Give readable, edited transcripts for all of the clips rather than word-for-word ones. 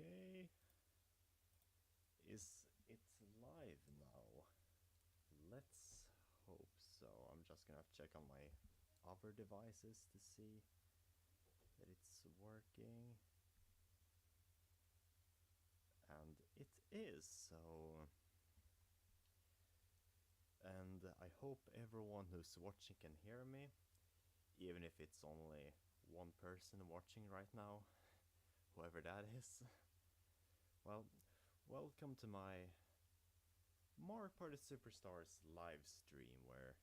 Okay. Is it live now? Let's hope so. I'm just gonna check on my other devices to see that it's working. And it is, so... And I hope everyone who's watching can hear me, even if it's only one person watching right now, whoever that is. Well, welcome to my Mario Party Superstars live stream, where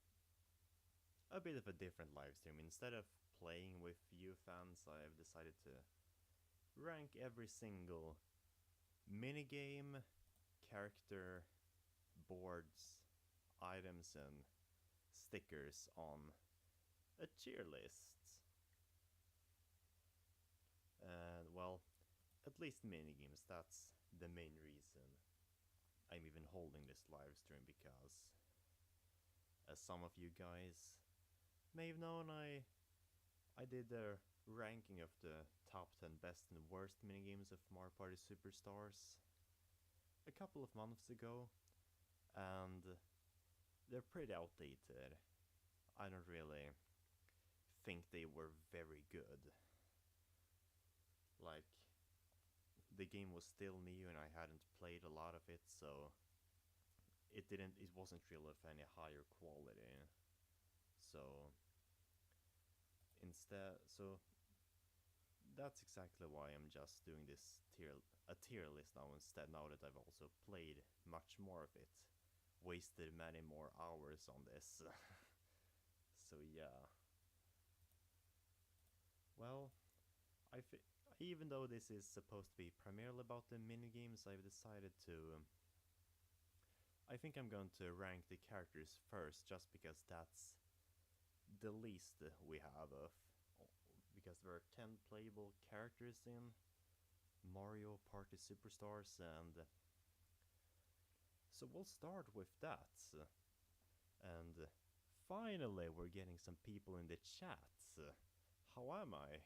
a bit of a different live stream. Instead of playing with you fans, I've decided to rank every single minigame, character, boards, items and stickers on a tier list. And well, at least minigames, that's the main reason I'm even holding this live stream, because as some of you guys may have known, I did a ranking of the top 10 best and worst minigames of Mario Party Superstars a couple of months ago, and they're pretty outdated. I don't really think they were very good. Like, the game was still new and I hadn't played a lot of it, so it wasn't really of any higher quality. So that's exactly why I'm just doing this tier list now instead, now that I've also played much more of it. Wasted many more hours on this. So yeah. Well, even though this is supposed to be primarily about the minigames, I've decided to... I think I'm going to rank the characters first, just because that's the least we have of... Because there are 10 playable characters in Mario Party Superstars, and... So we'll start with that. And finally we're getting some people in the chat. How am I?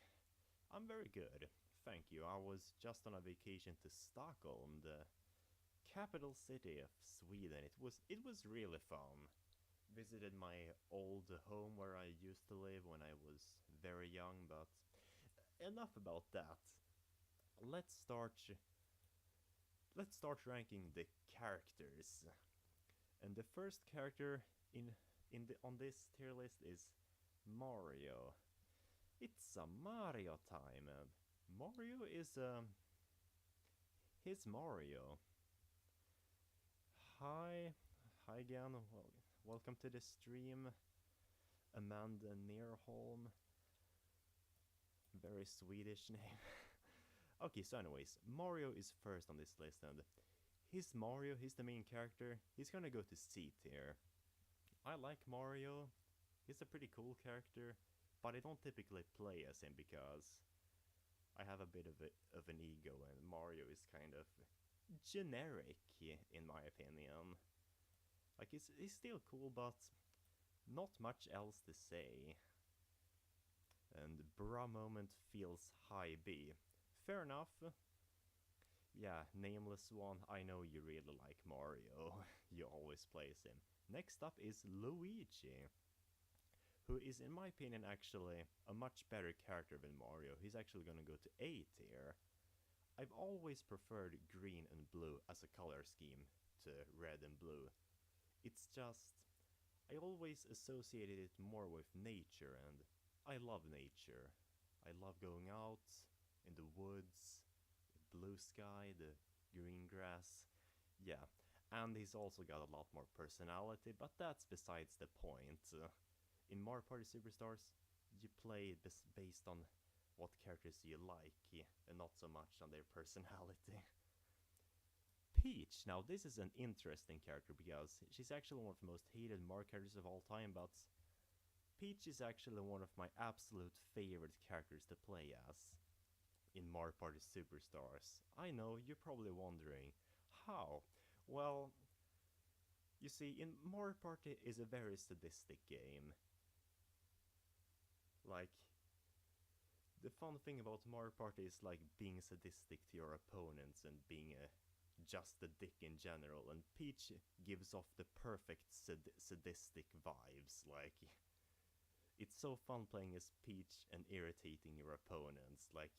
I'm very good, thank you. I was just on a vacation to Stockholm, the capital city of Sweden. It was really fun. Visited my old home where I used to live when I was very young, but enough about that. Let's start ranking the characters. And the first character on this tier list is Mario. It's a Mario time, and Mario is he's Mario. Hi again. Welcome to the stream, Amanda Nearholm. Very Swedish name. Okay, so anyways, Mario is first on this list, and he's Mario. He's the main character. He's gonna go to C tier. I like Mario. He's a pretty cool character, but I don't typically play as him because I have a bit of an ego, and Mario is kind of generic, in my opinion. Like, he's still cool, but not much else to say. And bra moment feels high B. Fair enough. Yeah, Nameless One, I know you really like Mario. You always play as him. Next up is Luigi, who is, in my opinion, actually a much better character than Mario. He's actually gonna go to A tier. I've always preferred green and blue as a color scheme to red and blue. It's just, I always associated it more with nature, and I love nature. I love going out in the woods, the blue sky, the green grass. Yeah, and he's also got a lot more personality, but that's besides the point. In Mario Party Superstars, you play based on what characters you like, and not so much on their personality. Peach, now this is an interesting character because she's actually one of the most hated Mario characters of all time, but Peach is actually one of my absolute favorite characters to play as in Mario Party Superstars. I know, you're probably wondering, how? Well, you see, in Mario Party is a very sadistic game. Like, The fun thing about Mario Party is like being sadistic to your opponents and being just a dick in general, and Peach gives off the perfect sadistic vibes. Like, it's so fun playing as Peach and irritating your opponents. Like,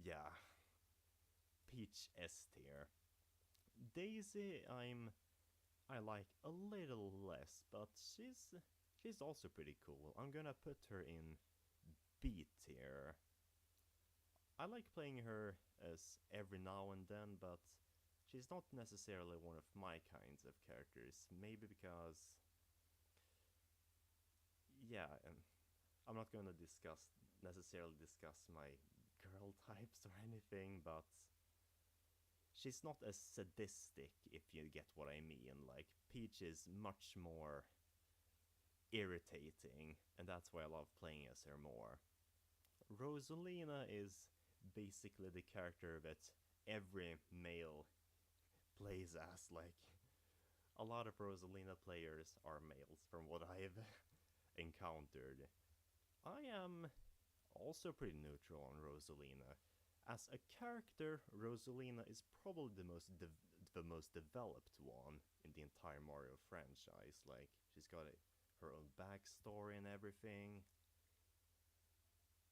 yeah, Peach S tier. Daisy, I like a little less, but she's also pretty cool. I'm gonna put her in B tier. I like playing her as every now and then, but she's not necessarily one of my kinds of characters. Maybe because, yeah, I'm not gonna necessarily discuss my girl types or anything, but she's not as sadistic, if you get what I mean. Like, Peach is much more irritating, and that's why I love playing as her more. Rosalina is basically the character that every male plays as. Like, a lot of Rosalina players are males from what I've encountered. I am also pretty neutral on Rosalina. As a character, Rosalina is probably the most developed one in the entire Mario franchise. Like, she's got her own backstory and everything.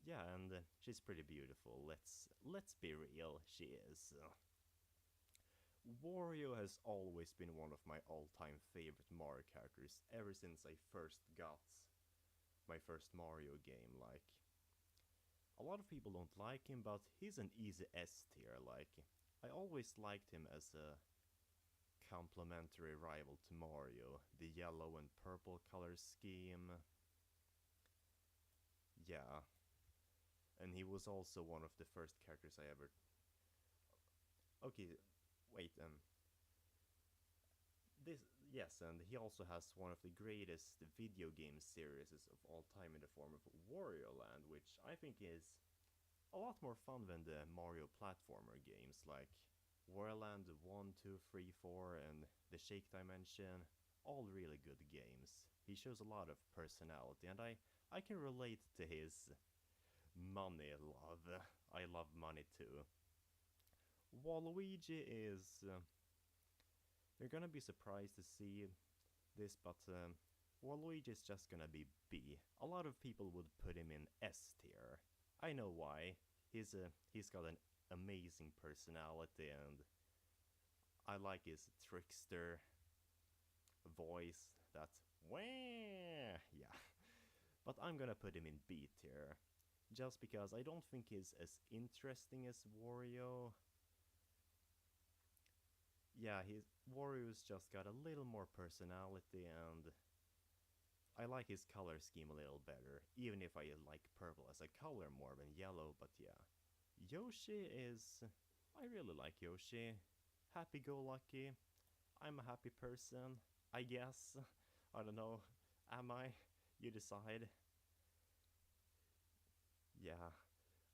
Yeah, and she's pretty beautiful. Let's be real, she is. Wario has always been one of my all-time favorite Mario characters ever since I first got my first Mario game. Like, a lot of people don't like him, but he's an easy S tier. Like, I always liked him as a complementary rival to Mario. The yellow and purple color scheme. Yeah. And he was also one of the first characters I ever... Okay, wait, Yes, and he also has one of the greatest video game series of all time in the form of Wario Land, which I think is a lot more fun than the Mario platformer games like Wario Land 1, 2, 3, 4, and the Shake Dimension. All really good games. He shows a lot of personality, and I can relate to his money love. I love money too. Waluigi is... you're gonna be surprised to see this, but Waluigi is just gonna be B. A lot of people would put him in S tier. I know why. He's got an amazing personality, and I like his trickster voice. That's wah, yeah. But I'm gonna put him in B tier, just because I don't think he's as interesting as Wario. Yeah, Wario's just got a little more personality, and I like his color scheme a little better, even if I like purple as a color more than yellow. But yeah, Yoshi is... I really like Yoshi. Happy-go-lucky. I'm a happy person, I guess. I don't know, am I? You decide. Yeah,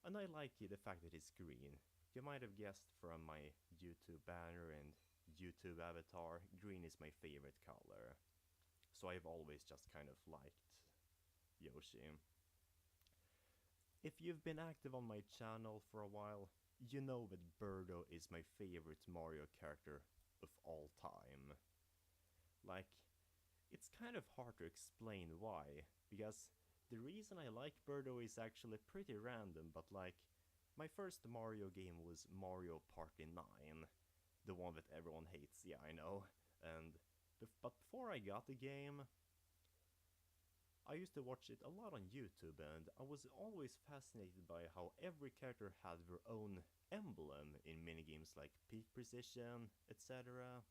and I like the fact that it's green. You might have guessed from my YouTube banner and YouTube avatar, green is my favorite color. So I've always just kind of liked Yoshi. If you've been active on my channel for a while, you know that Birdo is my favorite Mario character of all time. Like, it's kind of hard to explain why, because the reason I like Birdo is actually pretty random, but like, my first Mario game was Mario Party 9. The one that everyone hates, yeah, I know. But before I got the game, I used to watch it a lot on YouTube, and I was always fascinated by how every character had their own emblem in minigames like Peak Precision, etc.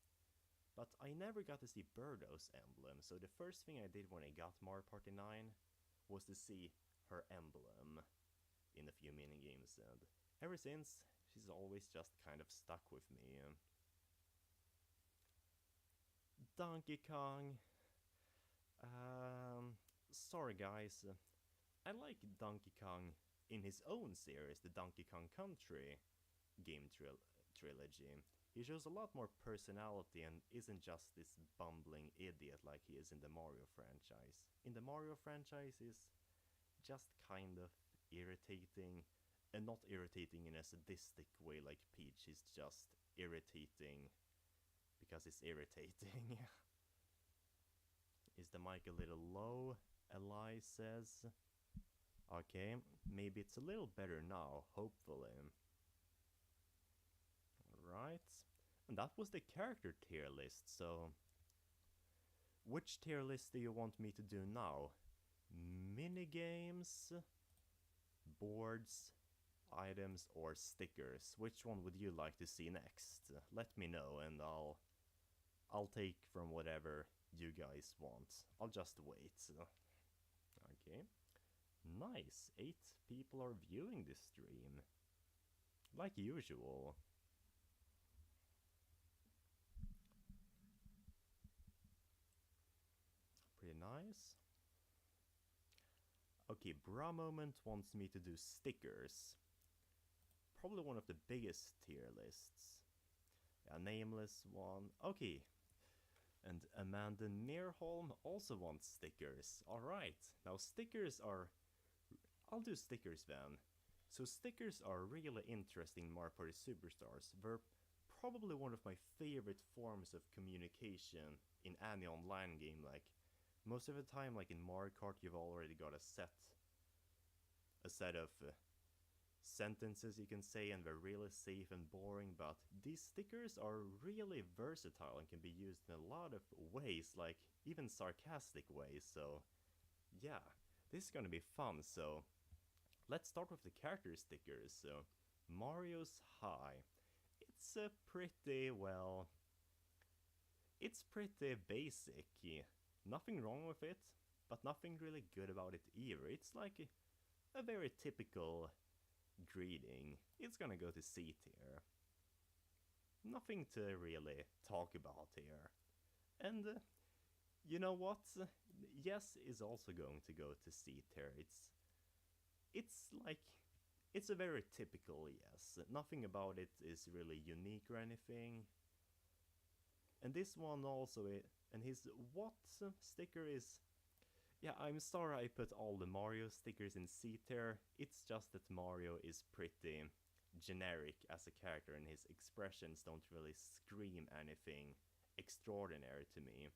But I never got to see Birdo's emblem, so the first thing I did when I got Mario Party 9 was to see her emblem in a few minigames, and ever since, she's always just kind of stuck with me. Donkey Kong. Sorry guys, I like Donkey Kong in his own series, the Donkey Kong Country game trilogy. He shows a lot more personality and isn't just this bumbling idiot like he is in the Mario franchise. In the Mario franchise, he's just kind of irritating, and not irritating in a sadistic way like Peach. Is just irritating because it's irritating. Is the mic a little low? Eli says. Okay, maybe it's a little better now, hopefully. Alright. And that was the character tier list, so... Which tier list do you want me to do now? Minigames, boards, items, or stickers? Which one would you like to see next? Let me know and I'll take from whatever you guys want. I'll just wait. Okay. Nice. 8 people are viewing this stream. Like usual. Pretty nice. Okay, Bra Moment wants me to do stickers. Probably one of the biggest tier lists. A nameless one. Okay. And Amanda Neerholm also wants stickers. Alright. Now stickers are... I'll do stickers then. So stickers are really interesting in Mario Party Superstars. They're probably one of my favorite forms of communication in any online game. Like, most of the time, like in Mario Kart, you've already got a set of sentences you can say, and they're really safe and boring, but these stickers are really versatile and can be used in a lot of ways, like even sarcastic ways. So yeah, this is gonna be fun. So let's start with the character stickers. So Mario's High. It's pretty, well, it's pretty basic. Nothing wrong with it, but nothing really good about it either. It's like a very typical greeting. It's gonna go to C tier. Nothing to really talk about here. And you know what? Yes is also going to go to C tier. It's like, it's a very typical yes. Nothing about it is really unique or anything. And this one also, and his what sticker is... Yeah, I'm sorry I put all the Mario stickers in C tier. It's just that Mario is pretty generic as a character and his expressions don't really scream anything extraordinary to me.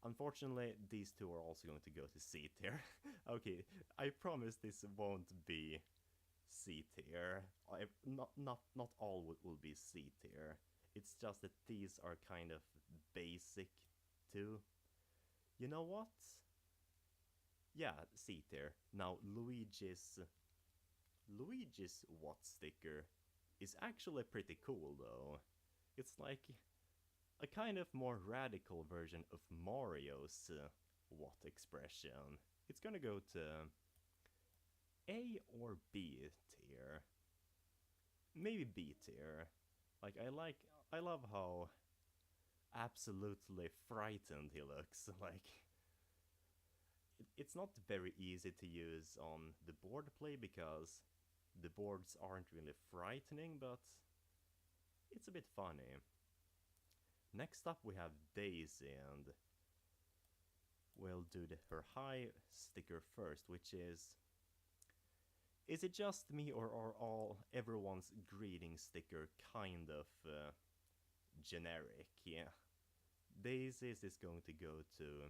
Unfortunately, these two are also going to go to C tier. Okay, I promise this won't be C tier. Not all will be C tier. It's just that these are kind of basic too. You know what? Yeah, C tier. Now Luigi's what sticker is actually pretty cool though. It's like a kind of more radical version of Mario's what expression. It's gonna go to A or B tier. Maybe B tier. Like I love how absolutely frightened he looks. Like, it's not very easy to use on the board play because the boards aren't really frightening, but it's a bit funny. Next up we have Daisy, and we'll do her high sticker first, which is it just me or are all everyone's greeting sticker kind of generic? Yeah. Daisy's is going to go to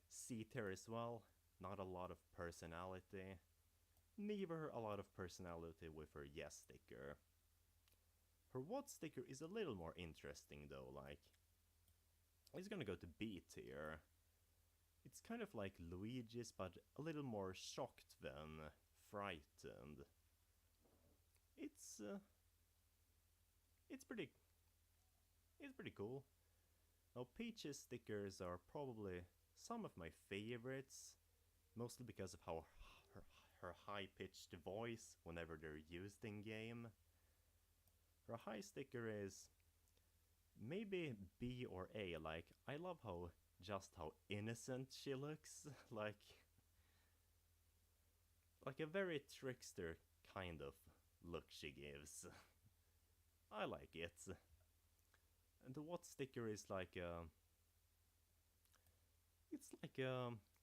C tier as well. Not a lot of personality. Neither a lot of personality with her yes sticker. Her what sticker is a little more interesting though, like, it's gonna go to B tier. It's kind of like Luigi's, but a little more shocked than frightened. It's pretty cool. Now Peach's stickers are probably some of my favorites, mostly because of how her high-pitched voice whenever they're used in game. Her high sticker is maybe B or A. Like, I love how innocent she looks. like a very trickster kind of look she gives. I like it. And the what sticker is like it's like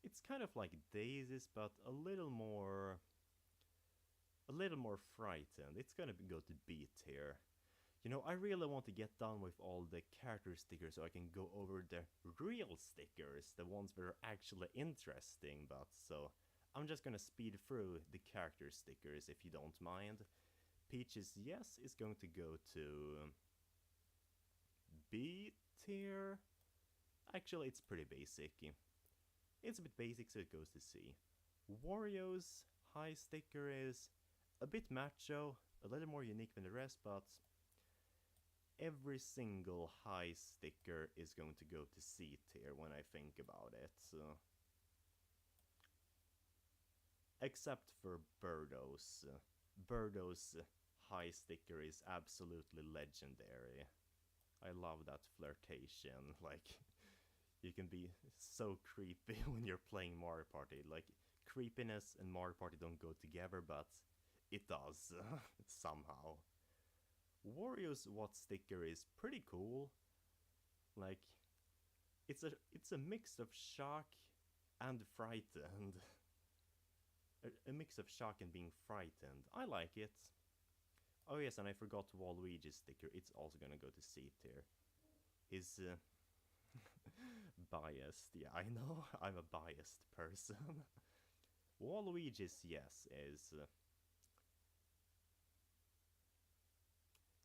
It's kind of like Daisy's, but a little more frightened. It's gonna go to B tier. You know, I really want to get done with all the character stickers so I can go over the real stickers, the ones that are actually interesting, but so I'm just gonna speed through the character stickers if you don't mind. Peach's Yes is going to go to B tier. Actually, it's pretty basic. It's a bit basic, so it goes to C. Wario's high sticker is a bit macho, a little more unique than the rest, but every single high sticker is going to go to C tier when I think about it. So. Except for Birdo's. Birdo's high sticker is absolutely legendary. I love that flirtation. Like, you can be so creepy when you're playing Mario Party. Like, creepiness and Mario Party don't go together, but it does somehow. Wario's What sticker is pretty cool. Like, it's a mix of shock and frightened. A mix of shock and being frightened. I like it. Oh yes, and I forgot Waluigi's sticker. It's also gonna go to C tier. His biased. Yeah, I know. I'm a biased person. Waluigi's Yes is...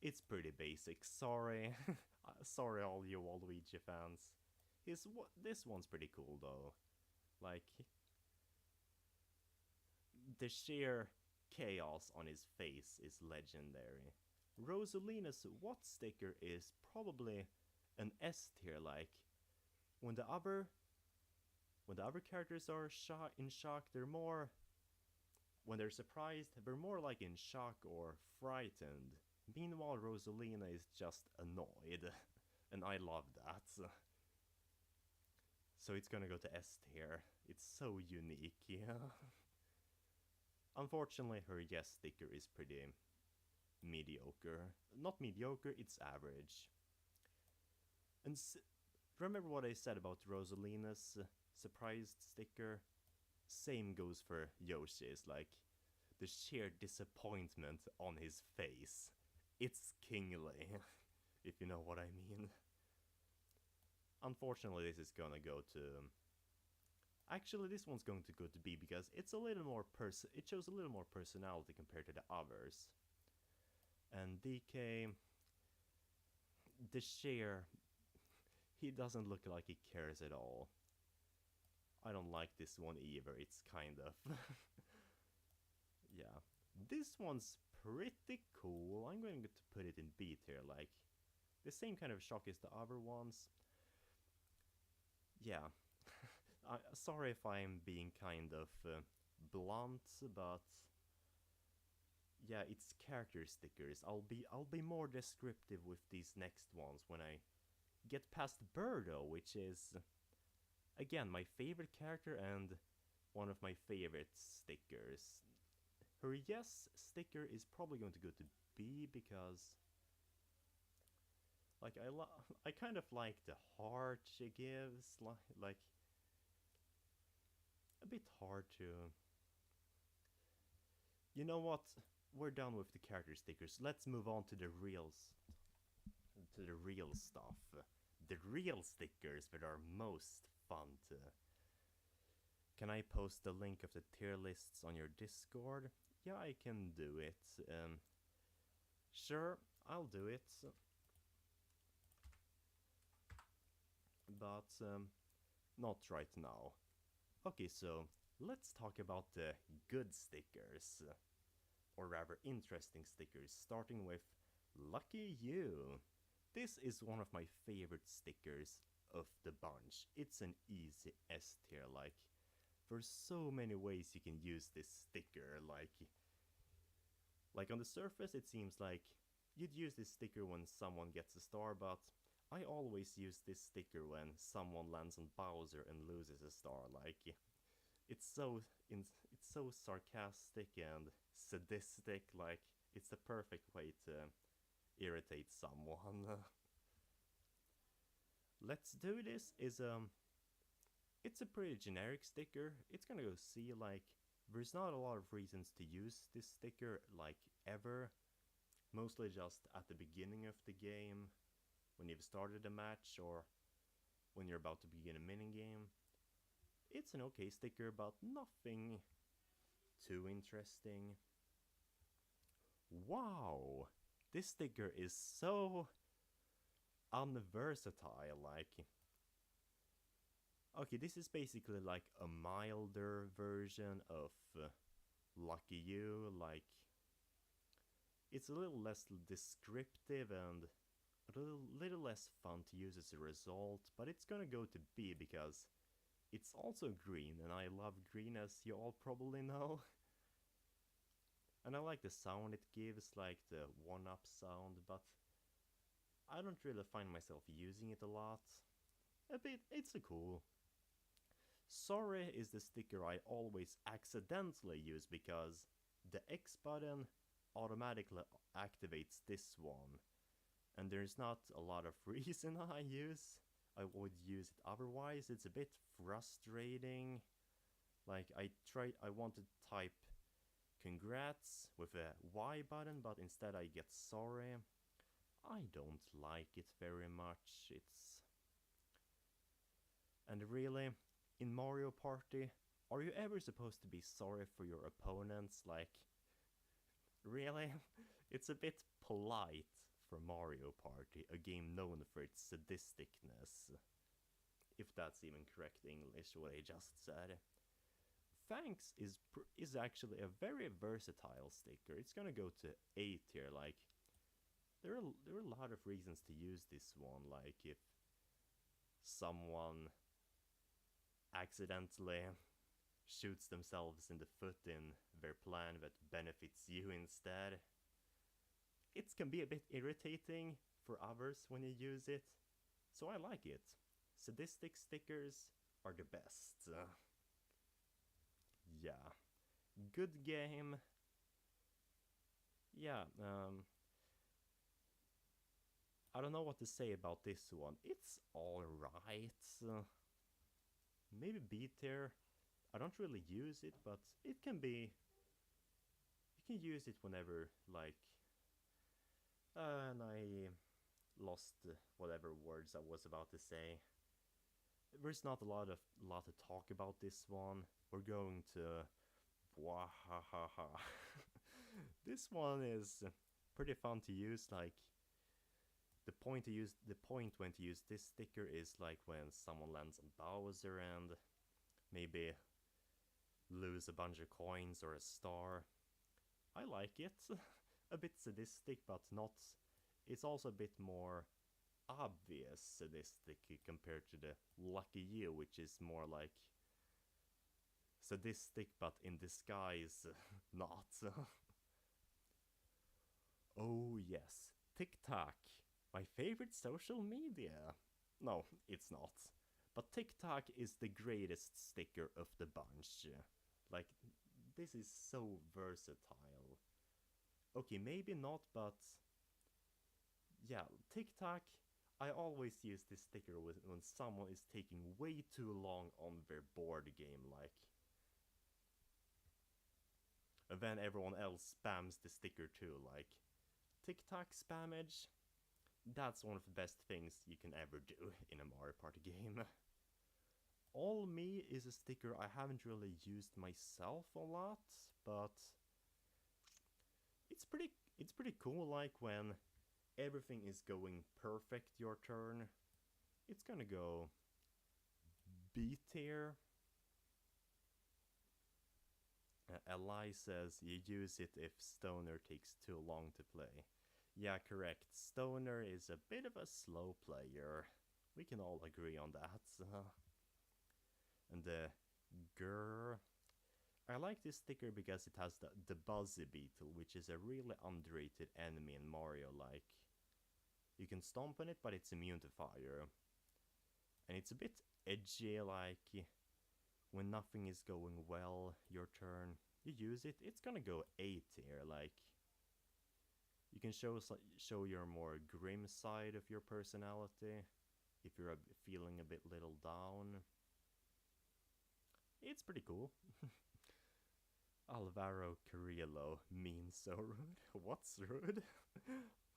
it's pretty basic. Sorry. Sorry all you Waluigi fans. This one's pretty cool though. Like... the sheer chaos on his face is legendary. Rosalina's What sticker is probably an S tier, like when the other characters are in shock, they're more, when they're surprised, they're more like in shock or frightened. Meanwhile, Rosalina is just annoyed, and I love that. So it's gonna go to S tier. It's so unique, yeah. Unfortunately, her Yes sticker is pretty mediocre. Not mediocre, it's average. And remember what I said about Rosalina's surprised sticker? Same goes for Yoshi's, like the sheer disappointment on his face. It's kingly, if you know what I mean. Unfortunately, this is gonna go to... actually, this one's going to go to B because it's a little more it shows a little more personality compared to the others. And DK, the sheer, he doesn't look like he cares at all. I don't like this one either. It's kind of yeah. This one's pretty cool. I'm going to put it in B tier, like the same kind of shock as the other ones. Yeah. Sorry if I'm being kind of blunt, but yeah, it's character stickers. I'll be more descriptive with these next ones when I get past Birdo, which is again my favorite character and one of my favorite stickers. Her Yes sticker is probably going to go to B because like I kind of like the heart she gives, like a bit hard to... You know what? We're done with the character stickers. Let's move on to the real stuff. The real stickers that are most fun to... Can I post the link of the tier lists on your Discord? Yeah, I can do it. Sure, I'll do it. But not right now. Okay, so let's talk about the good stickers, or rather interesting stickers, starting with Lucky You. This is one of my favorite stickers of the bunch. It's an easy S tier, like there's so many ways you can use this sticker, like on the surface it seems like you'd use this sticker when someone gets a star, but I always use this sticker when someone lands on Bowser and loses a star. Like, it's so sarcastic and sadistic. Like, it's the perfect way to irritate someone. Let's Do This is It's a pretty generic sticker. It's gonna go see, like, there's not a lot of reasons to use this sticker, like, ever. Mostly just at the beginning of the game, when you've started a match, or when you're about to begin a minigame. It's an okay sticker, but nothing too interesting. Wow! This sticker is so unversatile, like... Okay, this is basically like a milder version of Lucky You, like... It's a little less descriptive and a little less fun to use as a result, but it's gonna go to B because it's also green, and I love green, as you all probably know. And I like the sound it gives, like the one-up sound, but I don't really find myself using it a lot. A bit, it's a cool. Sorry is the sticker I always accidentally use because the X button automatically activates this one. And there's not a lot of reason I would use it otherwise. It's a bit frustrating. Like, I want to type congrats with a Y button, but instead I get sorry. I don't like it very much. And really, in Mario Party, are you ever supposed to be sorry for your opponents? Like, really? It's a bit polite for Mario Party, a game known for its sadisticness. If that's even correct English, what I just said. Thanks is actually a very versatile sticker. It's gonna go to A tier. Like, there are a lot of reasons to use this one. Like, if someone accidentally shoots themselves in the foot in their plan that benefits you instead. It can be a bit irritating for others when you use it, so I like it. Sadistic stickers are the best. Yeah. Good game. Yeah, I don't know what to say about this one. It's alright. Maybe B tier. I don't really use it, but it can be... You can use it whenever, like... and I lost whatever words I was about to say. There's not a lot to talk about this one. We're going to... Wahahaha. This one is pretty fun to use. Like, the point when to use this sticker is like when someone lands on Bowser and maybe lose a bunch of coins or a star. I like it. A bit sadistic, but not... It's also a bit more obvious sadistic compared to the Lucky You, which is more like sadistic but in disguise not. Oh yes, TikTok, my favorite social media. No, it's not. But TikTok is the greatest sticker of the bunch. Like, this is so versatile. Okay, maybe not, but... Yeah, TikTok, I always use this sticker when someone is taking way too long on their board game, like... And then everyone else spams the sticker too, like... TikTok spammage, that's one of the best things you can ever do in a Mario Party game. All Me is a sticker I haven't really used myself a lot, but... It's pretty cool, like when everything is going perfect your turn. It's gonna go B tier. Eli says you use it if Stoner takes too long to play. Yeah, correct. Stoner is a bit of a slow player. We can all agree on that. And the grrr. I like this sticker because it has the Buzzy Beetle, which is a really underrated enemy in Mario. Like, you can stomp on it, but it's immune to fire. And it's a bit edgy, like, when nothing is going well, your turn, you use it, it's gonna go A tier, like, you can show your more grim side of your personality, if you're feeling a bit little down. it's pretty cool. Alvaro Carrillo means so rude. What's rude?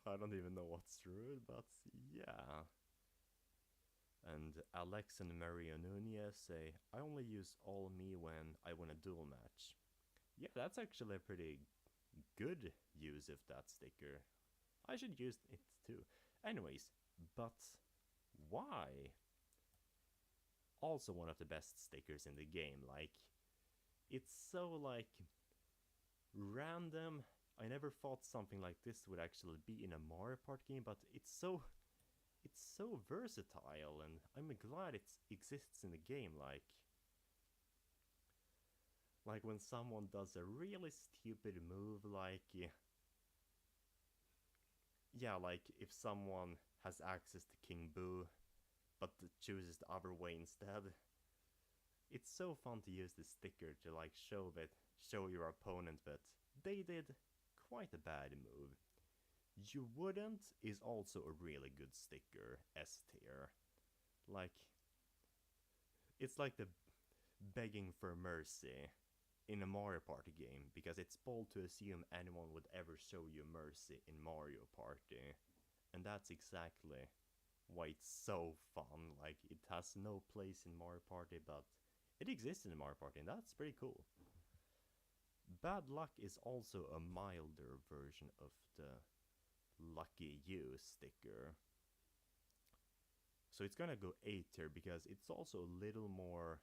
I don't even know what's rude, but yeah. And Alex and Mario Nunez say, I only use all me when I win a duel match. Yeah, that's actually a pretty good use of that sticker. I should use it too. Anyways, but why? Also one of the best stickers in the game. Like, it's so like random. I never thought something like this would actually be in a Mario Kart game, but it's so versatile, and I'm glad it exists in the game. Like when someone does a really stupid move, like yeah, like if someone has access to King Boo but chooses the other way instead. It's so fun to use this sticker to like show your opponent that they did quite a bad move. You wouldn't is also a really good sticker, S tier. Like, it's like the begging for mercy in a Mario Party game, because it's bold to assume anyone would ever show you mercy in Mario Party. And that's exactly why it's so fun. Like, it has no place in Mario Party, but it exists in Mario Party, and that's pretty cool. Bad Luck is also a milder version of the Lucky You sticker. So it's gonna go A tier because it's also a little more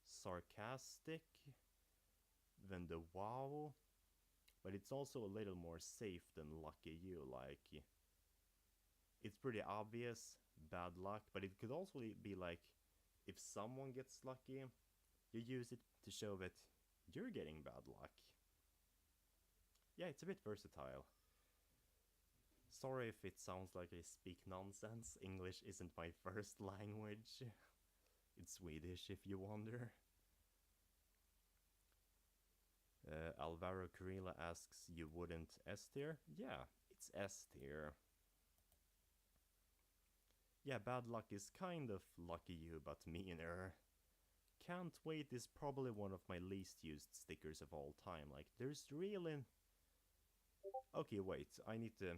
sarcastic than the WoW, but it's also a little more safe than Lucky You. Like, it's pretty obvious bad luck, but it could also be like, if someone gets lucky, you use it to show that you're getting bad luck. Yeah, it's a bit versatile. Sorry if it sounds like I speak nonsense. English isn't my first language. It's Swedish, if you wonder. Alvaro Carrilla asks, you wouldn't S tier? Yeah, it's S tier. Yeah, Bad Luck is kind of Lucky You, but meaner. Can't Wait is probably one of my least used stickers of all time. Like, there's really... Okay, wait, I need to...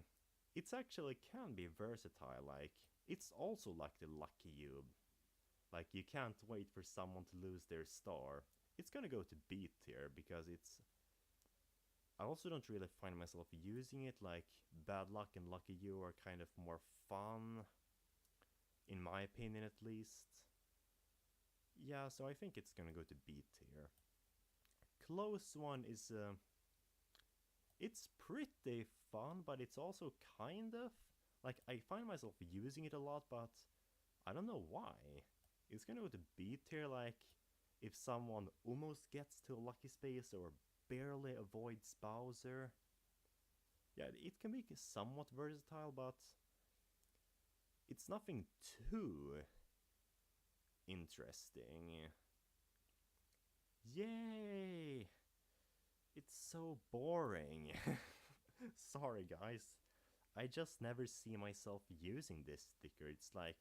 It's actually can be versatile, like, it's also like the Lucky You. Like, you can't wait for someone to lose their star. It's gonna go to B tier, because it's... I also don't really find myself using it. Like, Bad Luck and Lucky You are kind of more fun, in my opinion at least. Yeah, so I think it's gonna go to B tier. Close one is... it's pretty fun, but it's also kind of... Like, I find myself using it a lot, but I don't know why. It's gonna go to B tier, like, if someone almost gets to a lucky space or barely avoids Bowser. Yeah, it can be somewhat versatile, but it's nothing too interesting. Yay! It's so boring. Sorry, guys. I just never see myself using this sticker. It's like...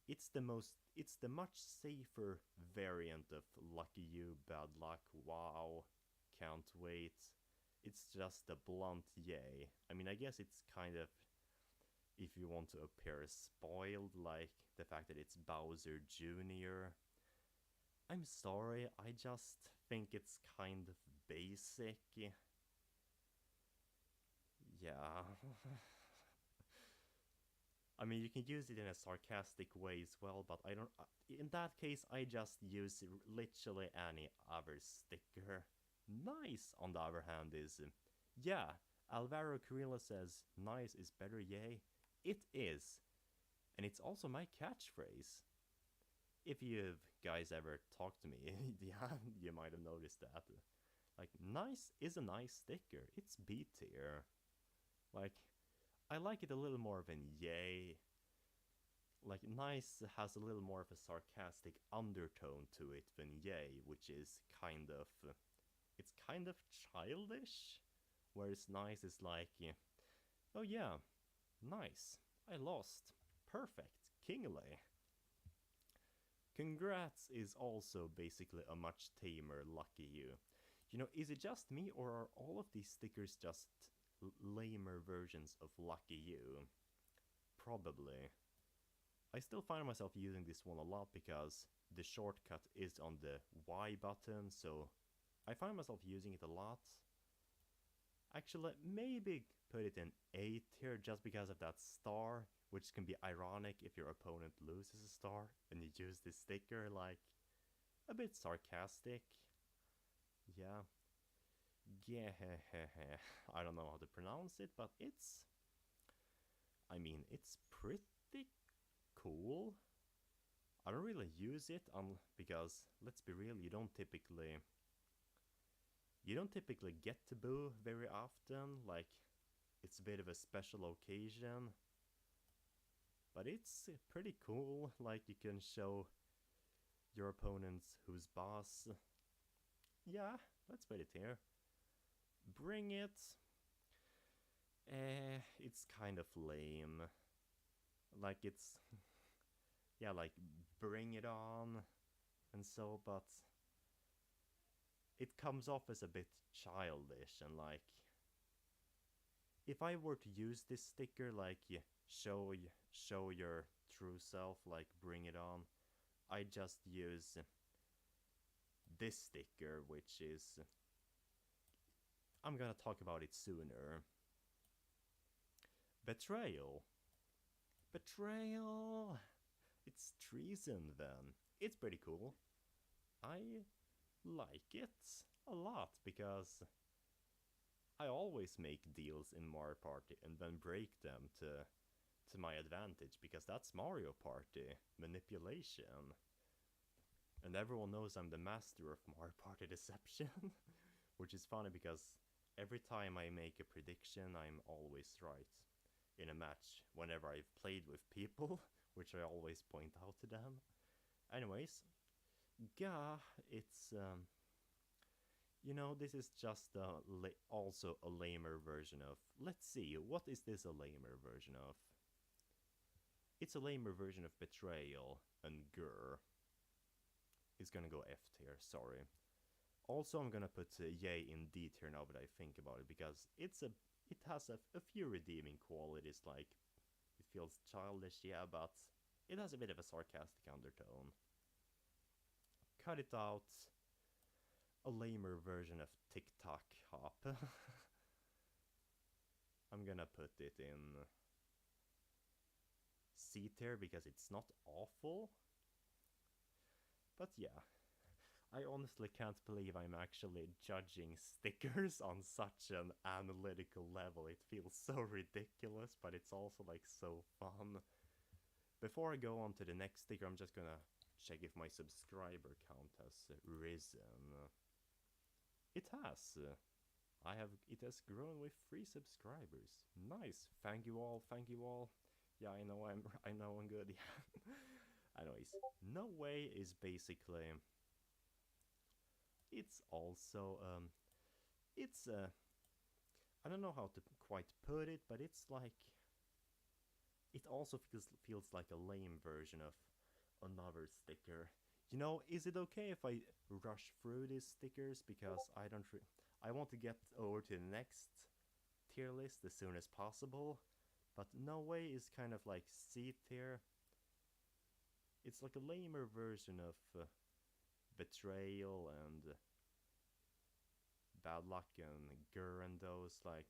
It's the much safer variant of Lucky You, Bad Luck, Wow, Can't Wait. It's just a blunt yay. I mean, I guess it's kind of... If you want to appear spoiled, like the fact that it's Bowser Jr. I'm sorry, I just think it's kind of basic. Yeah. I mean, you can use it in a sarcastic way as well, but I don't... in that case, I just use literally any other sticker. Nice, on the other hand, is... yeah, Alvaro Carrilla says, nice is better, yay. It is. And it's also my catchphrase. If you guys ever talked to me, yeah, you might have noticed that. Like, nice is a nice sticker. It's B tier. Like, I like it a little more than yay. Like, nice has a little more of a sarcastic undertone to it than yay, which is kind of... it's kind of childish. Whereas nice is like, oh yeah, nice, I lost, perfect, kingly. Congrats is also basically a much tamer Lucky You. You know, is it just me, or are all of these stickers just lamer versions of Lucky You? Probably. I still find myself using this one a lot because the shortcut is on the Y button, so I find myself using it a lot. Actually, maybe put it in A tier just because of that star, which can be ironic if your opponent loses a star and you use this sticker, like, a bit sarcastic. Yeah. Yeah, I don't know how to pronounce it, but it's pretty cool. I don't really use it because, let's be real, you don't typically get to boo very often. Like, it's a bit of a special occasion, but it's pretty cool. Like, you can show your opponents who's boss. Yeah, let's put it here. Bring it. It's kind of lame. Like, it's yeah, like, bring it on and so, but it comes off as a bit childish. And like, if I were to use this sticker, like, show your true self, like, bring it on, I just use this sticker, which is, I'm gonna talk about it sooner. Betrayal. Betrayal! It's treason then. It's pretty cool. I like it a lot because I always make deals in Mario Party and then break them to my advantage, because that's Mario Party manipulation. And everyone knows I'm the master of Mario Party deception, which is funny because every time I make a prediction, I'm always right in a match whenever I've played with people, which I always point out to them. Anyways, yeah, it's you know, this is just also a lamer version of, let's see, what is this a lamer version of? It's a lamer version of Betrayal and Grr. It's gonna go F tier, sorry. Also, I'm gonna put Yay in D tier now that I think about it, because it has a few redeeming qualities. Like, it feels childish, yeah, but it has a bit of a sarcastic undertone. Cut it out. A lamer version of TikTok Hop. I'm gonna put it in C tier because it's not awful. But yeah, I honestly can't believe I'm actually judging stickers on such an analytical level. It feels so ridiculous, but it's also like so fun. Before I go on to the next sticker, I'm just gonna check if my subscriber count has risen. It has. It has grown with 3 subscribers. Nice. Thank you all. Thank you all. Yeah, I know I'm good. Yeah. Anyways, No Way is basically, it's also it's I don't know how to quite put it, but it's like, it also feels like a lame version of another sticker. You know, is it okay if I rush through these stickers, because I want to get over to the next tier list as soon as possible. But No Way is kind of like C tier. It's like a lamer version of Betrayal and Bad Luck and Grr and those. Like,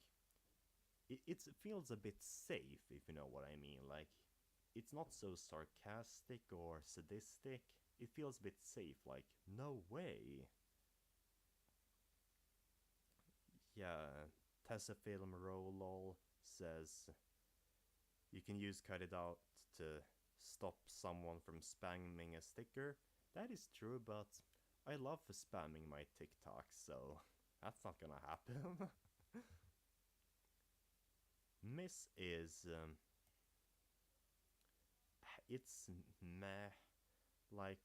it feels a bit safe, if you know what I mean. Like, it's not so sarcastic or sadistic. It feels a bit safe, like, no way. Yeah, Tessafilm Rolol says you can use Cut It Out to stop someone from spamming a sticker. That is true, but I love spamming my TikToks, so that's not gonna happen. Miss is it's meh. Like,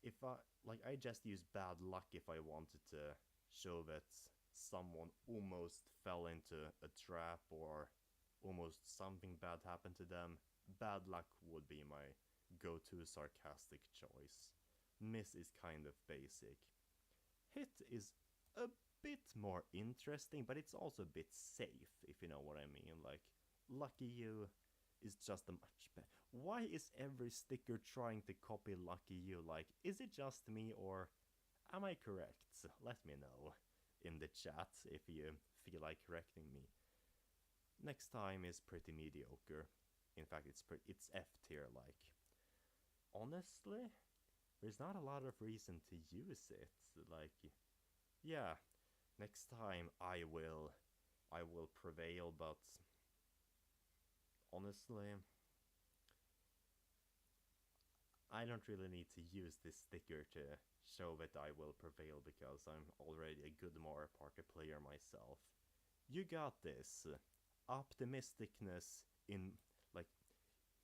if I just use Bad Luck if I wanted to show that someone almost fell into a trap or almost something bad happened to them. Bad Luck would be my go to a sarcastic choice. Miss is kind of basic. Hit is a bit more interesting, but it's also a bit safe, if you know what I mean. Like, Lucky You is just a much better. Why is every sticker trying to copy Lucky You? Like, is it just me, or am I correct? Let me know in the chat if you feel like correcting me. Next time is pretty mediocre. In fact, it's F tier. Like, honestly, there's not a lot of reason to use it. Like, yeah, next time I will prevail, but honestly, I don't really need to use this sticker to show that I will prevail, because I'm already a good Mario Party player myself. You got this. Optimisticness in, like,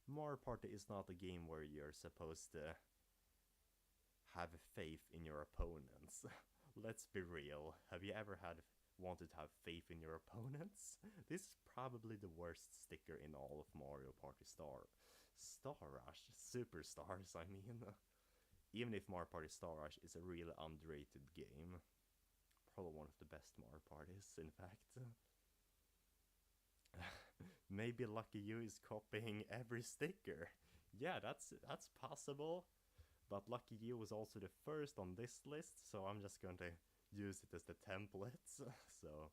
Mario Party is not a game where you're supposed to have faith in your opponents. Let's be real. Have you ever wanted to have faith in your opponents? This is probably the worst sticker in all of Mario Party Star Rush. Superstars, I mean. Even if Mario Party Star Rush is a really underrated game. Probably one of the best Mario Parties, in fact. Maybe Lucky You is copying every sticker. Yeah, that's possible. But Lucky You was also the first on this list, so I'm just going to use it as the template. So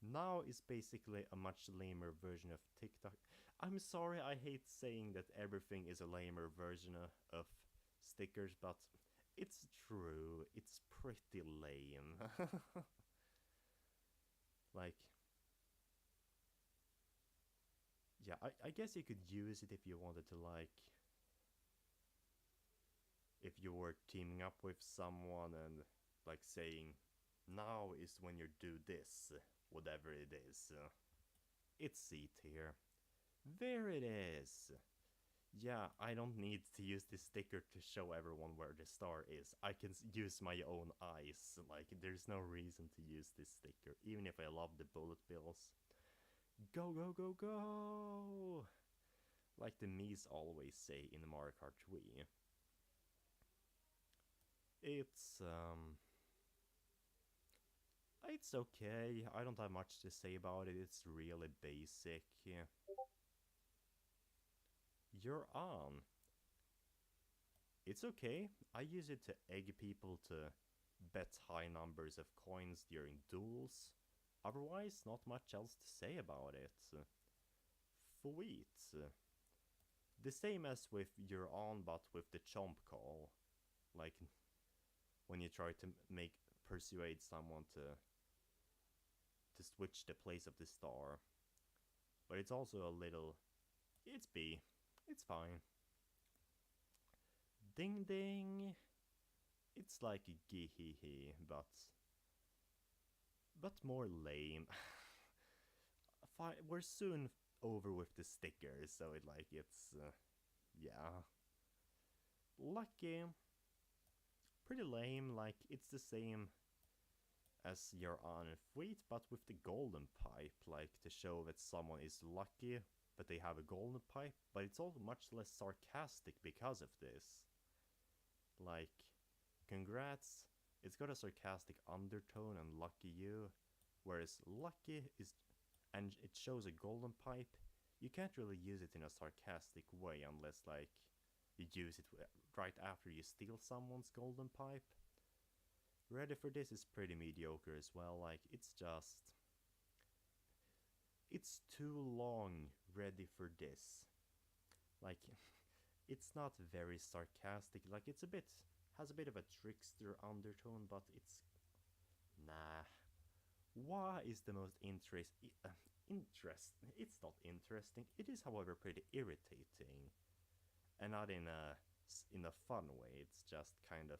now is basically a much lamer version of TikTok. I'm sorry, I hate saying that everything is a lamer version of stickers, but it's true. It's pretty lame. Like, yeah, I guess you could use it if you wanted to, like, if you were teaming up with someone and, like, saying, now is when you do this, whatever it is. It's C tier. There it is. Yeah, I don't need to use this sticker to show everyone where the star is. I can use my own eyes. Like, there's no reason to use this sticker, even if I love the bullet bills. Go, go, go, go! Like the Mies always say in Mario Kart Wii. It's okay. I don't have much to say about it. It's really basic. You're on. It's okay. I use it to egg people to bet high numbers of coins during duels. Otherwise, not much else to say about it. Sweet. The same as with You're On, but with the chomp call. Like, when you try to persuade someone to switch the place of the star. But it's also a little... It's B. It's fine. Ding ding! It's like a gee-hee-hee, but more lame. We're soon over with the stickers, so it's yeah. Lucky. Pretty lame, like, it's the same as You're On and Fleet, but with the golden pipe, like, to show that someone is lucky that they have a golden pipe, but it's also much less sarcastic because of this. Like, congrats, it's got a sarcastic undertone and Lucky You, whereas Lucky is, and it shows a golden pipe, you can't really use it in a sarcastic way unless, like, you use it right after you steal someone's golden pipe. Ready for This is pretty mediocre as well, like, it's too long. Ready for This. Like, it's not very sarcastic, like, has a bit of a trickster undertone, but it's... Nah. Why is the most it's not interesting. It is, however, pretty irritating. And not in a fun way, it's just kind of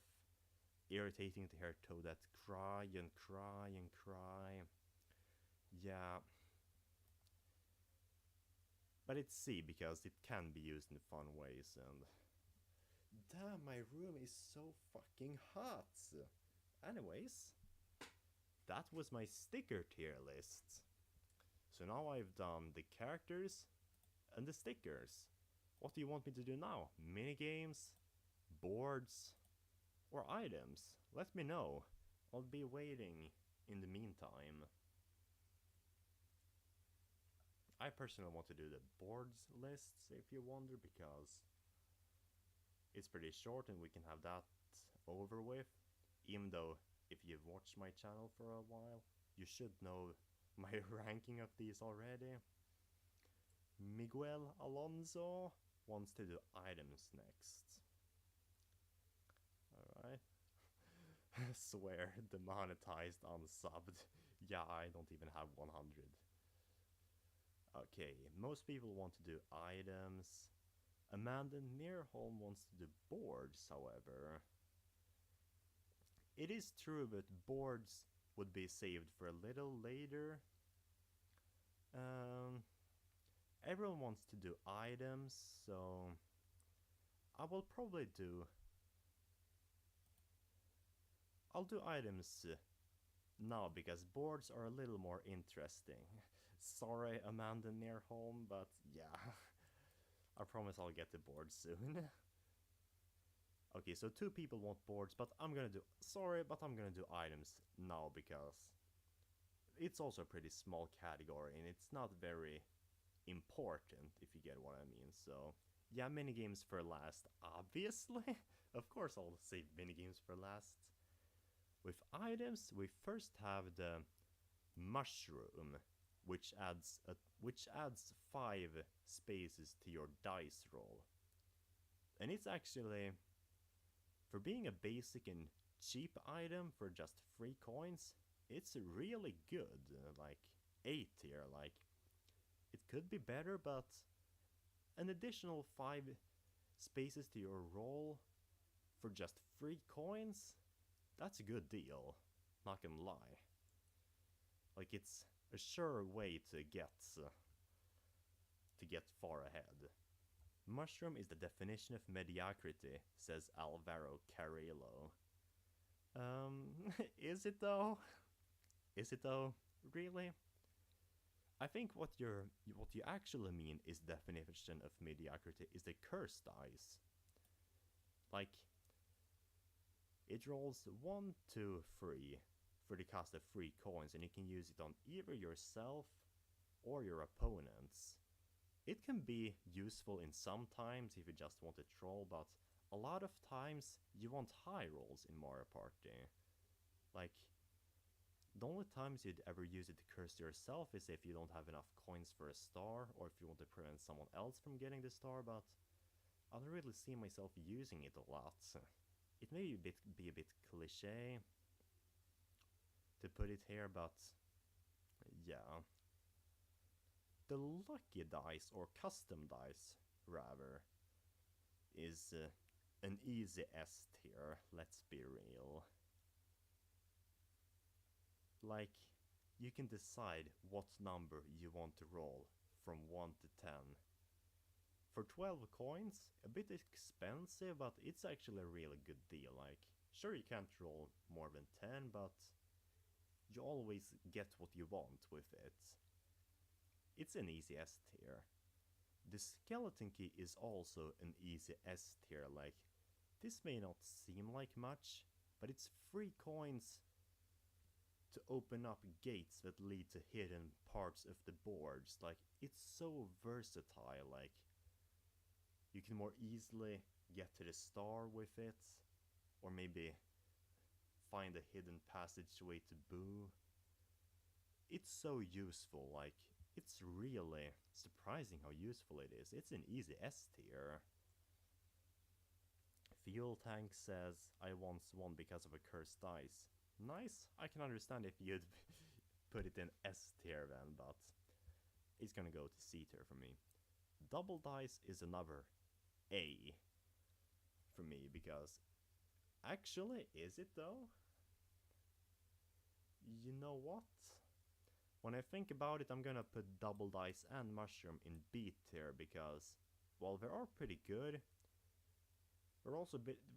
irritating to hear Toadette cry and cry and cry. Yeah. But it's C because it can be used in fun ways, and... Damn, my room is so fucking hot! Anyways, that was my sticker tier list. So now I've done the characters and the stickers. What do you want me to do now? Minigames? Boards? Or items? Let me know. I'll be waiting in the meantime. I personally want to do the boards lists, if you wonder, because it's pretty short and we can have that over with. Even though if you've watched my channel for a while, you should know my ranking of these already. Miguel Alonso wants to do items next. Alright. Swear, demonetized, unsubbed. Yeah, I don't even have 100. Okay, most people want to do items. Amanda Nearholm wants to do boards, however. It is true that boards would be saved for a little later. Everyone wants to do items, so I will probably do... I'll do items now, because boards are a little more interesting. Sorry, Amanda Nearholm, but yeah. I promise I'll get the boards soon. Okay, so 2 people want boards, but I'm gonna do... Sorry, but I'm gonna do items now, because it's also a pretty small category, and it's not very important, if you get what I mean. So, yeah, minigames for last, obviously. Of course I'll save minigames for last. With items, we first have the mushroom, which adds 5 spaces to your dice roll. And it's actually, for being a basic and cheap item for just 3 coins, it's really good. Like 8 here, like it could be better, but an additional 5 spaces to your roll for just 3 coins, that's a good deal, not gonna lie. Like, it's a sure way to get far ahead. Mushroom is the definition of mediocrity, says Alvaro Carrillo. Is it though? Is it though? Really? I think what you actually mean is definition of mediocrity is the curse dice. Like, it rolls 1, 2, 3 for the cost of 3 coins, and you can use it on either yourself or your opponents. It can be useful in some times if you just want to troll, but a lot of times you want high rolls in Mario Party. Like, the only times you'd ever use it to curse yourself is if you don't have enough coins for a star, or if you want to prevent someone else from getting the star, but I don't really see myself using it a lot. It may be a bit cliche to put it here, but yeah. The lucky dice, or custom dice rather, is an easy S tier, let's be real. Like, you can decide what number you want to roll from 1 to 10. For 12 coins, a bit expensive, but it's actually a really good deal. Like, sure, you can't roll more than 10, but you always get what you want with it. It's an easy S tier. The skeleton key is also an easy S tier. Like, this may not seem like much, but it's 3 coins to open up gates that lead to hidden parts of the boards. Like, it's so versatile. Like, you can more easily get to the star with it, or maybe find a hidden passageway to Boo. It's so useful. Like, it's really surprising how useful it is. It's an easy S tier. Fuel Tank says, I once won because of a cursed dice. Nice, I can understand if you'd put it in S tier then, but it's gonna go to C tier for me. Double dice is another A for me, because actually, is it though? You know what? When I think about it, I'm gonna put double dice and mushroom in B tier, because while they are pretty good,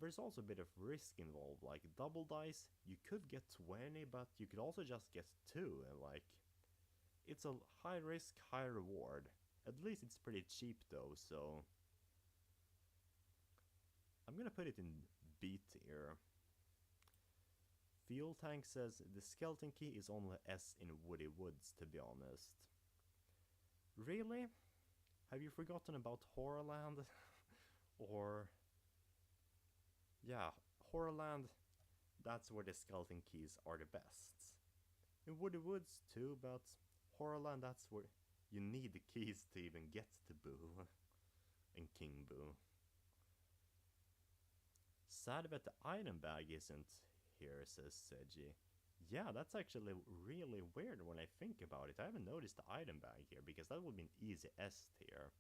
there's also a bit of risk involved. Like, double dice, you could get 20, but you could also just get 2, and like, it's a high risk, high reward. At least it's pretty cheap though, so I'm gonna put it in B tier. Fuel Tank says the skeleton key is only S in Woody Woods, to be honest. Really? Have you forgotten about Horrorland? Or... yeah, Horrorland, that's where the skeleton keys are the best. In Woody Woods too, but Horrorland, that's where you need the keys to even get to Boo. And King Boo. Sad that the item bag isn't here, says Seiji. Yeah, that's actually really weird when I think about it. I haven't noticed the item bag here, because that would be an easy S tier.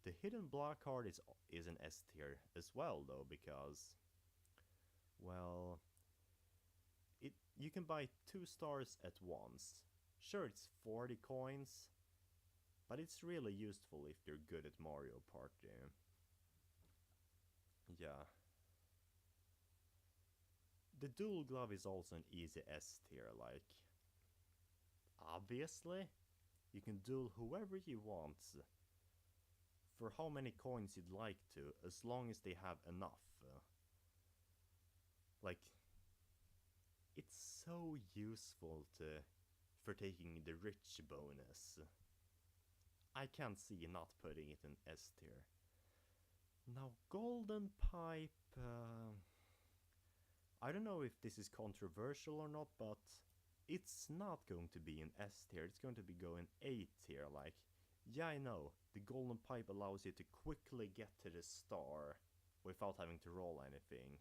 The hidden block card is an S tier as well, though, because, well, you can buy 2 stars at once. Sure, it's 40 coins, but it's really useful if you're good at Mario Party. Yeah. The dual glove is also an easy S tier, like, obviously, you can duel whoever you want for how many coins you'd like to, as long as they have enough. Like, it's so useful for taking the rich bonus. I can't see not putting it in S tier. Now, Golden Pipe... I don't know if this is controversial or not, but it's not going to be an S tier. It's going to be going A tier. Like, yeah, I know, the Golden Pipe allows you to quickly get to the star without having to roll anything.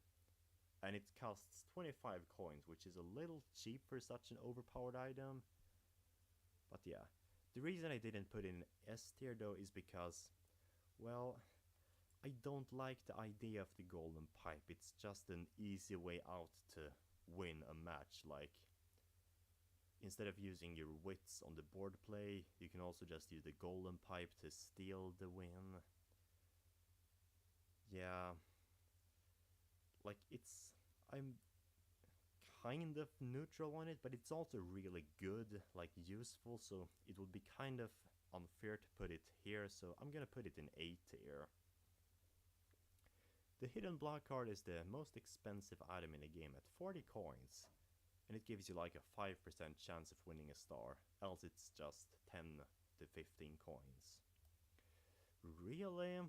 And it costs 25 coins, which is a little cheap for such an overpowered item. But yeah, the reason I didn't put in S tier though is because, well, I don't like the idea of the Golden Pipe. It's just an easy way out to win a match. Like, instead of using your wits on the board play, you can also just use the Golden Pipe to steal the win. Yeah, like, I'm kind of neutral on it, but it's also really good, like useful, so it would be kind of unfair to put it here, so I'm gonna put it in A tier. The hidden block card is the most expensive item in the game at 40 coins, and it gives you like a 5% chance of winning a star, else it's just 10 to 15 coins. Really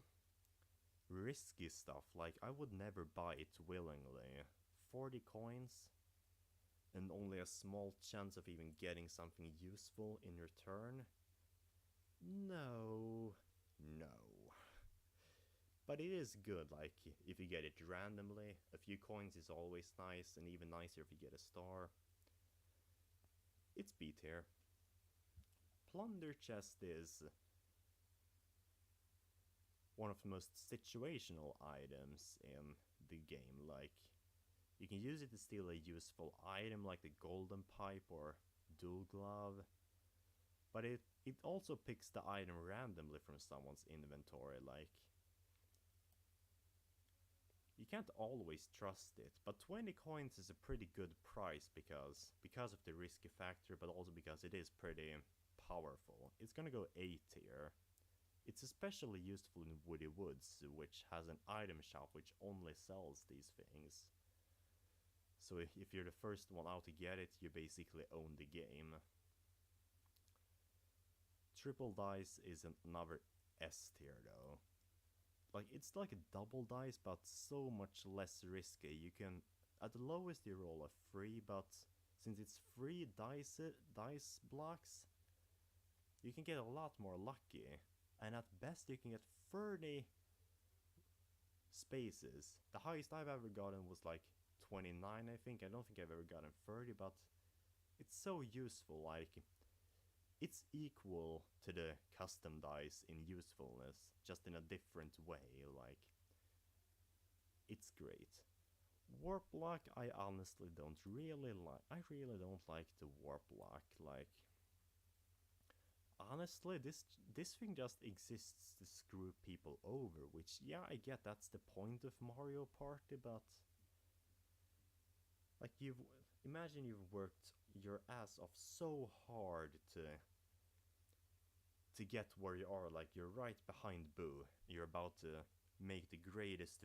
risky stuff, like I would never buy it willingly. 40 coins and only a small chance of even getting something useful in return? No. But it is good, like, if you get it randomly. A few coins is always nice, and even nicer if you get a star. It's B tier. Plunder Chest is one of the most situational items in the game. Like, you can use it to steal a useful item like the Golden Pipe or Dual Glove, but it also picks the item randomly from someone's inventory. Like, you can't always trust it, but 20 coins is a pretty good price because of the risky factor, but also because it is pretty powerful. It's gonna go A tier. It's especially useful in Woody Woods, which has an item shop which only sells these things. So if you're the first one out to get it, you basically own the game. Triple Dice is another S tier though. Like, it's like a double dice, but so much less risky. You can, at the lowest you roll a 3, but since it's 3 dice blocks, you can get a lot more lucky. And at best you can get 30 spaces. The highest I've ever gotten was like 29, I think. I don't think I've ever gotten 30, but it's so useful. Like, it's equal to the custom dice in usefulness, just in a different way. Like, it's great. Warp Lock, I honestly don't really like. I really don't like the Warp Lock. Like, honestly, this thing just exists to screw people over, which, yeah, I get that's the point of Mario Party, but like, imagine you've worked your ass off so hard to get where you are. Like, you're right behind Boo. You're about to make the greatest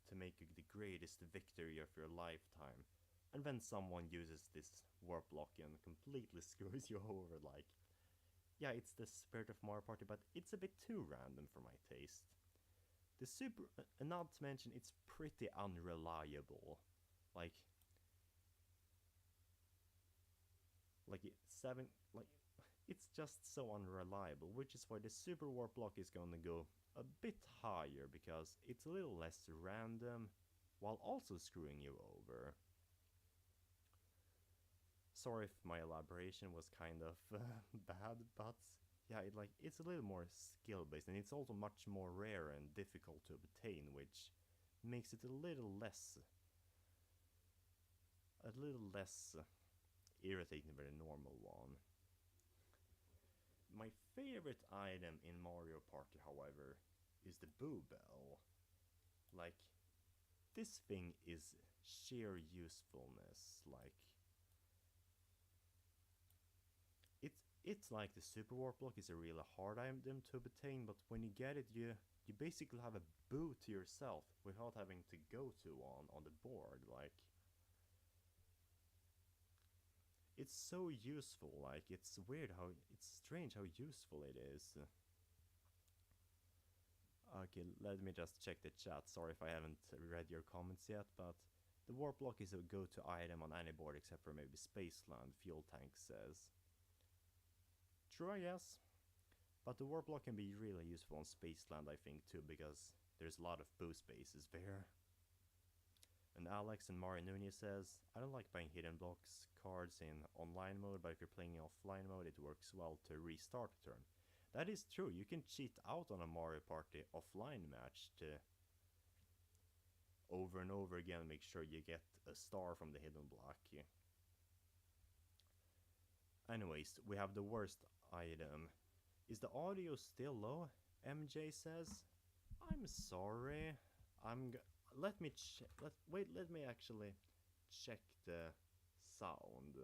to make the greatest victory of your lifetime. And then someone uses this warp block and completely screws you over, like... Yeah, it's the spirit of Mario Party, but it's a bit too random for my taste. The super... not to mention, it's pretty unreliable. Like... it's just so unreliable, which is why the super warp block is gonna go a bit higher, because it's a little less random, while also screwing you over. Sorry if my elaboration was kind of bad, but yeah, it's a little more skill-based, and it's also much more rare and difficult to obtain, which makes it a little less irritating than a normal one. My favorite item in Mario Party, however, is the Boo Bell. Like, this thing is sheer usefulness. Like, it's like the Super Warp Block is a really hard item to obtain, but when you get it, you basically have a boo to yourself without having to go to one on the board. Like, it's so useful. Like, it's strange how useful it is. Okay, let me just check the chat. Sorry if I haven't read your comments yet, but the Warp Block is a go-to item on any board except for maybe Spaceland, Fuel Tank says. True, I guess. But the warp block can be really useful on Spaceland, I think, too, because there's a lot of boo spaces there. And Alex and Mario Nunez says, I don't like buying hidden blocks cards in online mode, but if you're playing in offline mode, it works well to restart a turn. That is true, you can cheat out on a Mario Party offline match to over and over again make sure you get a star from the hidden block. Anyways, we have the worst item. Is the audio still low? MJ says. I'm sorry. Let me actually check the sound.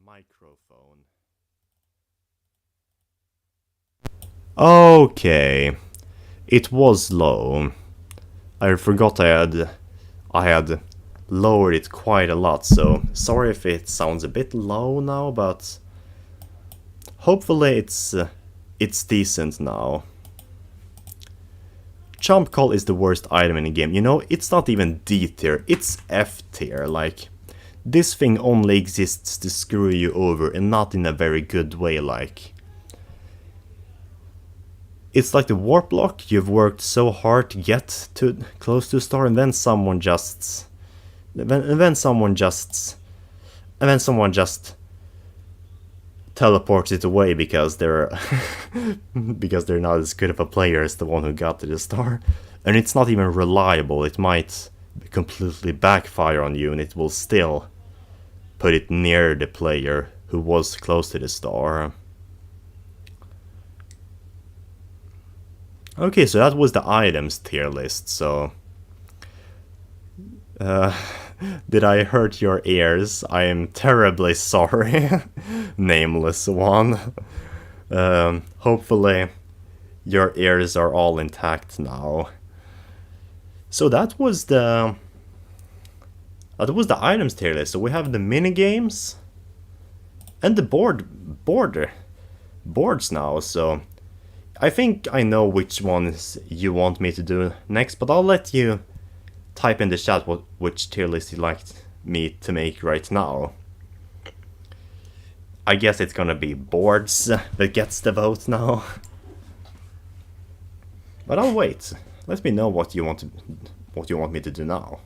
Microphone. Okay. It was low. I forgot I had lowered it quite a lot, so sorry if it sounds a bit low now, but hopefully it's decent now. Chomp Call is the worst item in the game. You know, it's not even D tier, it's F tier. Like, this thing only exists to screw you over, and not in a very good way. Like, it's like the warp block. You've worked so hard to get to close to a star, and then someone just teleports it away because they're not as good of a player as the one who got to the star. And it's not even reliable. It might completely backfire on you, and it will still put it near the player who was close to the star. Okay, so that was the items tier list, so... did I hurt your ears? I am terribly sorry, nameless one. Hopefully your ears are all intact now. So that was the items tier list. So we have the mini games and the boards now. So I think I know which ones you want me to do next, but I'll let you type in the chat which tier list you'd like me to make right now. I guess it's gonna be boards that gets the vote now. But I'll wait. Let me know what you want me to do now.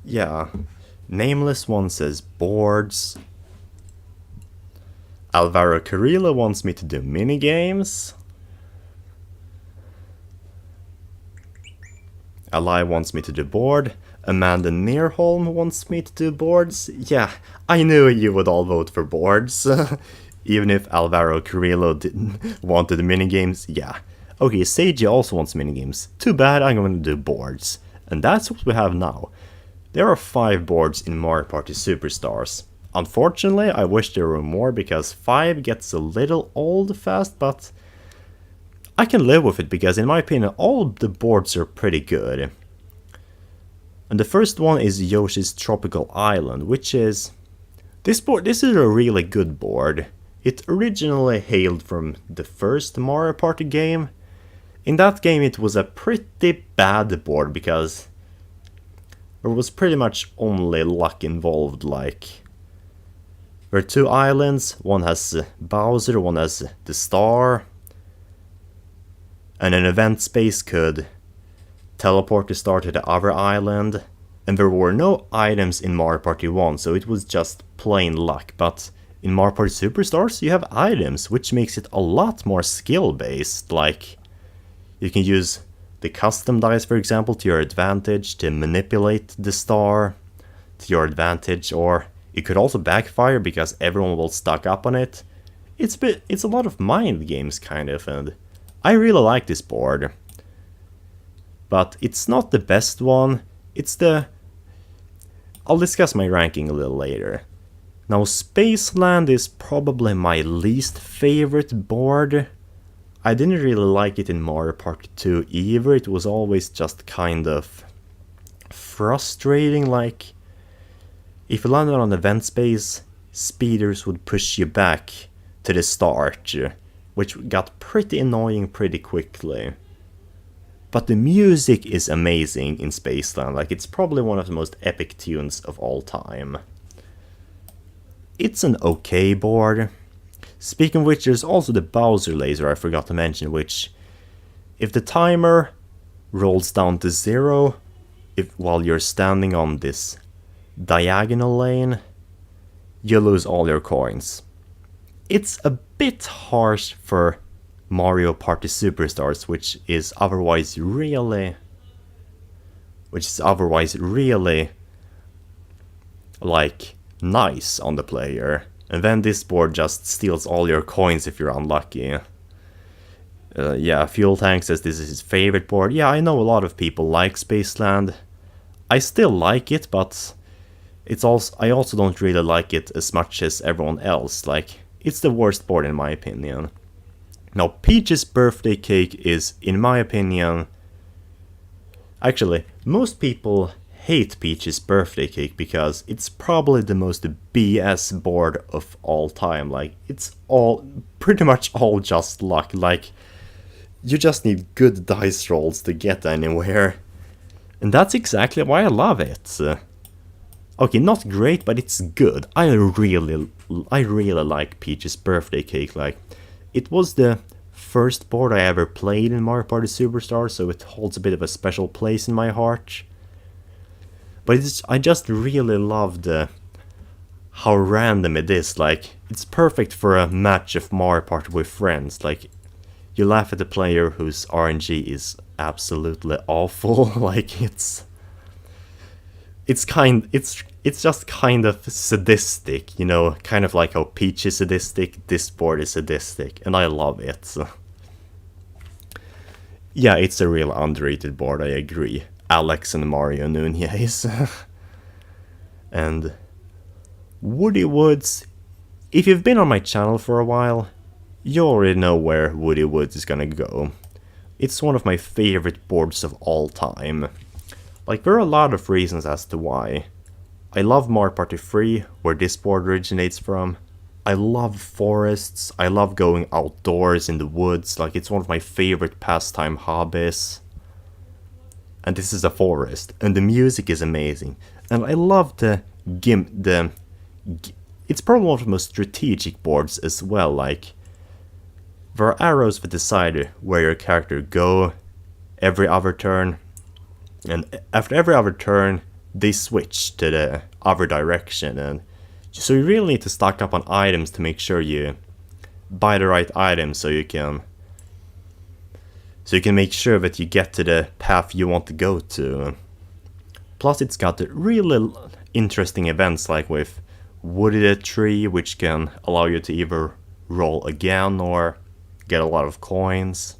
Yeah. Nameless one says boards. Alvaro Carrillo wants me to do minigames. Ally wants me to do board. Amanda Nearholm wants me to do boards. Yeah, I knew you would all vote for boards. Even if Alvaro Carrillo didn't wanted minigames, yeah. Okay, Seiji also wants minigames. Too bad, I'm going to do boards. And that's what we have now. There are 5 boards in Mario Party Superstars. Unfortunately, I wish there were more because 5 gets a little old fast, but I can live with it because in my opinion all the boards are pretty good. And the first one is Yoshi's Tropical Island, which is... This is a really good board. It originally hailed from the first Mario Party game. In that game it was a pretty bad board because there was pretty much only luck involved, like... There are 2 islands, one has Bowser, one has the star. And an event space could teleport the star to the other island. And there were no items in Mario Party 1, so it was just plain luck. But in Mario Party Superstars you have items, which makes it a lot more skill based. Like, you can use the custom dice, for example, to your advantage to manipulate the star to your advantage, or it could also backfire because everyone will stock up on it. It's a lot of mind games kind of, and I really like this board. But it's not the best one. It's the... I'll discuss my ranking a little later. Now, Spaceland is probably my least favorite board. I didn't really like it in Mario Party 2 either. It was always just kind of frustrating. Like, if you landed on event space, speeders would push you back to the start, which got pretty annoying pretty quickly. But the music is amazing in Spaceland. Like, it's probably one of the most epic tunes of all time. It's an okay board. Speaking of which, there's also the Bowser laser I forgot to mention, which, if the timer rolls down to 0 while you're standing on this diagonal lane, you lose all your coins. It's a bit harsh for Mario Party Superstars, which is otherwise really like nice on the player. And then this board just steals all your coins if you're unlucky. Yeah, Fuel Tank says this is his favorite board. Yeah, I know a lot of people like Spaceland. I still like it, but I also don't really like it as much as everyone else. Like, it's the worst board in my opinion. Now, Peach's Birthday Cake is, in my opinion... Actually, most people hate Peach's Birthday Cake because it's probably the most BS board of all time. Like, it's pretty much all just luck. Like, you just need good dice rolls to get anywhere. And that's exactly why I love it. Okay, not great, but it's good. I really like Peach's Birthday Cake. Like, it was the first board I ever played in Mario Party Superstars, so it holds a bit of a special place in my heart. But I just really loved how random it is. Like, it's perfect for a match of Mario Party with friends. Like, you laugh at the player whose RNG is absolutely awful. Like, it's just kind of sadistic, you know, kind of like how Peach is sadistic, this board is sadistic, and I love it. Yeah, it's a real underrated board, I agree. Alex and Mario Nunez. And Woody Woods, if you've been on my channel for a while, you already know where Woody Woods is gonna go. It's one of my favorite boards of all time. Like, there are a lot of reasons as to why. I love Mario Party 3, where this board originates from. I love forests, I love going outdoors in the woods, like, it's one of my favorite pastime hobbies. And this is a forest, and the music is amazing. And I love it's probably one of the most strategic boards as well. Like, there are arrows that decide where your character go every other turn. And after every other turn, they switch to the other direction. And so you really need to stock up on items to make sure you buy the right items so you can make sure that you get to the path you want to go to. Plus, it's got really interesting events, like with Woody the Tree, which can allow you to either roll again or get a lot of coins.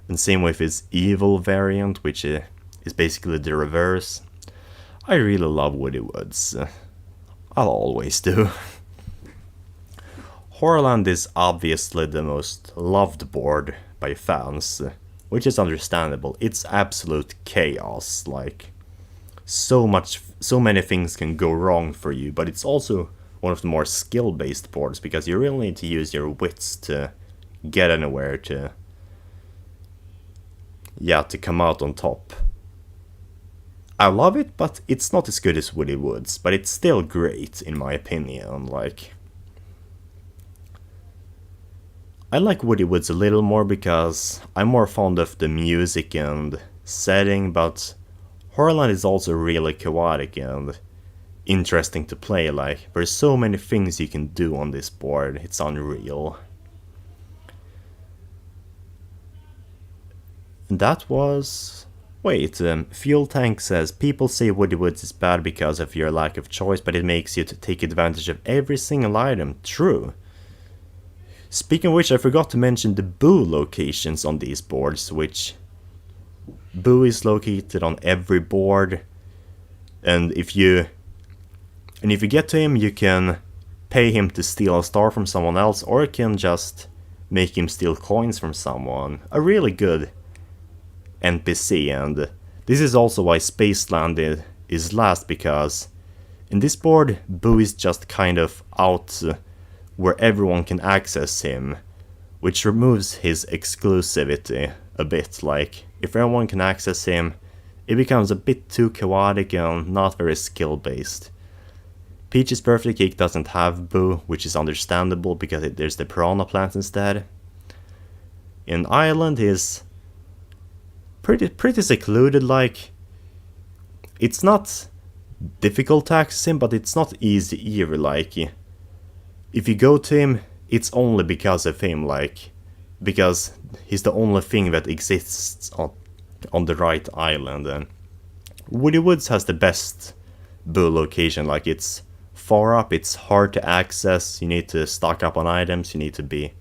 And same with its evil variant, which is basically the reverse. I really love Woody Woods. I'll always do. Horrorland is obviously the most loved board by fans, which is understandable. It's absolute chaos, like so many things can go wrong for you, but it's also one of the more skill-based boards because you really need to use your wits to get anywhere to come out on top. I love it, but it's not as good as Woody Woods, but it's still great in my opinion. Like, I like Woody Woods a little more because I'm more fond of the music and setting, but Horrorland is also really chaotic and interesting to play. Like, there's so many things you can do on this board, it's unreal. And that was... Wait, Fuel Tank says, people say Woody Woods is bad because of your lack of choice, but it makes you to take advantage of every single item. True. Speaking of which, I forgot to mention the Boo locations on these boards, which Boo is located on every board, and if you get to him, you can pay him to steal a star from someone else, or you can just make him steal coins from someone. A really good NPC, and this is also why Spaceland is last, because in this board, Boo is just kind of out where everyone can access him, which removes his exclusivity a bit. Like, if everyone can access him, it becomes a bit too chaotic and not very skill-based. Peach's Birthday Cake doesn't have Boo, which is understandable because there's the Piranha Plant instead. In Island is pretty secluded. Like, it's not difficult to access him, but it's not easy either. Like, if you go to him, it's only because of him, like, because he's the only thing that exists on the right island. And Woody Woods has the best Boo location. Like, it's far up, it's hard to access, you need to stock up on items, you need to be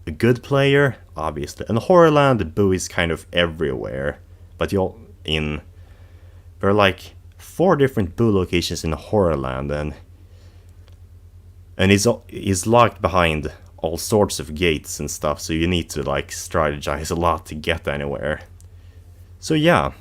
a good player, obviously. And Horrorland, Boo is kind of everywhere, but there are like 4 different Boo locations in Horrorland, and he's locked behind all sorts of gates and stuff, so you need to like strategize a lot to get anywhere. So yeah.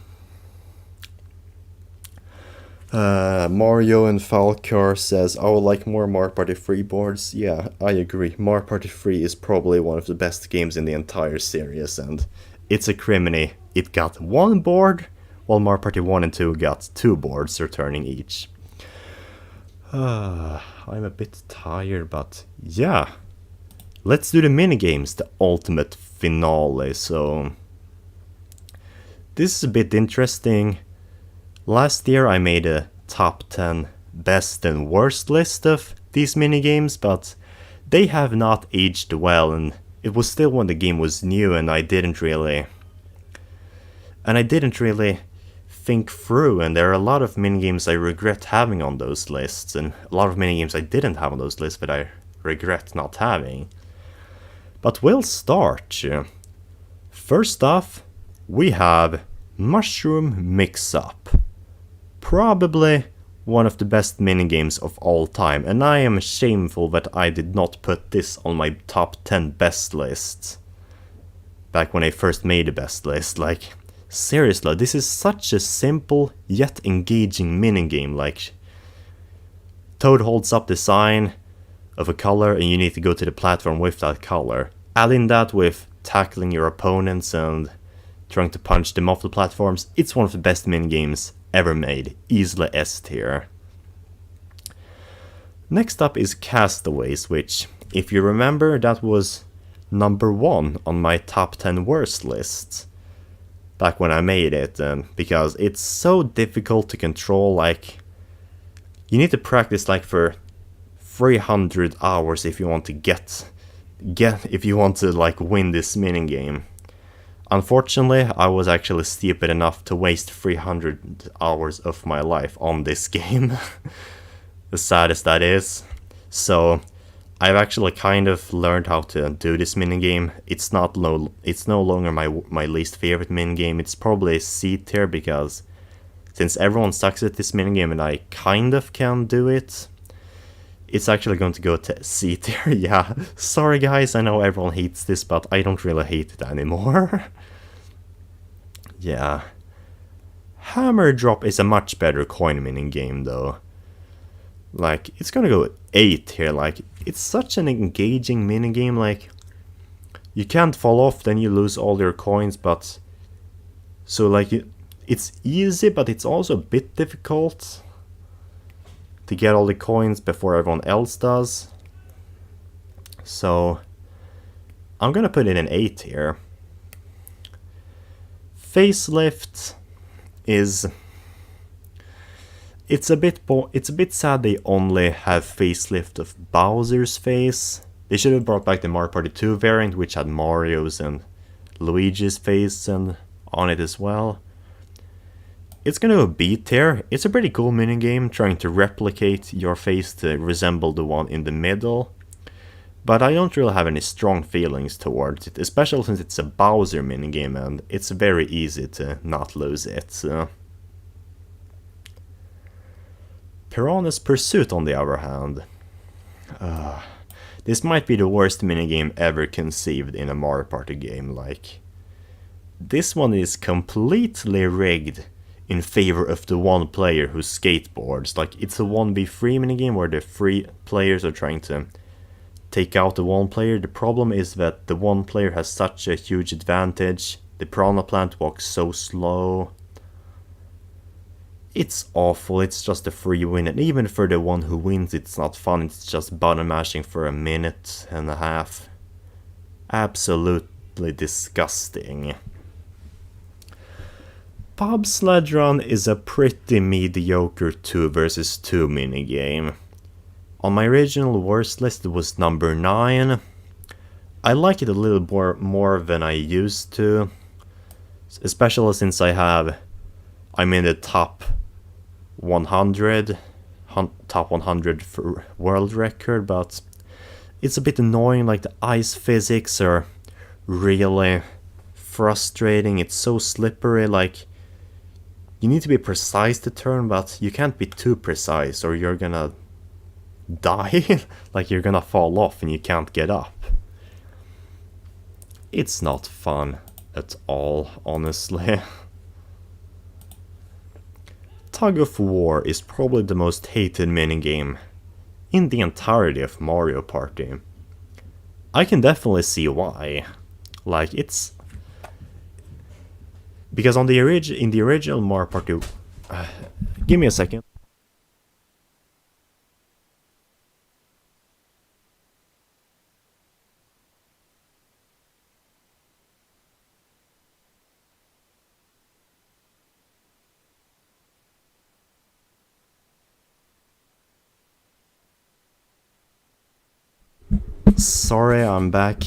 Mario and Falcar says, I would like more Mario Party 3 boards. Yeah, I agree. Mario Party 3 is probably one of the best games in the entire series, and it's a criminy. It got 1 board, while Mario Party 1 and 2 got 2 boards returning each. I'm a bit tired, but yeah. Let's do the minigames, the ultimate finale. So this is a bit interesting. Last year I made a top 10 best and worst list of these minigames, but they have not aged well, and it was still when the game was new, and I didn't really think through, and there are a lot of minigames I regret having on those lists, and a lot of minigames I didn't have on those lists that I regret not having. But we'll start. First off, we have Mushroom Mix-Up. Probably one of the best minigames of all time, and I am shameful that I did not put this on my top 10 best lists back when I first made the best list. Like, seriously, this is such a simple yet engaging minigame. Like, Toad holds up the sign of a color and you need to go to the platform with that color. Add in that with tackling your opponents and trying to punch them off the platforms. It's one of the best minigames ever made. Easily S tier. Next up is Castaways, which, if you remember, that was number 1 on my top 10 worst lists back when I made it, because it's so difficult to control. Like, you need to practice like for 300 hours if you want to if you want to like win this minigame. Unfortunately, I was actually stupid enough to waste 300 hours of my life on this game. The saddest that is. So I've actually kind of learned how to do this minigame. It's no longer my least favorite minigame. It's probably C tier because since everyone sucks at this minigame and I kind of can do it, it's actually going to go to C tier. Yeah, sorry guys, I know everyone hates this, but I don't really hate it anymore. Yeah. Hammer Drop is a much better coin minigame though. Like, it's gonna go 8 here. Like, it's such an engaging minigame. Like, you can't fall off, then you lose all your coins, but... So, like, it's easy, but it's also a bit difficult to get all the coins before everyone else does. So, I'm gonna put it in 8 here. Facelift is... It's a bit sad they only have facelift of Bowser's face. They should have brought back the Mario Party 2 variant, which had Mario's and Luigi's face and on it as well. It's gonna go B tier. It's a pretty cool minigame, trying to replicate your face to resemble the one in the middle. But I don't really have any strong feelings towards it, especially since it's a Bowser minigame and it's very easy to not lose it. So. Piranha's Pursuit, on the other hand. This might be the worst minigame ever conceived in a Mario Party game. Like, this one is completely rigged in favor of the one player who skateboards. Like, it's a 1v3 minigame where the 3 players are trying to take out the one player. The problem is that the one player has such a huge advantage. The Piranha Plant walks so slow. It's awful, it's just a free win, and even for the one who wins it's not fun, it's just button mashing for a minute and a half. Absolutely disgusting. Bobsledron is a pretty mediocre 2 versus 2 minigame. On my original worst list it was number 9. I like it a little more than I used to, especially since I'm in the top 100 for world record, but it's a bit annoying. Like, the ice physics are really frustrating. It's so slippery. Like, you need to be precise to turn, but you can't be too precise or you're gonna die. Like, you're gonna fall off and you can't get up. It's not fun at all, honestly. Tug of War is probably the most hated minigame in the entirety of Mario Party. I can definitely see why. Like, it's... Because in the original Mario Party... give me a second. Sorry, I'm back.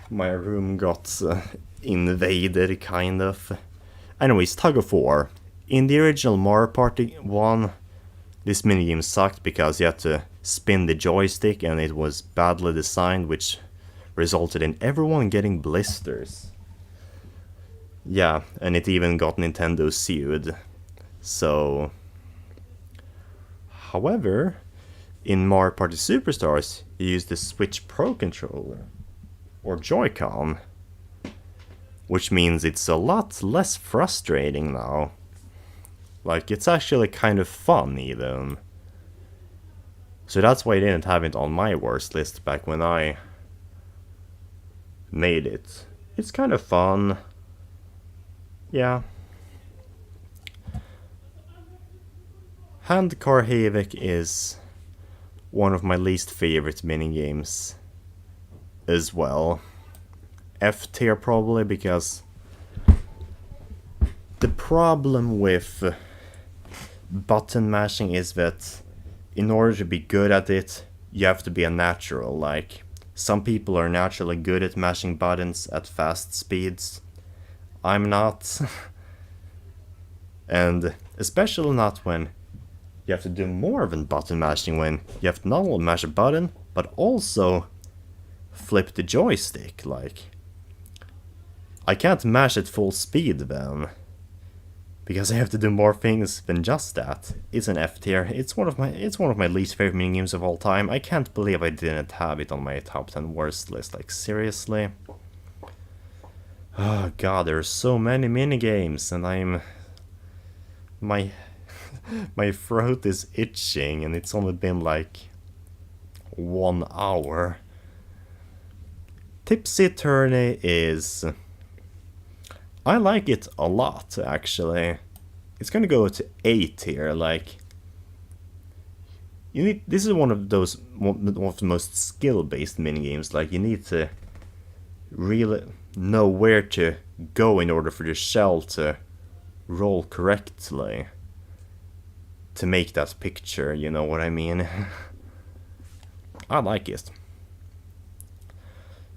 My room got invaded, kind of. Anyways, Tug of War. In the original Mario Party 1, this minigame sucked because you had to spin the joystick and it was badly designed, which resulted in everyone getting blisters. Yeah, and it even got Nintendo sued. So... However, in Mario Party Superstars, you use the Switch Pro controller, or Joy-Con, which means it's a lot less frustrating now. Like, it's actually kind of fun, even. So that's why I didn't have it on my worst list back when I made it. It's kind of fun. Yeah. Handcar Havoc is one of my least favorite minigames as well. F tier probably, because the problem with button mashing is that in order to be good at it, you have to be a natural. Like, some people are naturally good at mashing buttons at fast speeds. I'm not. And especially not when you have to do more than button mashing, when you have to not only mash a button, but also flip the joystick. Like, I can't mash at full speed then. because I have to do more things than just that. It's an F tier. It's one of my least favorite minigames of all time. I can't believe I didn't have it on my top 10 worst list. Like, seriously. Oh god, there are so many minigames, and my my throat is itching, and it's only been like 1 hour. Tipsy Tourney is... I like it a lot, actually. It's gonna go to A tier, like... This is one of the most skill-based minigames, like you need to really know where to go in order for the shell to roll correctly. To make that picture, you know what I mean? I like it.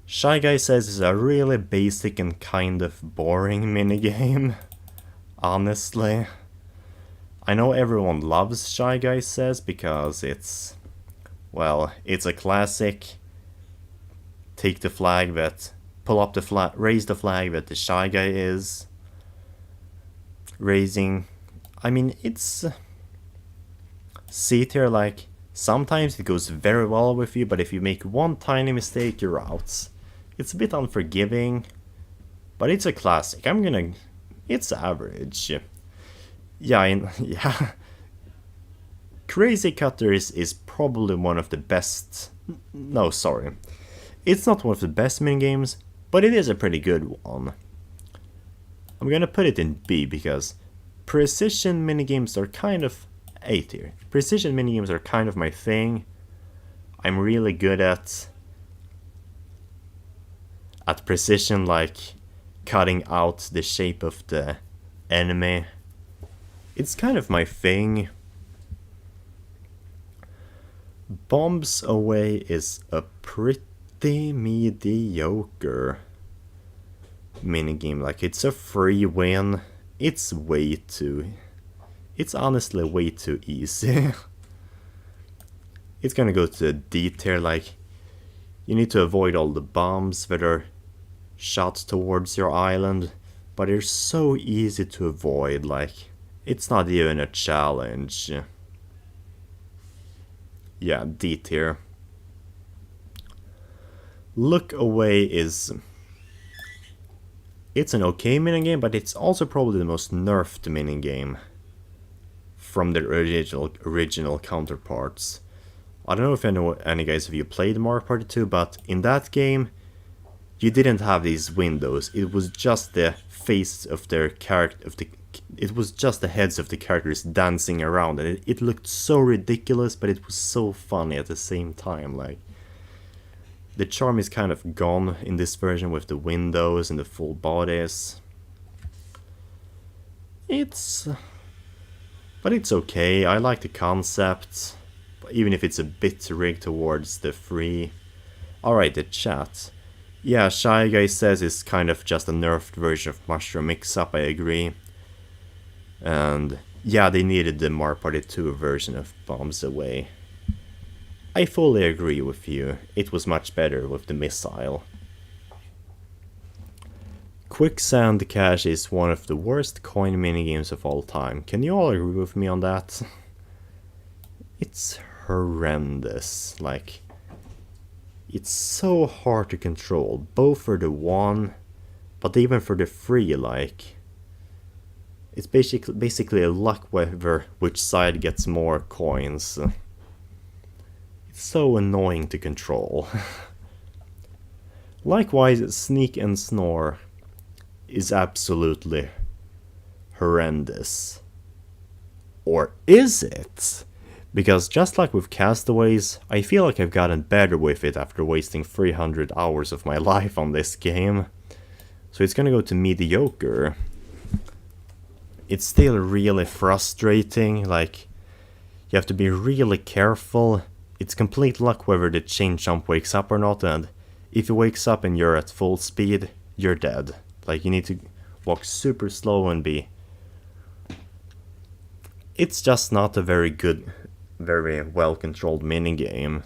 Shy Guy says it's a really basic and kind of boring minigame. Honestly. I know everyone loves Shy Guy says because it's... well, it's a classic. Take the flag that... pull up the flag... raise the flag that the Shy Guy is. Raising... I mean, it's... C tier, like... sometimes it goes very well with you, but if you make one tiny mistake, you're out. It's a bit unforgiving, but it's a classic. It's average. Yeah, yeah. Crazy Cutter is probably one of the best... no, sorry. It's not one of the best minigames, but it is a pretty good one. I'm gonna put it in B because precision minigames are kind of A tier. Precision minigames are kind of my thing. I'm really good at precision, like cutting out the shape of the enemy. It's kind of my thing. Bombs Away is a pretty mediocre minigame. Like, it's a free win. It's honestly way too easy. It's gonna go to D tier, like, you need to avoid all the bombs that are shot towards your island, but they're so easy to avoid, like, it's not even a challenge. Yeah, D tier. Look Away is... it's an okay minigame, but it's also probably the most nerfed minigame from the original counterparts. I don't know if any guys of you played Mario Party 2, but in that game, you didn't have these windows. It was just the face of their character, it was just the heads of the characters dancing around, and it looked so ridiculous, but it was so funny at the same time. Like, the charm is kind of gone in this version with the windows and the full bodies. But it's okay. I like the concept, even if it's a bit rigged towards the free. Alright, the chat. Yeah, Shy Guy says it's kind of just a nerfed version of Mushroom Mix-Up, I agree. And yeah, they needed the Mario Party 2 version of Bombs Away. I fully agree with you. It was much better with the missile. Quicksand Cache is one of the worst coin minigames of all time. Can you all agree with me on that? It's horrendous. Like, it's so hard to control, both for the one, but even for the free, like... it's basically a luck whether which side gets more coins. It's so annoying to control. Likewise, Sneak and Snore is absolutely horrendous. Or is it? Because just like with Castaways, I feel like I've gotten better with it after wasting 300 hours of my life on this game. So it's gonna go to mediocre. It's still really frustrating, like, you have to be really careful. It's complete luck whether the chain jump wakes up or not, and if it wakes up and you're at full speed, you're dead. Like, you need to walk super slow and be... it's just not a very good, very well-controlled minigame.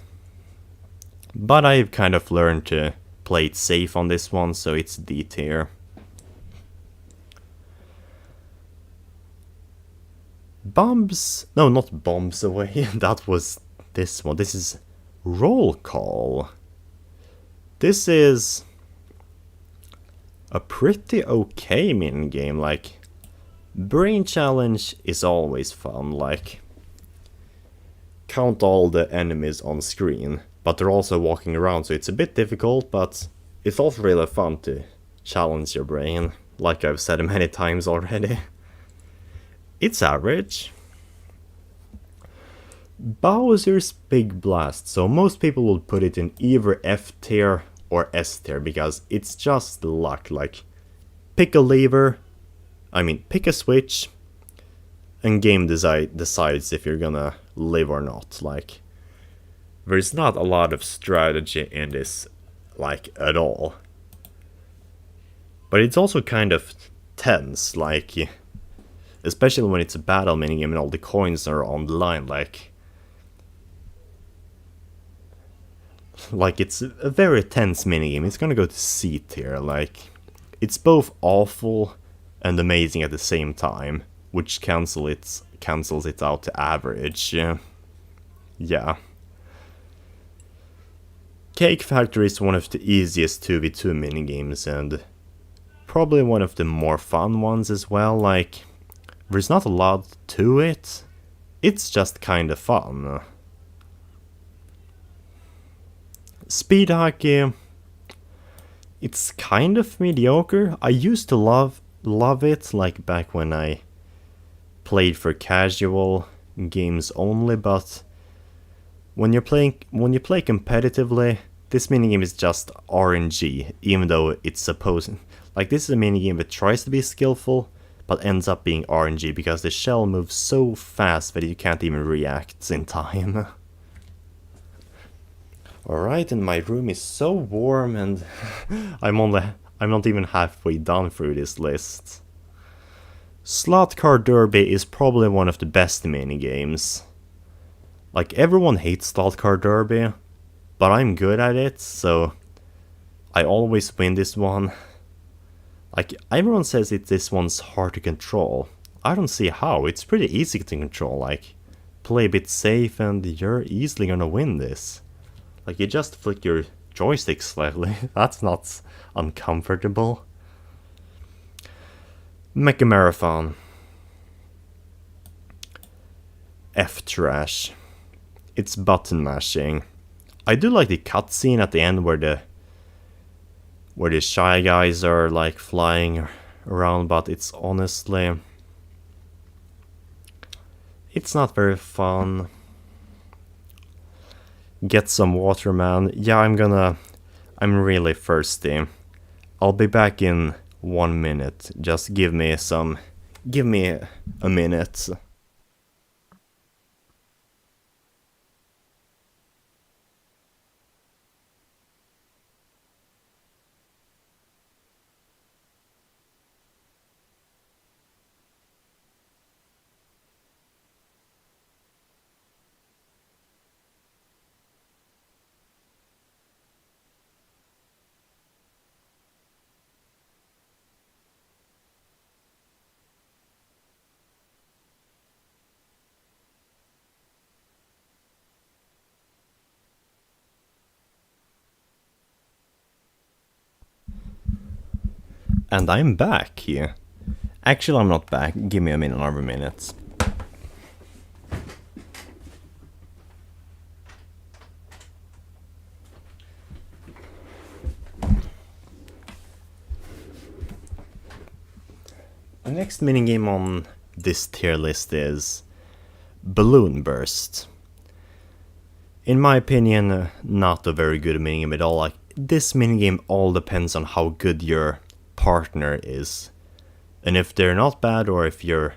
But I've kind of learned to play it safe on this one, so it's D tier. Bombs... No, not Bombs Away. That was this one. This is Roll Call. This is a pretty okay minigame. Like, Brain Challenge is always fun. Like, count all the enemies on screen, but they're also walking around, so it's a bit difficult, but it's also really fun to challenge your brain, like I've said many times already. It's average. Bowser's Big Blast, so most people will put it in either F tier or S tier, because it's just luck. Like, pick a lever, pick a switch, and game decides if you're gonna live or not. Like, there's not a lot of strategy in this, like, at all. But it's also kind of tense, like, especially when it's a battle minigame and all the coins are on the line. Like it's a very tense minigame. It's gonna go to C tier. Like, it's both awful and amazing at the same time, which cancels it out to average. Yeah. Cake Factory is one of the easiest 2v2 minigames, and probably one of the more fun ones as well. Like, there's not a lot to it, it's just kinda fun. Speed Hockey, it's kind of mediocre. I used to love it, like back when I played for casual games only, but when you play competitively, this minigame is just RNG, even though it's supposed... Like, this is a minigame that tries to be skillful, but ends up being RNG, because the shell moves so fast that you can't even react in time. Alright, and my room is so warm, and I'm not even halfway done through this list. Slot Car Derby is probably one of the best minigames. Like, everyone hates Slot Car Derby, but I'm good at it, so I always win this one. Like, everyone says this one's hard to control. I don't see how. It's pretty easy to control. Like, play a bit safe and you're easily gonna win this. Like, you just flick your joystick slightly. That's not uncomfortable. Mecha Marathon. F-Trash. It's button mashing. I do like the cutscene at the end where the Shy Guys are like flying around, but it's honestly... it's not very fun. Get some water, man. Yeah, I'm really thirsty. I'll be back in 1 minute. Just give me a minute. And I'm back here. Actually, I'm not back. Give me another minute. The next minigame on this tier list is Balloon Burst. In my opinion, not a very good minigame at all. Like, this minigame all depends on how good your partner is. And if they're not bad, or if you're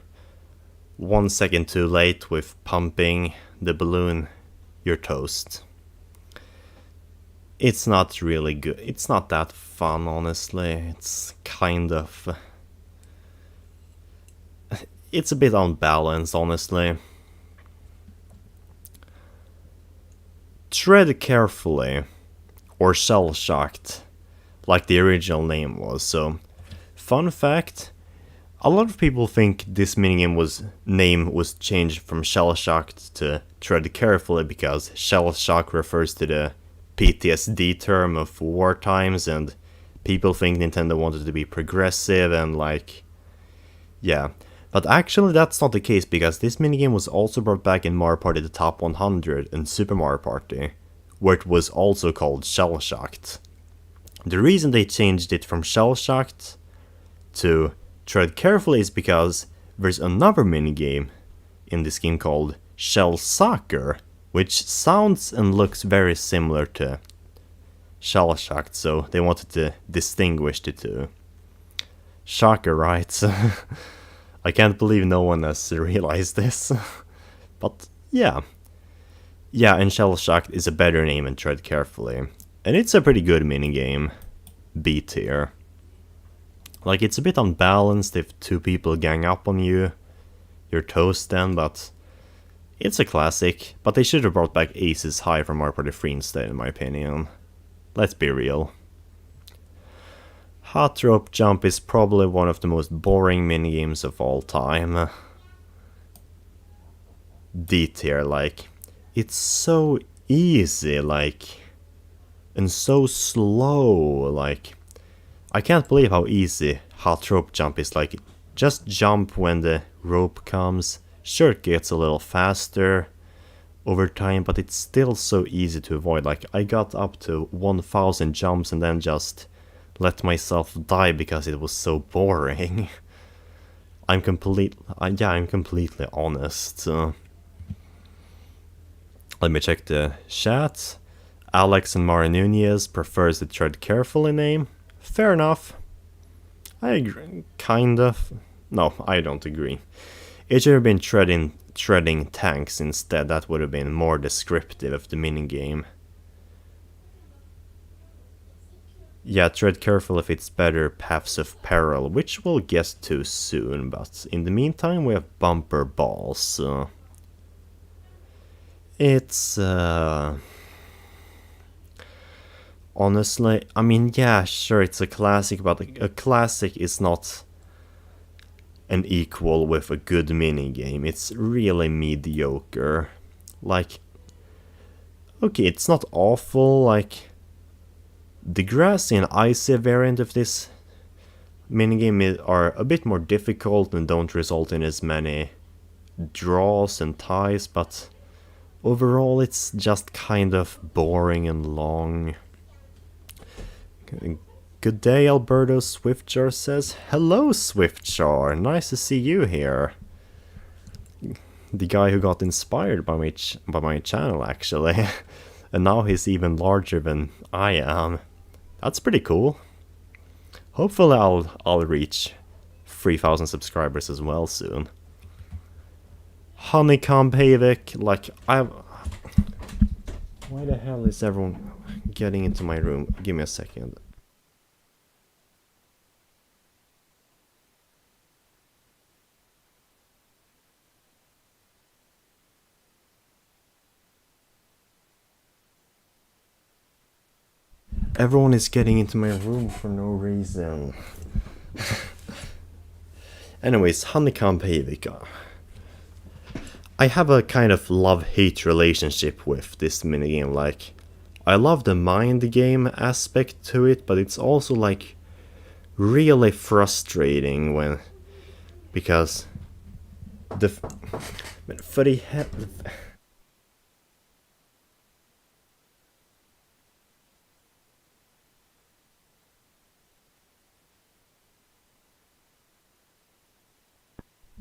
1 second too late with pumping the balloon, you're toast. It's not really good. It's not that fun, honestly. It's kind of... it's a bit unbalanced, honestly. Tread Carefully, or Shell-Shocked, like the original name was. So, fun fact, A lot of people think this minigame name was changed from Shell Shocked to Tread Carefully because Shell Shock refers to the PTSD term of war times, and people think Nintendo wanted to be progressive and like, yeah. But actually that's not the case because this minigame was also brought back in Mario Party the Top 100 and Super Mario Party, where it was also called Shell Shocked. The reason they changed it from Shell Shocked to Tread Carefully is because there's another minigame in this game called Shell Soccer, which sounds and looks very similar to Shell Shocked, so they wanted to distinguish the two. Shocker, right? I can't believe no one has realized this. But yeah. Yeah, and Shell Shocked is a better name than Tread Carefully. And it's a pretty good minigame. B tier. Like, it's a bit unbalanced if two people gang up on you. You're toast then, but it's a classic. But they should have brought back Aces High from Mario Party 3 instead, in my opinion. Let's be real. Hot Rope Jump is probably one of the most boring minigames of all time. D tier, like, it's so easy, like, and so slow, like, I can't believe how easy Hot Rope Jump is. Like, just jump when the rope comes. Sure, it gets a little faster over time, but it's still so easy to avoid. Like, I got up to 1000 jumps and then just let myself die because it was so boring. I'm completely honest. Let me check the chat. Alex and Mara Nunez prefers the Tread Carefully name. Fair enough. I agree, kind of. No, I don't agree. It should have been treading tanks instead. That would have been more descriptive of the minigame. Yeah, Tread Careful if it's better Paths of Peril, which we'll get to soon, but in the meantime we have Bumper Balls. It's, honestly, I mean, yeah, sure, it's a classic, but a classic is not an equal with a good minigame. It's really mediocre. Like, okay, it's not awful, like, the grassy and icy variant of this minigame are a bit more difficult and don't result in as many draws and ties, but overall it's just kind of boring and long. Good day, Alberto Swiftjar says. Hello, Swiftjar, nice to see you here. The guy who got inspired by my channel, actually. And now he's even larger than I am. That's pretty cool. Hopefully I'll reach 3,000 subscribers as well soon. Honeycomb Havoc, like, why the hell is everyone getting into my room? Give me a second. Everyone is getting into my room for no reason. Anyways, Honeycomb Havoc. I have a kind of love-hate relationship with this minigame. Like, I love the mind game aspect to it, but it's also like really frustrating when, because for the hell.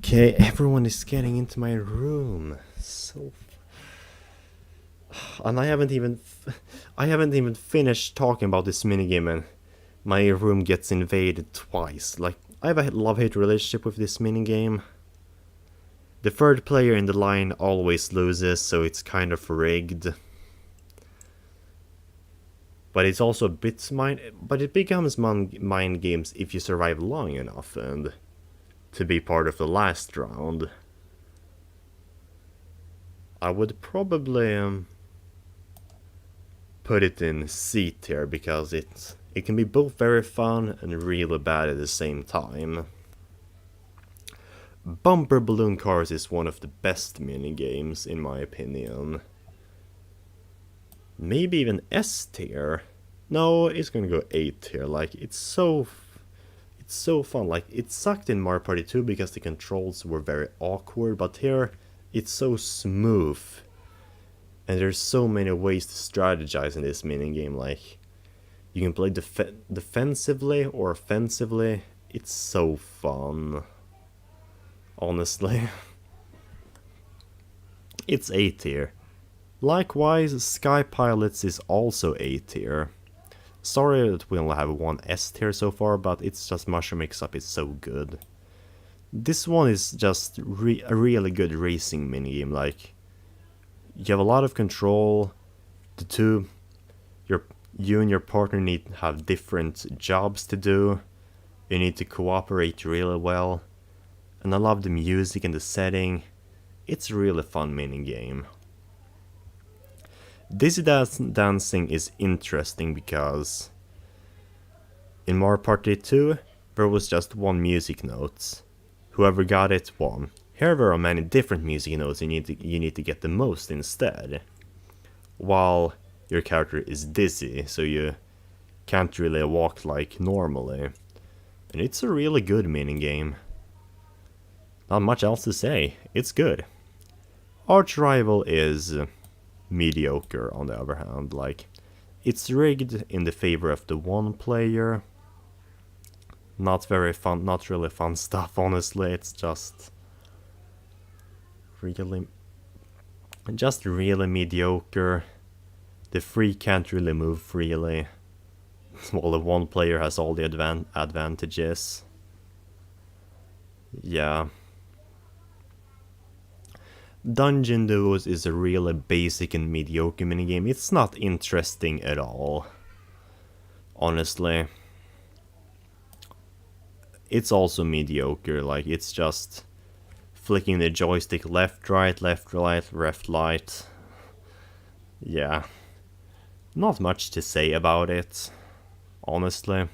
Okay, everyone is getting into my room. So, and I haven't even finished talking about this minigame, and my room gets invaded twice. Like, I have a love-hate relationship with this minigame. The third player in the line always loses, so it's kind of rigged. But it's also a bit but it becomes mind games if you survive long enough and to be part of the last round. I would probably put it in C tier because it can be both very fun and really bad at the same time. Bumper Balloon Cars is one of the best minigames in my opinion. Maybe even S tier. No, it's gonna go A tier. Like, it's so fun. Like, it sucked in Mario Party 2 because the controls were very awkward, but here it's so smooth. And there's so many ways to strategize in this minigame. Like, you can play defensively or offensively. It's so fun. Honestly. It's A tier. Likewise, Sky Pilots is also A tier. Sorry that we only have one S tier so far, but it's just Mushroom Mix-Up is so good. This one is just a really good racing minigame. Like, you have a lot of control. You and your partner need to have different jobs to do. You need to cooperate really well. And I love the music and the setting. It's a really fun minigame. Dizzy Dancing is interesting because in Mario Party 2 there was just one music note. Whoever got it won. Here there are many different music notes and you need to get the most instead. While your character is dizzy, so you can't really walk like normally. And it's a really good minigame. Not much else to say, it's good. Arch Rival is mediocre on the other hand. Like, it's rigged in the favor of the one player. Not very fun, not really fun stuff, honestly. It's just really mediocre. The three can't really move freely, while the one player has all the advantages. Yeah. Dungeon Duos is a really basic and mediocre minigame. It's not interesting at all. Honestly. It's also mediocre. Like, it's just flicking the joystick left, right, left, right. Yeah. Not much to say about it, honestly.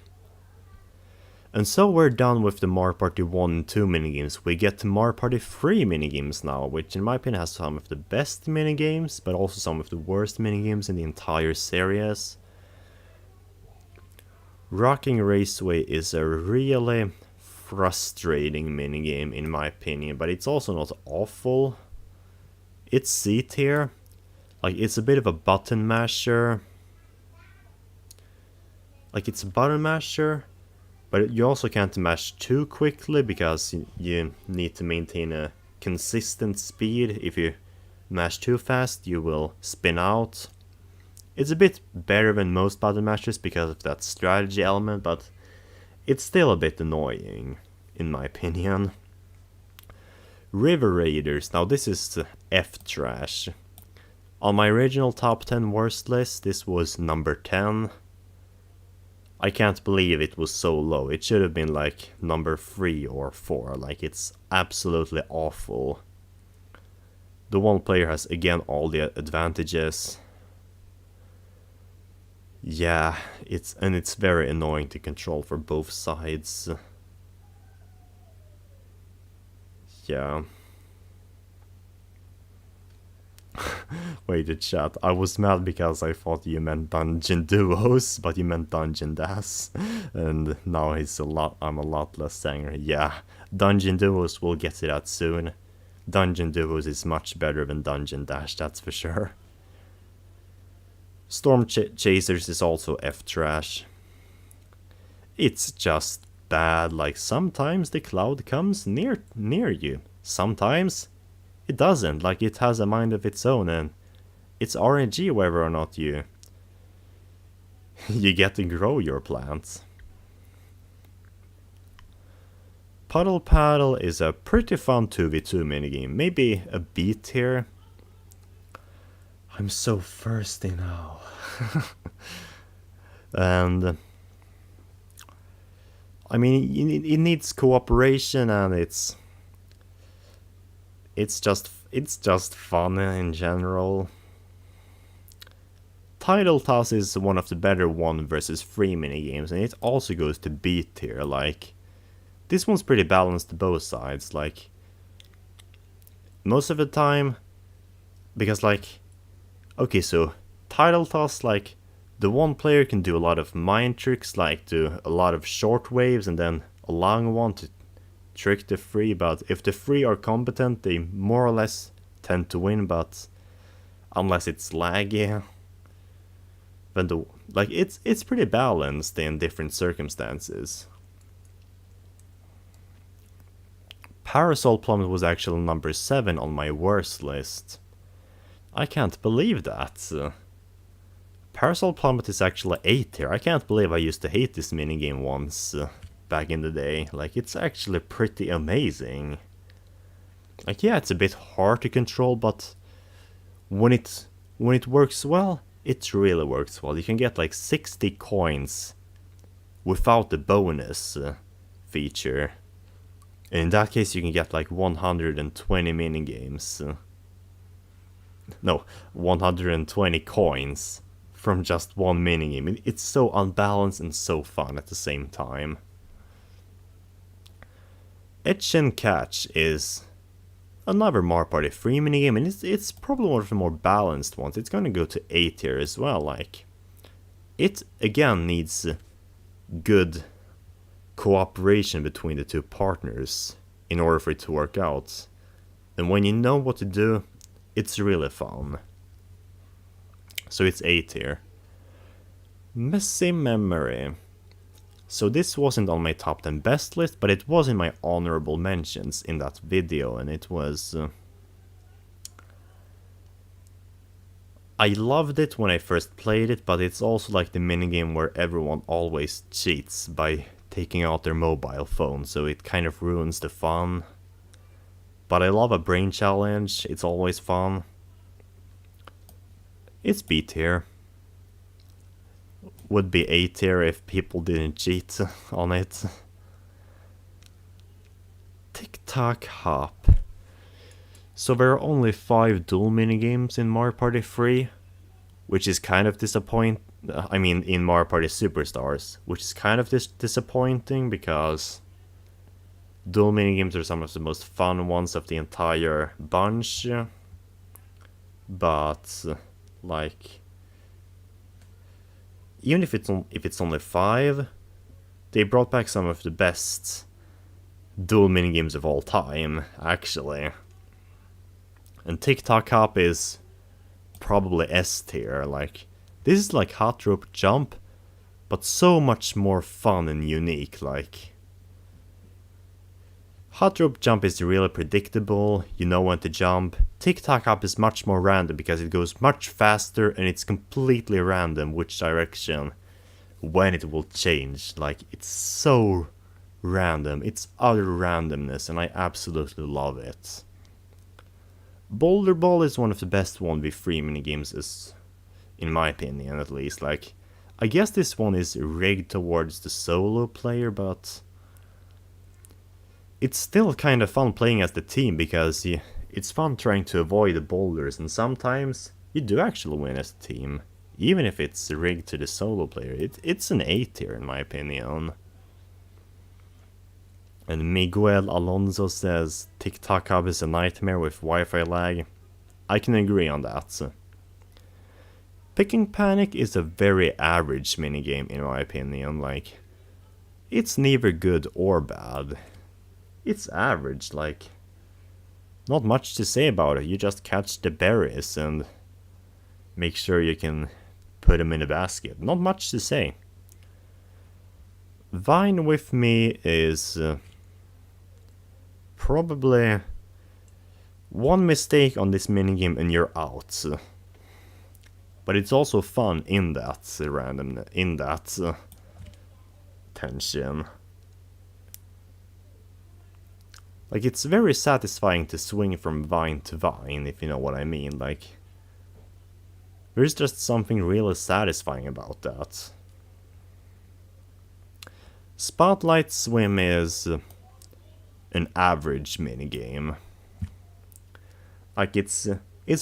And so we're done with the Mario Party 1 and 2 minigames. We get to Mario Party 3 minigames now, which in my opinion has some of the best minigames, but also some of the worst minigames in the entire series. Rocking Raceway is a really frustrating minigame in my opinion, but it's also not awful. It's C tier. Like, it's a bit of a button masher. Like, it's a button masher, but you also can't mash too quickly because you need to maintain a consistent speed. If you mash too fast, you will spin out. It's a bit better than most button mashers because of that strategy element, but it's still a bit annoying, in my opinion. River Raiders, now this is F trash. On my original top 10 worst list, this was number 10. I can't believe it was so low. It should have been like number 3 or 4. Like, it's absolutely awful. The one player has again all the advantages. Yeah, it's very annoying to control for both sides. Yeah. Wait, the chat. I was mad because I thought you meant Dungeon Duos, but you meant Dungeon Dash. And now I'm a lot less angry. Yeah, Dungeon Duos, we'll get to that soon. Dungeon Duos is much better than Dungeon Dash, that's for sure. Storm Chasers is also F trash. It's just bad. Like, sometimes the cloud comes near you. Sometimes it doesn't. Like, it has a mind of its own, and it's RNG whether or not you get to grow your plants. Puddle Paddle is a pretty fun 2v2 minigame. Maybe a B tier. I'm so thirsty now. And I mean, it needs cooperation, and it's just fun in general. Tidal Toss is one of the better 1 versus 3 minigames, and it also goes to B tier. Like, this one's pretty balanced to both sides. Like, most of the time, because like, okay, so title toss, like, the one player can do a lot of mind tricks, like do a lot of short waves and then a long one to trick the three, but if the three are competent, they more or less tend to win, but unless it's laggy, then it's pretty balanced in different circumstances. Parasol Plummet was actually number 7 on my worst list. I can't believe that. Parasol Plummet is actually 8 here. I can't believe I used to hate this minigame once back in the day. Like, it's actually pretty amazing. Like, yeah, it's a bit hard to control, but when it works well, it really works well. You can get like 60 coins without the bonus feature. And in that case, you can get like 120 minigames. No, 120 coins from just one minigame. It's so unbalanced and so fun at the same time. Etch and Catch is another Mario Party 3 minigame, and it's probably one of the more balanced ones. It's gonna go to 8 here as well. Like, it again needs good cooperation between the two partners in order for it to work out. And when you know what to do, it's really fun. So it's 8 here. Messy Memory. So this wasn't on my top 10 best list, but it was in my honorable mentions in that video, and it was... I loved it when I first played it, but it's also like the minigame where everyone always cheats by taking out their mobile phone, so it kind of ruins the fun. But I love a brain challenge, it's always fun. It's B tier. Would be A tier if people didn't cheat on it. Tic-Tac Hop. So there are only 5 dual minigames in Mario Party 3, which is kind of disappointing. I mean, in Mario Party Superstars, which is kind of disappointing because dual minigames are some of the most fun ones of the entire bunch. But like, even if it's only 5, they brought back some of the best dual minigames of all time, actually. And Tic-Tac Hop is probably S tier. Like, this is like Hot Rope Jump, but so much more fun and unique. Like, Hot Rope Jump is really predictable, you know when to jump. Tic-Tac Hop is much more random because it goes much faster and it's completely random which direction when it will change. Like, it's so random, it's utter randomness, and I absolutely love it. Boulder Ball is one of the best 1v3 minigames, is, in my opinion at least. Like, I guess this one is rigged towards the solo player, but it's still kind of fun playing as the team because it's fun trying to avoid the boulders, and sometimes you do actually win as a team, even if it's rigged to the solo player. It's an A tier in my opinion. And Miguel Alonso says Tic-Tac Hop is a nightmare with Wi-Fi lag. I can agree on that. Picking Panic is a very average minigame in my opinion. Like, it's neither good or bad. It's average, like, not much to say about it. You just catch the berries and make sure you can put them in a basket. Not much to say. Vine With Me is probably one mistake on this minigame and you're out. But it's also fun in that tension. Like, it's very satisfying to swing from vine to vine, if you know what I mean. Like, there's just something really satisfying about that. Spotlight Swim is an average minigame. Like, it's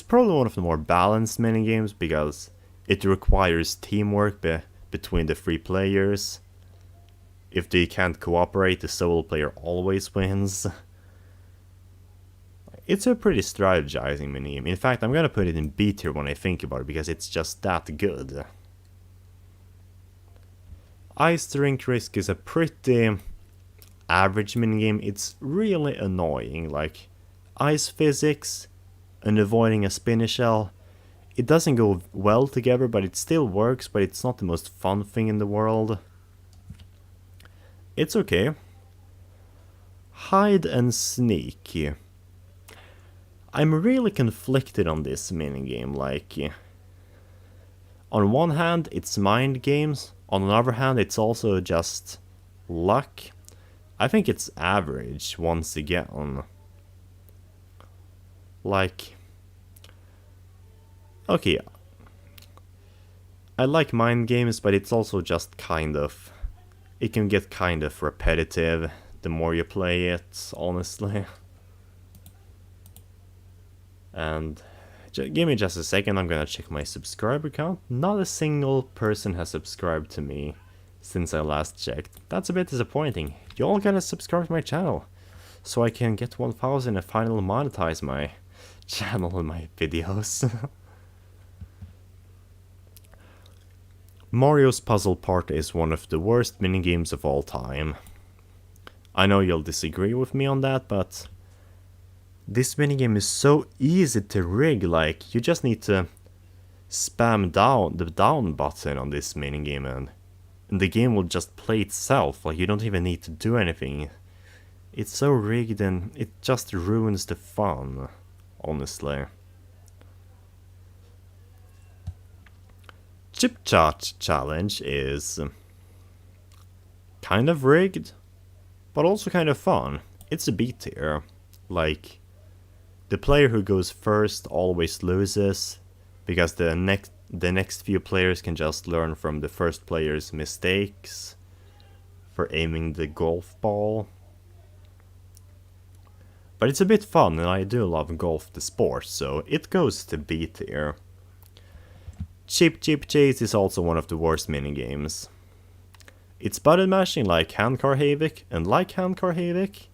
probably one of the more balanced minigames because it requires teamwork between the 3 players. If they can't cooperate, the solo player always wins. It's a pretty strategizing minigame. In fact, I'm gonna put it in B tier when I think about it, because it's just that good. Ice Rink Risk is a pretty average minigame. It's really annoying, like ice physics and avoiding a spinny shell. It doesn't go well together, but it still works, but it's not the most fun thing in the world. It's okay. Hide and Sneak. I'm really conflicted on this minigame, like... On one hand, it's mind games. On the other hand, it's also just luck. I think it's average once again. Like... Okay. I like mind games, but it's also just kind of... It can get kind of repetitive the more you play it, honestly. And give me just a second, I'm gonna check my subscriber count. Not a single person has subscribed to me since I last checked. That's a bit disappointing. You all gotta subscribe to my channel so I can get 1000 and finally monetize my channel and my videos. Mario's Puzzle Party is one of the worst minigames of all time. I know you'll disagree with me on that, but this minigame is so easy to rig. Like, you just need to spam down the down button on this minigame and the game will just play itself. Like, you don't even need to do anything. It's so rigged and it just ruins the fun, honestly. Chip Chat Challenge is kind of rigged, but also kind of fun. It's a B tier. Like, the player who goes first always loses, because the next few players can just learn from the first player's mistakes for aiming the golf ball. But it's a bit fun, and I do love golf the sport, so it goes to B tier. Chip Chip Chase is also one of the worst minigames. It's button mashing like Handcar Havoc, and like Handcar Havoc,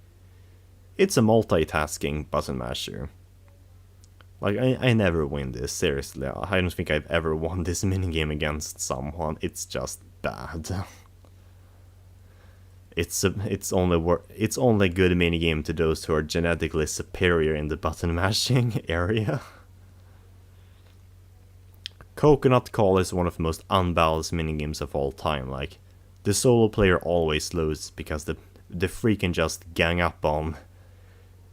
it's a multitasking button masher. Like, I never win this, seriously. I don't think I've ever won this minigame against someone. It's just bad. It's only a good minigame to those who are genetically superior in the button mashing area. Coconut Call is one of the most unbalanced minigames of all time. Like, the solo player always loses because the freak can just gang up on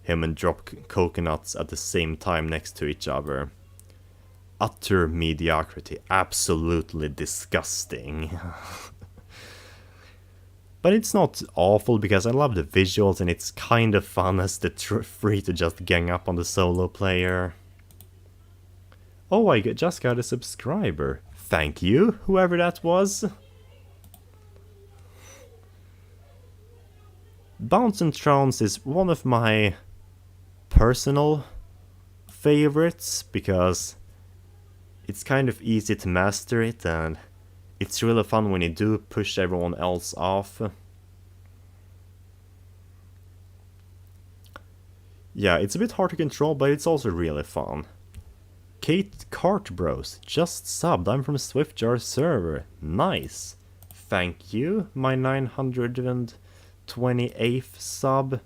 him and drop coconuts at the same time next to each other. Utter mediocrity. Absolutely disgusting. But it's not awful because I love the visuals and it's kind of fun as the free to just gang up on the solo player. Oh, I just got a subscriber. Thank you, whoever that was. Bounce and Trounce is one of my personal favorites because it's kind of easy to master it and it's really fun when you do push everyone else off. Yeah, it's a bit hard to control, but it's also really fun. Kart Bros just subbed. I'm from Swiftjar server. Nice. Thank you, my 928th sub.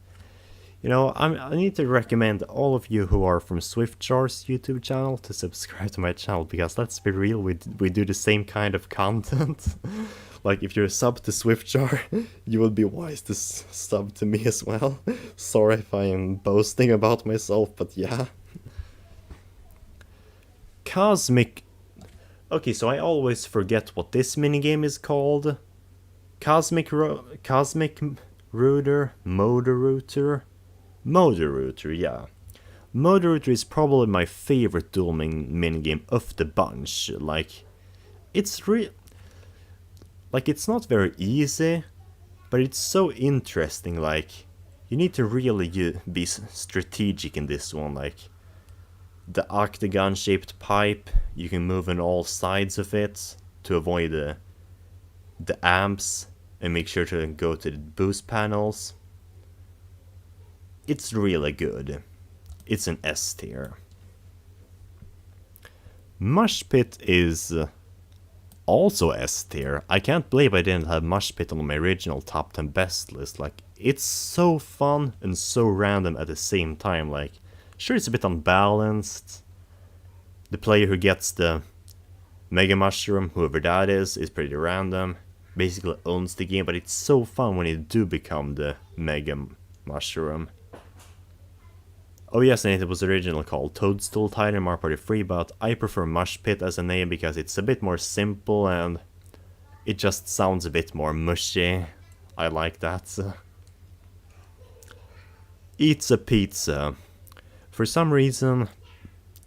You know, I need to recommend all of you who are from Swiftjar's YouTube channel to subscribe to my channel, because let's be real, we do the same kind of content. Like, if you're a sub to Swiftjar, you will be wise to sub to me as well. Sorry if I am boasting about myself, but yeah. Cosmic... Okay, so I always forget what this minigame is called. Cosmic Router? Motor Router? Motor Router, yeah. Motor Router is probably my favorite duel minigame of the bunch. Like, it's it's not very easy, but it's so interesting. Like, you need to really be strategic in this one. Like, the octagon-shaped pipe, you can move on all sides of it to avoid the amps and make sure to go to the boost panels. It's really good. it's an S tier. Mush Pit is also S tier. I can't believe I didn't have Mush Pit on my original top 10 best list. Like, it's so fun and so random at the same time. Like, sure, it's a bit unbalanced. The player who gets the Mega Mushroom, whoever that is pretty random. Basically owns the game, but it's so fun when you do become the Mega Mushroom. Oh yes, and it was originally called Toadstool Title in Mario Party 3, but I prefer Mush Pit as a name because it's a bit more simple and it just sounds a bit more mushy. I like that. Eats a Pizza. For some reason,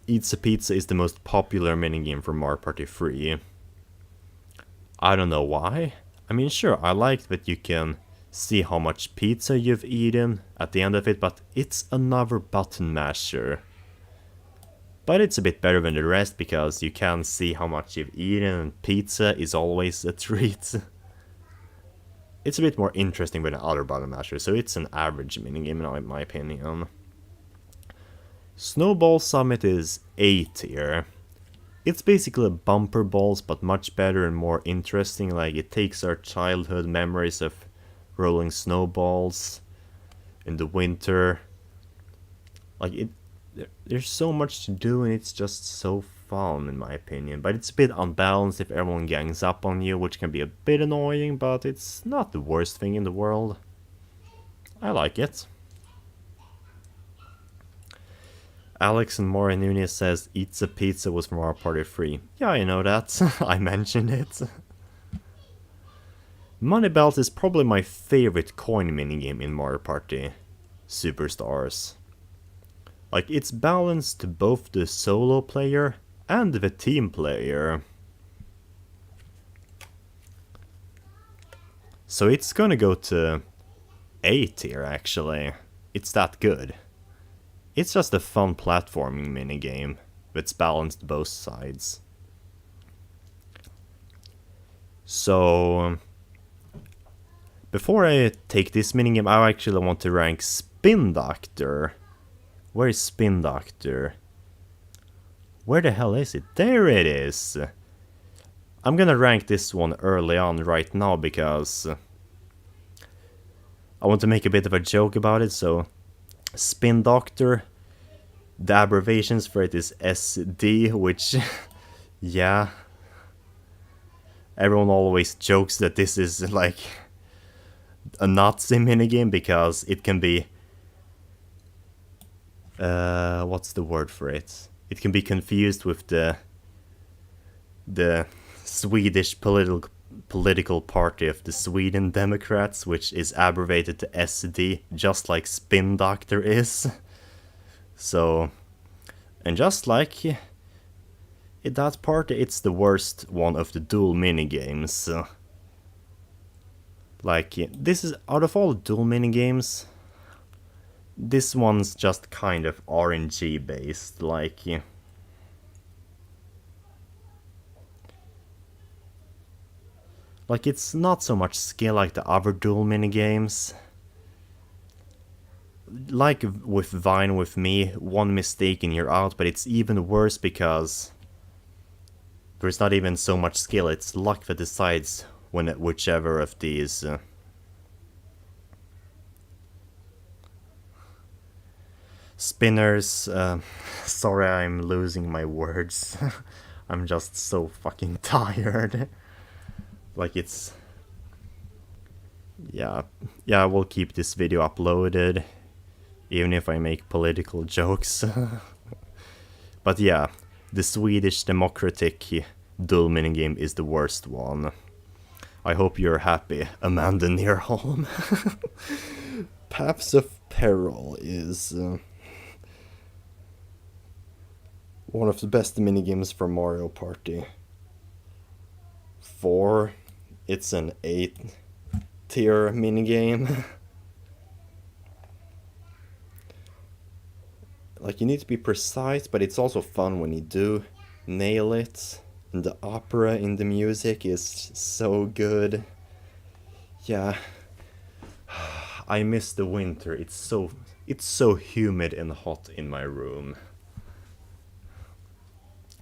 Eats a Pizza is the most popular minigame for Mario Party 3. I don't know why. I mean, sure, I like that you can see how much pizza you've eaten at the end of it, but it's another button masher. But it's a bit better than the rest because you can see how much you've eaten, and pizza is always a treat. It's a bit more interesting than the other button mashers, so it's an average minigame in my opinion. Snowball Summit is A tier. It's basically bumper balls, but much better and more interesting. Like, it takes our childhood memories of rolling snowballs in the winter. Like, there's so much to do and it's just so fun in my opinion. But it's a bit unbalanced if everyone gangs up on you, which can be a bit annoying, but it's not the worst thing in the world. I like it. Alex and Maury Nunez says Eats a Pizza was from Mario Party 3. Yeah, I know that. I mentioned it. Money Belt is probably my favorite coin minigame in Mario Party Superstars. Like, it's balanced to both the solo player and the team player. So it's gonna go to A tier actually. It's that good. It's just a fun platforming minigame that's balanced both sides. So, before I take this minigame, I actually want to rank Spin Doctor. Where is Spin Doctor? Where the hell is it? There it is! I'm gonna rank this one early on right now because I want to make a bit of a joke about it, so Spin Doctor, the abbreviations for it is SD, which, yeah. Everyone always jokes that this is like a Nazi minigame because it can be, what's the word for it? It can be confused with the Swedish political party of the Sweden Democrats, which is abbreviated to SD, just like Spin Doctor is. So, and just like in that party, it's the worst one of the dual minigames. Like, this is, out of all dual minigames, this one's just kind of RNG based, like, it's not so much skill like the other dual minigames. Like with Vine with me, one mistake and you're out, but it's even worse because there's not even so much skill, it's luck that decides whichever of these. Spinners, sorry I'm losing my words. I'm just so fucking tired. Like, it's... Yeah, we'll keep this video uploaded, even if I make political jokes. But yeah, the Swedish Democratic dual minigame is the worst one. I hope you're happy, Amanda Nearholm. Paths of Peril is one of the best minigames for Mario Party 4. It's an 8 tier minigame. Like, you need to be precise, but it's also fun when you do nail it. And the opera in the music is so good. Yeah. I miss the winter. It's so It's so humid and hot in my room.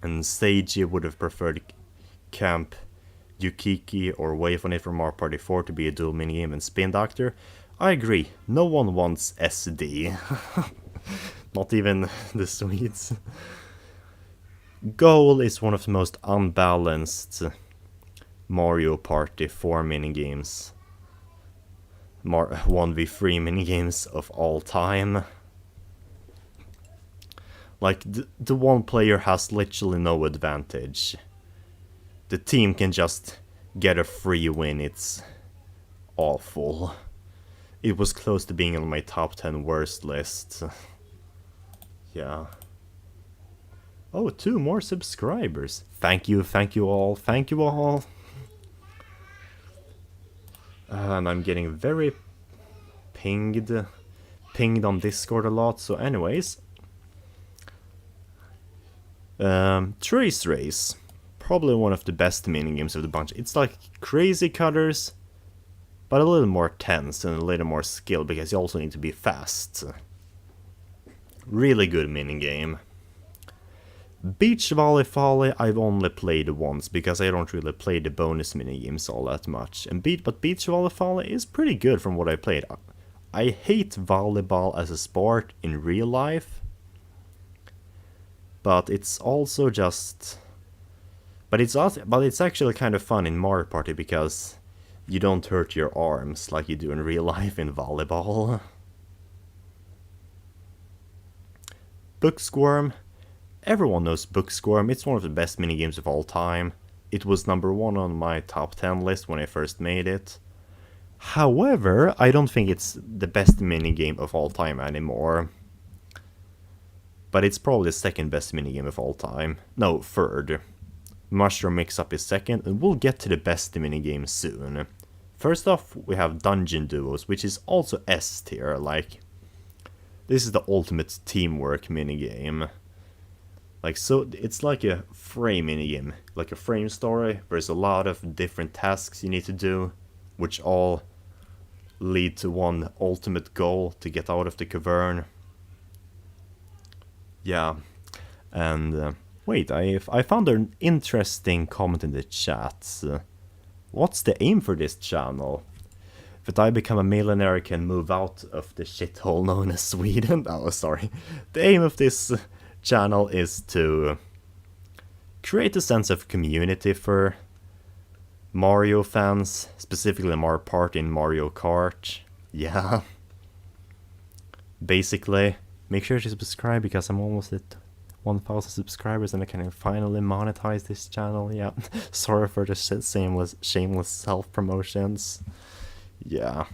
And Seiji would have preferred Camp Yukiki or Wave on it from Mario Party 4 to be a dual minigame and Spin Doctor. I agree, no one wants SD. Not even the Swedes. Goal is one of the most unbalanced Mario Party 4 minigames. 1v3 minigames of all time. Like, the one player has literally no advantage. The team can just get a free win, it's awful. It was close to being on my top 10 worst list. Yeah. Oh, 2 more subscribers. Thank you all, thank you all. And I'm getting very pinged on Discord a lot, so anyways. Trace Race. Probably one of the best minigames of the bunch. It's like Crazy Cutters, but a little more tense and a little more skill, because you also need to be fast. Really good minigame. Beach Volley I've only played once, because I don't really play the bonus minigames all that much. But Beach Volley is pretty good from what I played. I hate volleyball as a sport in real life, but it's also just... But it's actually kind of fun in Mario Party, because you don't hurt your arms like you do in real life in volleyball. Booksquirm. Everyone knows Booksquirm, it's one of the best minigames of all time. It was number 1 on my top 10 list when I first made it. However, I don't think it's the best minigame of all time anymore. But it's probably the second best minigame of all time. No, third. Mushroom Mix-Up is second, and we'll get to the best minigame soon. First off, we have Dungeon Duos, which is also S tier, like... This is the ultimate teamwork minigame. Like, so, it's like a frame minigame, like a frame story. There's a lot of different tasks you need to do, which all lead to one ultimate goal to get out of the cavern. Yeah, and wait, I found an interesting comment in the chat. What's the aim for this channel? That I become a millionaire and can move out of the shithole known as Sweden? Oh, sorry. The aim of this channel is to create a sense of community for Mario fans, specifically Mario Party and Mario Kart. Yeah. Basically, make sure to subscribe, because I'm almost at 1,000 subscribers and I can finally monetize this channel. Yeah. Sorry for the shameless self-promotions. Yeah.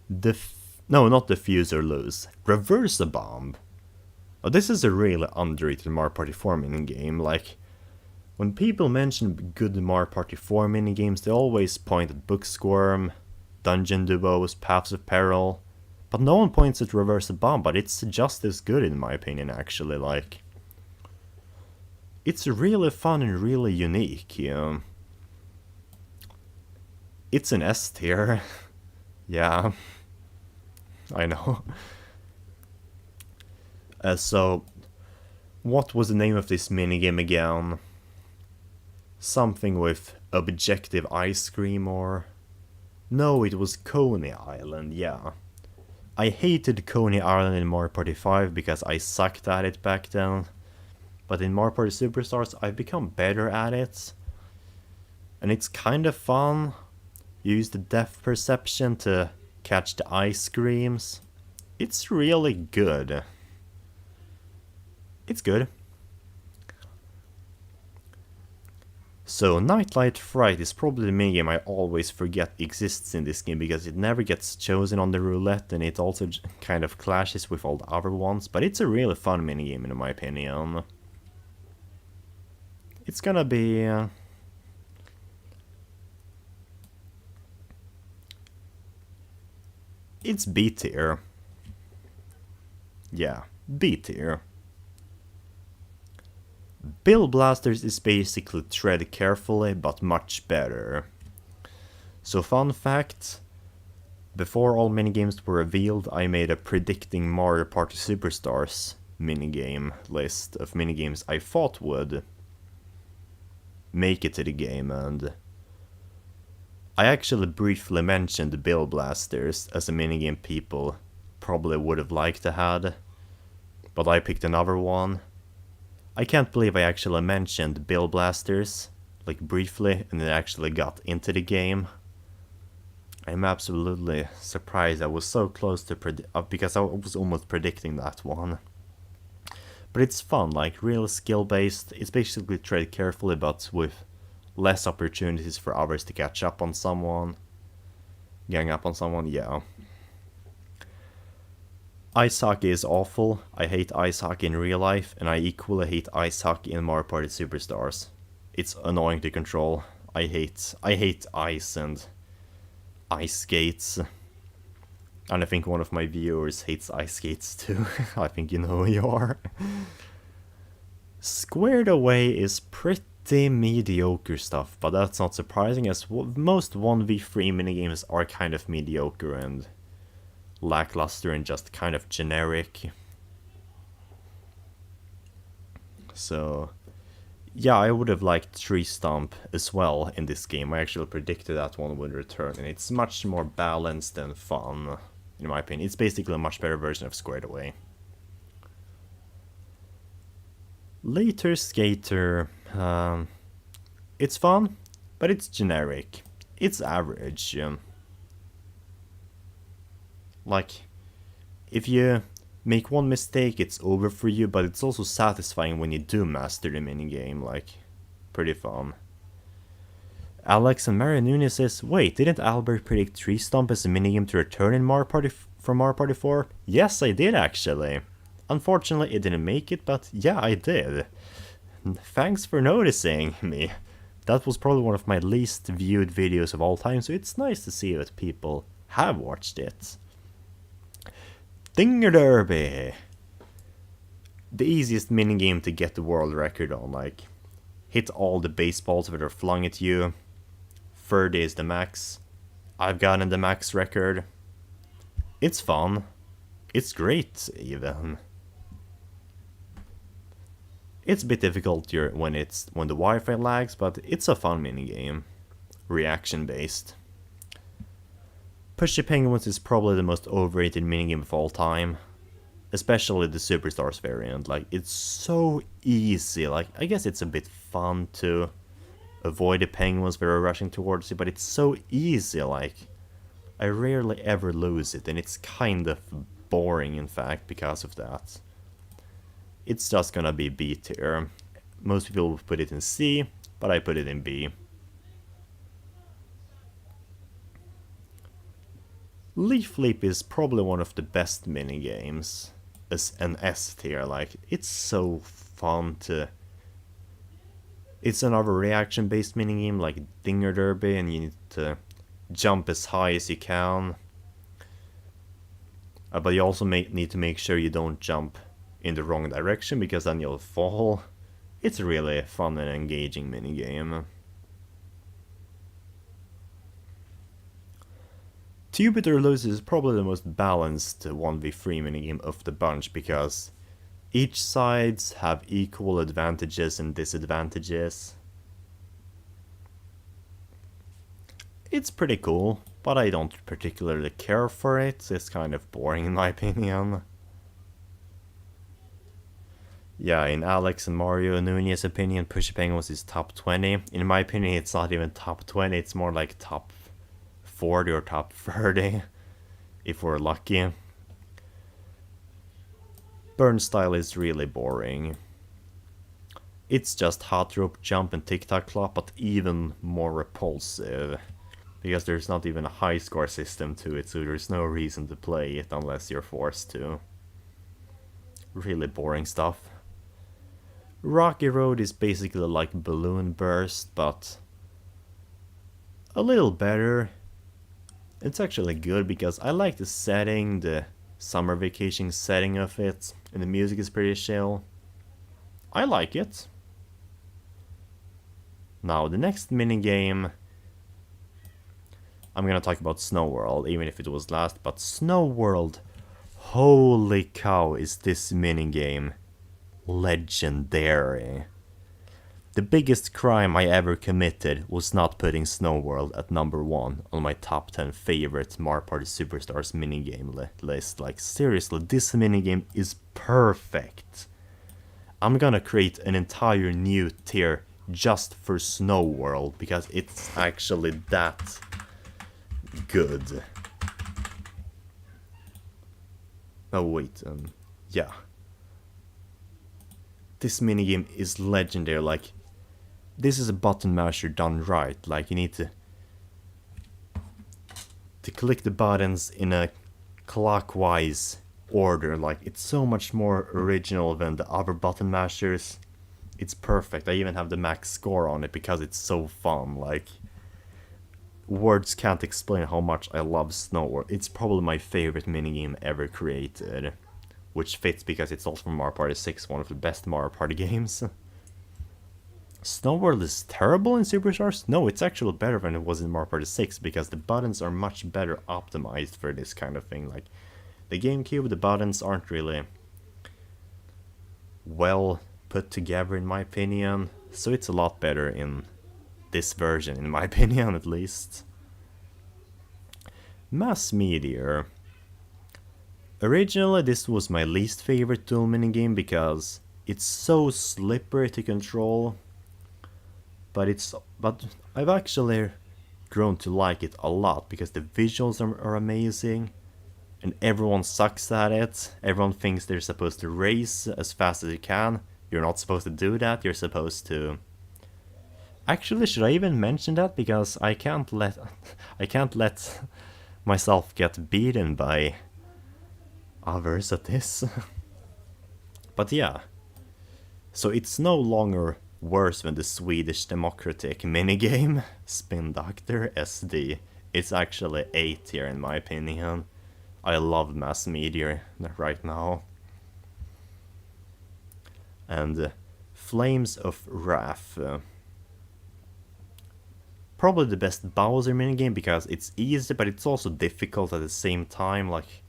No, not Defuse or Lose. Reverse a Bomb. Oh, this is a really underrated Mario Party 4 minigame. Like, when people mention good Mario Party 4 minigames, they always point at Booksquirm, Dungeon Duos, Paths of Peril, but no one points at Reverse a Bomb, but it's just as good in my opinion, actually. Like, it's really fun and really unique, you know. It's an S tier. Yeah, I know. So, what was the name of this minigame again? Something with Objective Ice Cream or... No, it was Coney Island, yeah. I hated Coney Island in Mario Party 5 because I sucked at it back then. But in Mario Party Superstars, I've become better at it. And it's kind of fun. You use the depth perception to catch the ice creams. It's really good. It's good. So, Nightlight Fright is probably the minigame I always forget exists in this game, because it never gets chosen on the roulette, and it also kind of clashes with all the other ones, but it's a really fun minigame in my opinion. It's gonna be... It's B tier. Yeah, B tier. Bill Blasters is basically Tread Carefully, but much better. So fun fact, Before all minigames were revealed, I made a predicting Mario Party Superstars minigame list of minigames I thought would make it to the game, and I actually briefly mentioned the Bill Blasters as a minigame people probably would have liked to had, but I picked another one. I can't believe I actually mentioned Bill Blasters, like briefly, and it actually got into the game. I'm absolutely surprised. I was so close to because I was almost predicting that one. But it's fun, like real skill based. It's basically tread carefully, but with less opportunities for others to catch up on someone. Gang up on someone, yeah. Ice hockey is awful. I hate ice hockey in real life, and I equally hate ice hockey in Mario Party Superstars. It's annoying to control. I hate ice and ice skates. And I think one of my viewers hates ice skates too. I think you know who you are. Squared Away is pretty mediocre stuff, but that's not surprising as most 1v3 minigames are kind of mediocre and lackluster and just kind of generic. So yeah, I would have liked Tree Stomp as well in this game. I actually predicted that one would return, and it's much more balanced and fun, in my opinion. It's basically a much better version of Squared Away. Later Skater, it's fun, but it's generic. It's average. Like, if you make one mistake, it's over for you, but it's also satisfying when you do master the minigame, like, pretty fun. Alex and Mario Nunez says, wait, didn't Albert predict Tree Stomp as a minigame to return in Mario Party from Mario Party 4? Yes, I did actually. Unfortunately, it didn't make it, but yeah, I did. Thanks for noticing me. That was probably one of my least viewed videos of all time, so it's nice to see that people have watched it. Dinger Derby! The easiest minigame to get the world record on, like, hit all the baseballs that are flung at you. 30 is the max. I've gotten the max record. It's fun. It's great, even. It's a bit difficult when the Wi-Fi lags, but it's a fun minigame. Reaction based. Pushy Penguins is probably the most overrated minigame of all time. Especially the Superstars variant. Like, it's so easy. Like, I guess it's a bit fun to avoid the penguins that are rushing towards you, but it's so easy. Like, I rarely ever lose it, and it's kind of boring, in fact, because of that. It's just gonna be B tier. Most people would put it in C, but I put it in B. Leaf Leap is probably one of the best minigames as an S tier. Like, it's so fun to... It's another reaction based minigame like Dinger Derby, and you need to jump as high as you can. But you also need to make sure you don't jump in the wrong direction, because then you'll fall. It's really a fun and engaging minigame. Jupiter Loses is probably the most balanced 1v3 minigame of the bunch, because each sides have equal advantages and disadvantages. It's pretty cool, but I don't particularly care for it. It's kind of boring in my opinion. Yeah, in Alex and Mario Nunez's opinion, Pushy Penguins is top 20. In my opinion, it's not even top 20, it's more like top 40 or top 30, if we're lucky. Burn Style is really boring. It's just hot rope jump and tic-tac claw, but even more repulsive. Because there's not even a high score system to it, so there's no reason to play it unless you're forced to. Really boring stuff. Rocky Road is basically like Balloon Burst, but a little better. It's actually good because I like the setting, the summer vacation setting of it, and the music is pretty chill. I like it. Now the next minigame, I'm gonna talk about Snow World, even if it was last, but Snow World, holy cow, is this minigame legendary. The biggest crime I ever committed was not putting Snow World at number 1 on my top 10 favorite Mario Party Superstars minigame list. Like, seriously, this minigame is perfect. I'm gonna create an entire new tier just for Snow World, because it's actually that good. Oh wait, yeah. This minigame is legendary. Like, this is a button masher done right. Like, you need to click the buttons in a clockwise order. Like, it's so much more original than the other button mashers. It's perfect. I even have the max score on it because it's so fun. Like, words can't explain how much I love Snow World. It's probably my favorite minigame ever created, which fits because it's also from Mario Party 6, one of the best Mario Party games. Snow World is terrible in Superstars? No, it's actually better than it was in Mario Party 6 because the buttons are much better optimized for this kind of thing. Like, the GameCube, the buttons aren't really well put together in my opinion, so it's a lot better in this version, in my opinion at least. Mass Meteor. Originally this was my least favorite dual minigame because it's so slippery to control, but I've actually grown to like it a lot because the visuals are amazing and everyone sucks at it. Everyone thinks they're supposed to race as fast as you can. You're not supposed to do that. You're supposed to... Actually, should I even mention that? Because I can't let myself get beaten by others at this. But yeah. So it's no longer worse than the Swedish Democratic minigame, Spin Doctor SD. It's actually A tier in my opinion. I love Mass Meteor right now. And Flames of Wrath. Probably the best Bowser minigame because it's easy, but it's also difficult at the same time. Like,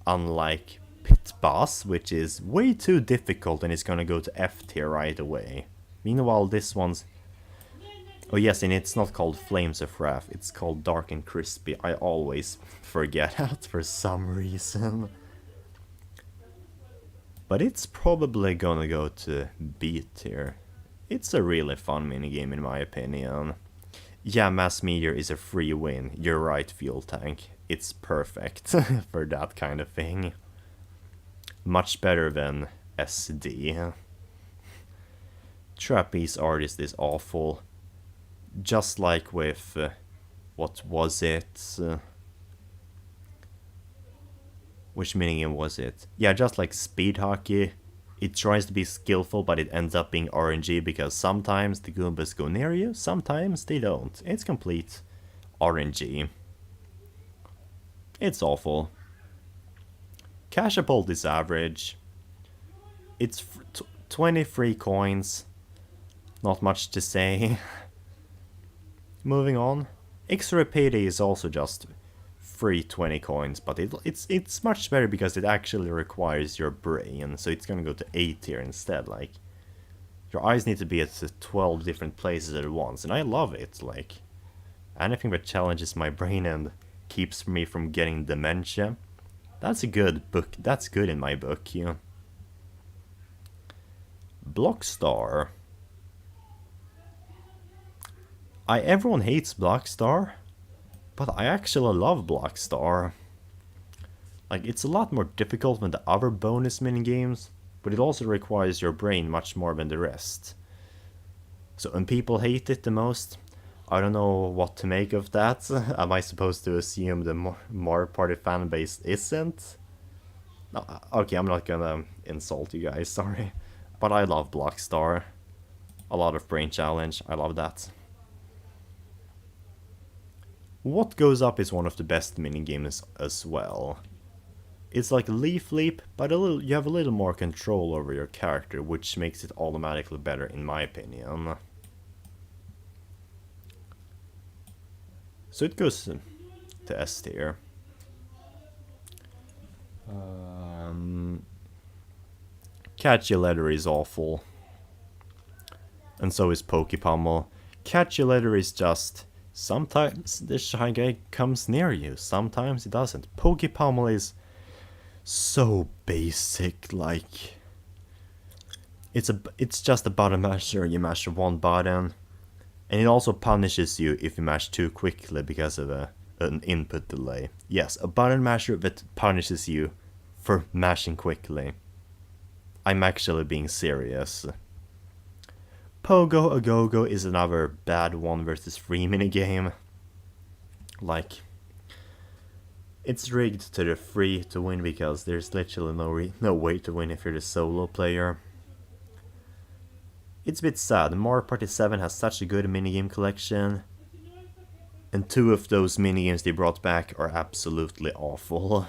unlike Pit Boss, which is way too difficult and it's gonna go to F tier right away. Meanwhile, this one's... Oh yes, and it's not called Flames of Wrath, it's called Dark and Crispy. I always forget that for some reason. But it's probably gonna go to B tier. It's a really fun minigame in my opinion. Yeah, Mass Meteor is a free win. You're right, Fuel Tank. It's perfect for that kind of thing. Much better than SD. Trapeze Artist is awful. Just like with... what was it? Which minigame was it? Yeah, just like Speed Hockey. It tries to be skillful, but it ends up being RNG because sometimes the Goombas go near you, sometimes they don't. It's complete RNG. It's awful. Catapult is average. It's 20 free coins. Not much to say. Moving on. X-Ray Payday is also just free 20 coins, but it's much better because it actually requires your brain, so it's gonna go to A tier instead. Like, your eyes need to be at 12 different places at once, and I love it. Like, anything that challenges my brain and keeps me from getting dementia, that's a good book. That's good in my book, yeah. Blockstar. Everyone hates Blockstar, but I actually love Blockstar. Like, it's a lot more difficult than the other bonus minigames, but it also requires your brain much more than the rest. So when people hate it the most, I don't know what to make of that. Am I supposed to assume the Mario Party fan base isn't? No, okay, I'm not gonna insult you guys, sorry. But I love Blockstar. A lot of brain challenge, I love that. What Goes Up is one of the best minigames as well. It's like Leaf Leap, but you have a little more control over your character, which makes it automatically better in my opinion. So it goes to S tier. Catchy Letter is awful. And so is Pokepummel. Catchy Letter is just... Sometimes the Shy Guy comes near you, sometimes it doesn't. Pokepummel is so basic, like... It's just a button masher, you mash one button. And it also punishes you if you mash too quickly because of an input delay. Yes, a button masher that punishes you for mashing quickly. I'm actually being serious. Pogo Agogo is another bad 1 versus 3 minigame. Like, it's rigged to the free to win because there's literally no way to win if you're the solo player. It's a bit sad, Mario Party 7 has such a good minigame collection, and 2 of those minigames they brought back are absolutely awful.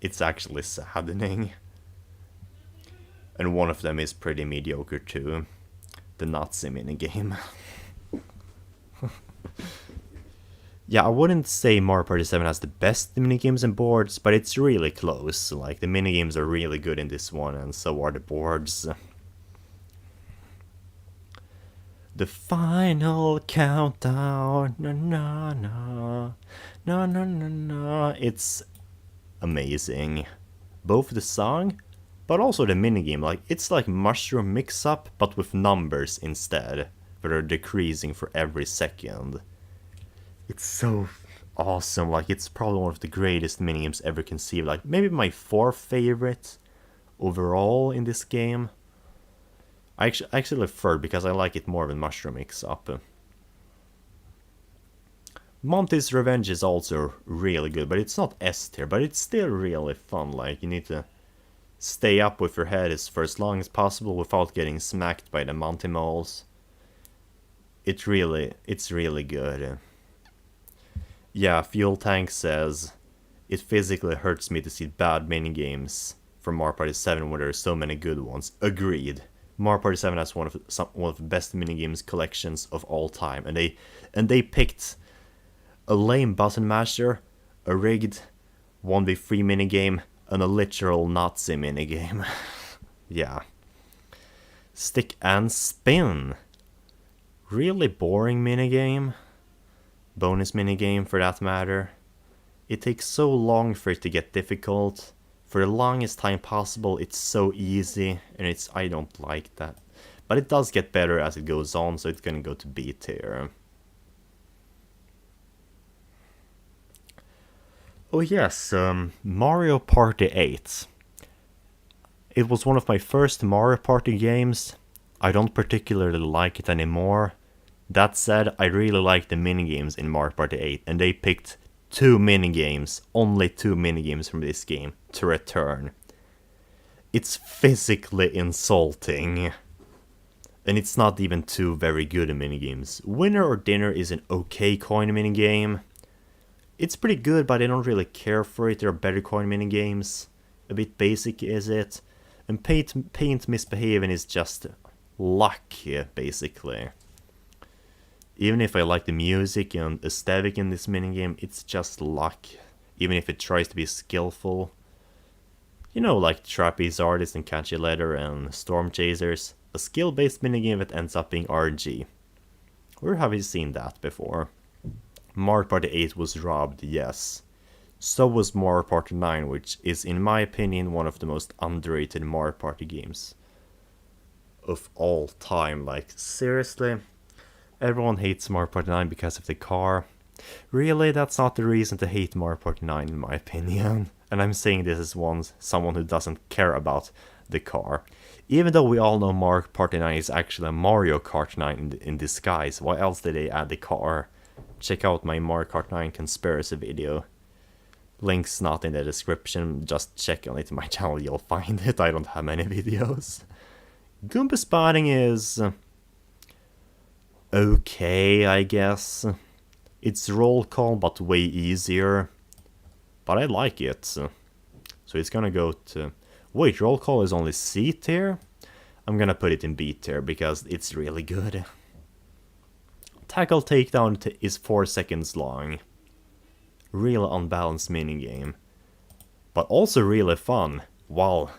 It's actually saddening. And one of them is pretty mediocre too. The Nazi minigame. Yeah, I wouldn't say Mario Party 7 has the best minigames and boards, but it's really close. Like, the minigames are really good in this one, and so are the boards. The final countdown, na na na, na na na na. It's amazing. Both the song, but also the minigame. Like, it's like Mushroom Mix-Up, but with numbers instead, that are decreasing for every second. It's so awesome. Like, it's probably one of the greatest minigames ever conceived. Like, maybe my 4th favorite overall in this game. I actually third because I like it more than Mushroom Mix-Up. Monty's Revenge is also really good, but it's not S tier, but it's still really fun. Like, you need to stay up with your head for as long as possible without getting smacked by the Monty moles. It's really good. Yeah, Fuel Tank says, it physically hurts me to see bad minigames from Mario Party 7 where there are so many good ones. Agreed. Mario Party 7 has one of the best minigames collections of all time, and they picked a lame button masher, a rigged 1v3 minigame, and a literal Nazi minigame. Yeah. Stick and Spin. Really boring minigame. Bonus minigame for that matter. It takes so long for it to get difficult. For the longest time possible, it's so easy, and I don't like that. But it does get better as it goes on, so it's gonna go to B tier. Oh yes, Mario Party 8. It was one of my first Mario Party games. I don't particularly like it anymore. That said, I really like the minigames in Mario Party 8, and they picked 2 minigames, only 2 minigames from this game, to return. It's physically insulting. And it's not even 2 very good minigames. Winner or Dinner is an okay coin minigame. It's pretty good, but I don't really care for it. There are better coin minigames. A bit basic, is it? And Paint Misbehaving is just luck, basically. Even if I like the music and aesthetic in this minigame, it's just luck. Even if it tries to be skillful. You know, like Trapeze Artist and Catchy Letter and Storm Chasers. A skill-based minigame that ends up being RNG. Where have you seen that before? Mario Party 8 was robbed, yes. So was Mario Party 9, which is, in my opinion, one of the most underrated Mario Party games of all time. Like, seriously? Everyone hates Mario Party 9 because of the car. Really, that's not the reason to hate Mario Party 9 in my opinion. And I'm saying this as someone who doesn't care about the car. Even though we all know Mario Party 9 is actually a Mario Kart 9 in disguise, why else did they add the car? Check out my Mario Kart 9 conspiracy video. Link's not in the description, just check on it in my channel, you'll find it. I don't have many videos. Goomba Spotting is okay, I guess. It's roll call, but way easier. But I like it. So it's gonna go to... Wait, roll call is only C tier? I'm gonna put it in B tier because it's really good. tackle takedown is 4 seconds long. Real unbalanced minigame. But also really fun while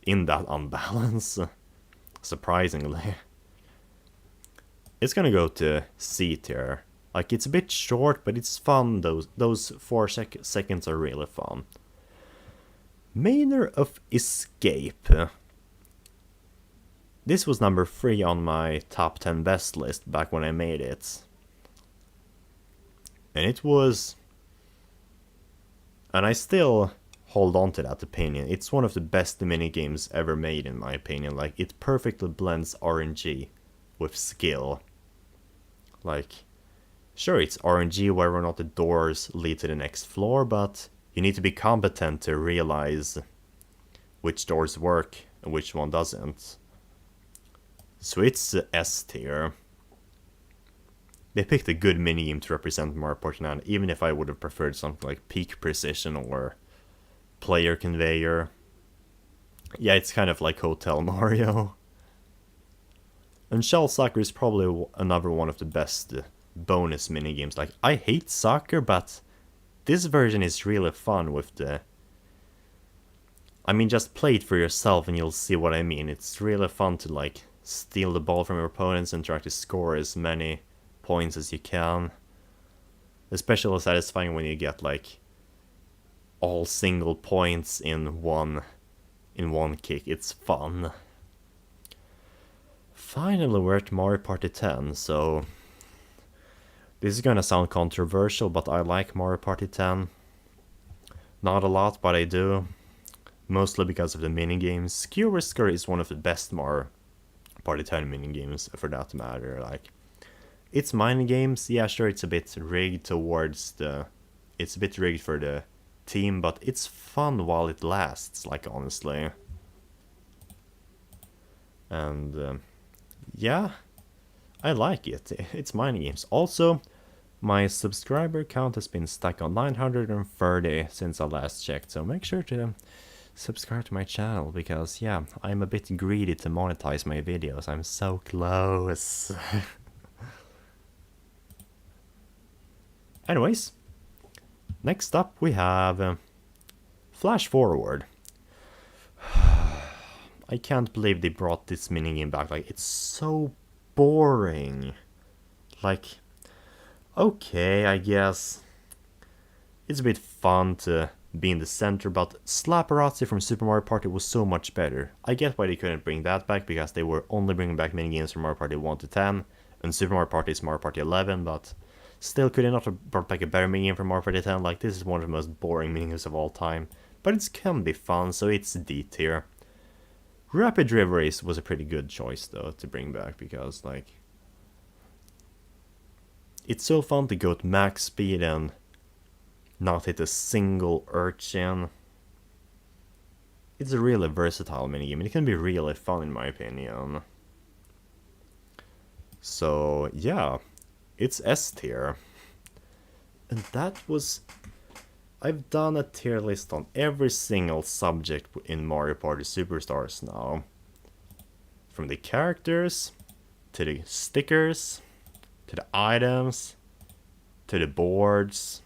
in that unbalance. Surprisingly. It's gonna go to C tier. Like, it's a bit short, but it's fun. Those 4 seconds are really fun. Manner of Escape. This was number 3 on my top 10 best list back when I made it. And it was... And I still hold on to that opinion. It's one of the best minigames ever made, in my opinion. Like, it perfectly blends RNG with skill. Like, sure, it's RNG whether or not the doors lead to the next floor, but you need to be competent to realize which doors work and which one doesn't. So it's S tier. They picked a good minigame to represent Mario Party 9, even if I would have preferred something like Peak Precision or Player Conveyor. Yeah, it's kind of like Hotel Mario. And Shell Soccer is probably another one of the best bonus minigames. Like, I hate soccer, but this version is really fun with the... I mean, just play it for yourself and you'll see what I mean. It's really fun to, like, steal the ball from your opponents and try to score as many points as you can. Especially satisfying when you get, like, all single points in one kick. It's fun. Finally, we're at Mario Party 10, so this is gonna sound controversial, but I like Mario Party 10. Not a lot, but I do. Mostly because of the minigames. Ski Whisker is one of the best Mario Party 10 minigames, for that matter. Like, it's minigames, yeah, sure, it's a bit rigged towards the... It's a bit rigged for the team, but it's fun while it lasts, like, honestly. And, yeah, I like it. It's minigames. Also, my subscriber count has been stuck on 930 since I last checked, so make sure to subscribe to my channel, because, yeah, I'm a bit greedy to monetize my videos. I'm so close. Anyways, next up we have Flash Forward. I can't believe they brought this minigame back. Like, it's so boring. Like, okay, I guess it's a bit fun to be in the center, but Slapperazzi from Super Mario Party was so much better. I get why they couldn't bring that back, because they were only bringing back minigames from Mario Party 1 to 10, and Super Mario Party is Mario Party 11, but still, could they not have brought back a better minigame from Mario Party 10? Like, this is one of the most boring minigames of all time, but it can be fun, so it's D tier. Rapid River Race was a pretty good choice, though, to bring back, because, like, it's so fun to go at max speed and not hit a single urchin. It's a really versatile minigame, and it can be really fun, in my opinion. So, yeah, it's S tier. And that was... I've done a tier list on every single subject in Mario Party Superstars now. From the characters, to the stickers, to the items, to the boards,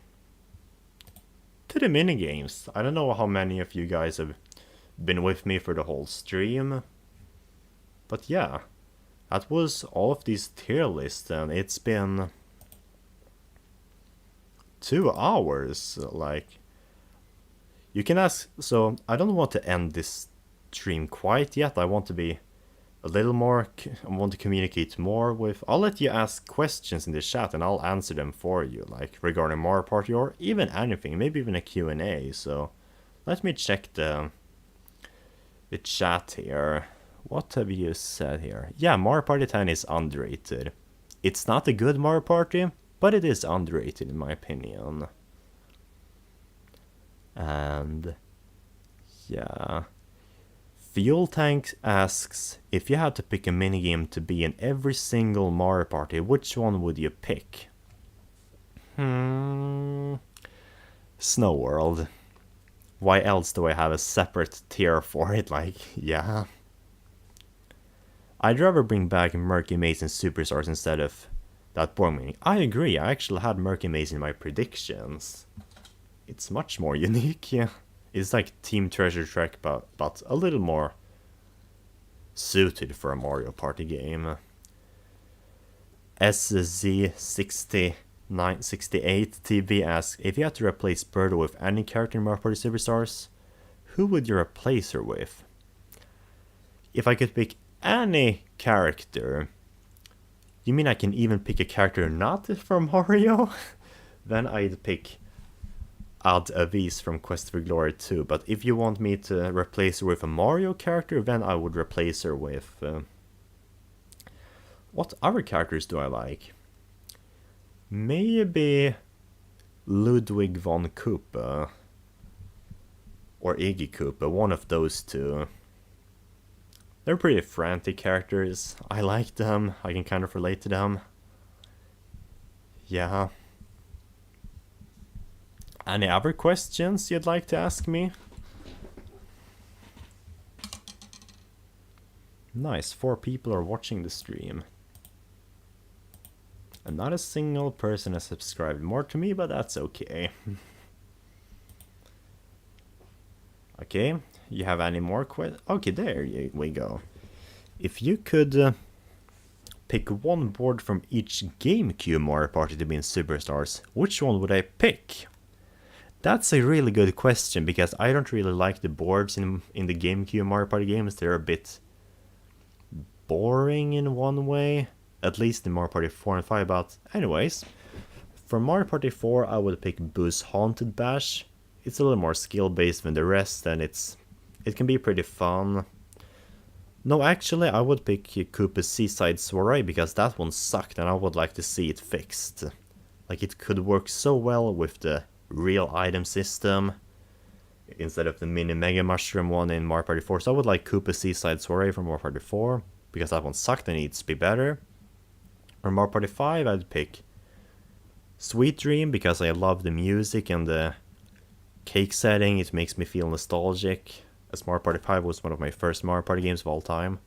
to the minigames. I don't know how many of you guys have been with me for the whole stream. But yeah, that was all of these tier lists, and it's been 2 hours. Like, you can ask, so I don't want to end this stream quite yet. I want to be a little more, I want to communicate more with, I'll let you ask questions in the chat and I'll answer them for you, like regarding Mario Party or even anything, maybe even a Q&A. So let me check the chat here. What have you said here? Yeah, Mario Party 10 is underrated. It's not a good Mario Party, but it is underrated in my opinion. And yeah, Fuel Tank asks, if you had to pick a minigame to be in every single Mario Party, which one would you pick? Snow World. Why else do I have a separate tier for it? Like, yeah. I'd rather bring back Murky Maze and Superstars instead of that board meaning. I agree, I actually had Murky Maze in my predictions. It's much more unique, yeah. It's like Team Treasure Trek, but a little more suited for a Mario Party game. SZ6968TB asks, if you had to replace Birdo with any character in Mario Party Superstars, who would you replace her with? If I could pick any character, you mean I can even pick a character not from Mario? Then I'd pick Ad Avis from Quest for Glory 2, but if you want me to replace her with a Mario character, then I would replace her with... what other characters do I like? Maybe Ludwig von Koopa or Iggy Koopa, one of those two. They're pretty frantic characters. I like them. I can kind of relate to them. Yeah. Any other questions you'd like to ask me? Nice, 4 people are watching the stream. And not a single person has subscribed more to me, but that's okay. Okay, you have any more questions? Okay, there we go. If you could pick one board from each GameCube Mario Party to be in Superstars, which one would I pick? That's a really good question, because I don't really like the boards in the GameCube Mario Party games. They're a bit boring in one way, at least in Mario Party 4 and 5, but anyways. For Mario Party 4, I would pick Boo's Haunted Bash. It's a little more skill-based than the rest, and it can be pretty fun. No, actually, I would pick Koopa's Seaside Soiree, because that one sucked, and I would like to see it fixed. Like, it could work so well with the real item system instead of the mini Mega Mushroom one in Mario Party 4. So I would like Koopa's Seaside Soiree from Mario Party 4, because that one sucked and needs to be better. For Mario Party 5, I'd pick Sweet Dream, because I love the music and the cake setting. It makes me feel nostalgic, as Mario Party 5 was one of my first Mario Party games of all time.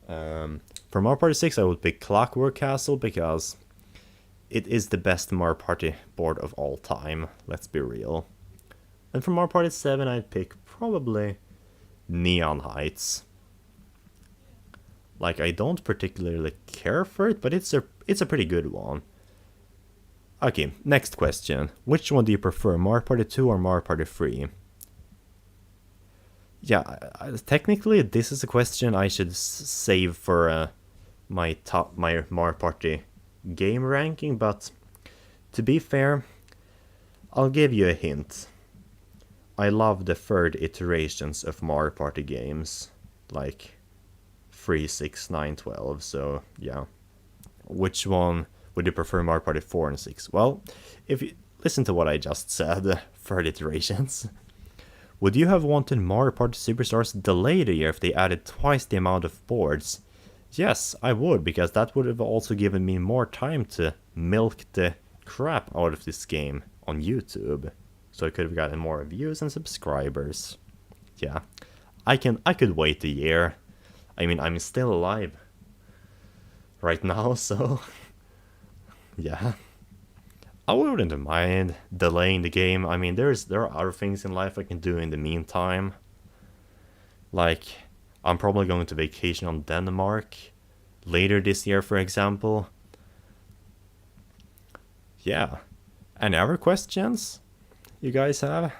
For Mario Party 6, I would pick Clockwork Castle, because it is the best Mario Party board of all time, let's be real. And for Mario Party 7, I'd pick probably Neon Heights. Like, I don't particularly care for it, but it's a pretty good one. Okay, next question. Which one do you prefer, Mario Party 2 or Mario Party 3? Yeah, technically this is a question I should save for my Mario Party game ranking, but to be fair, I'll give you a hint. I love the third iterations of Mario Party games, like 3, 6, 9, 12, so yeah. Which one would you prefer, Mario Party 4 and 6? Well, if you listen to what I just said, third iterations. Would you have wanted Mario Party Superstars delayed a year if they added twice the amount of boards? Yes, I would, because that would have also given me more time to milk the crap out of this game on YouTube. So I could have gotten more views and subscribers. Yeah, I could wait a year. I mean, I'm still alive right now, so yeah. I wouldn't mind delaying the game. I mean, there are other things in life I can do in the meantime. Like, I'm probably going to vacation on Denmark later this year, for example. Yeah. Any other questions you guys have?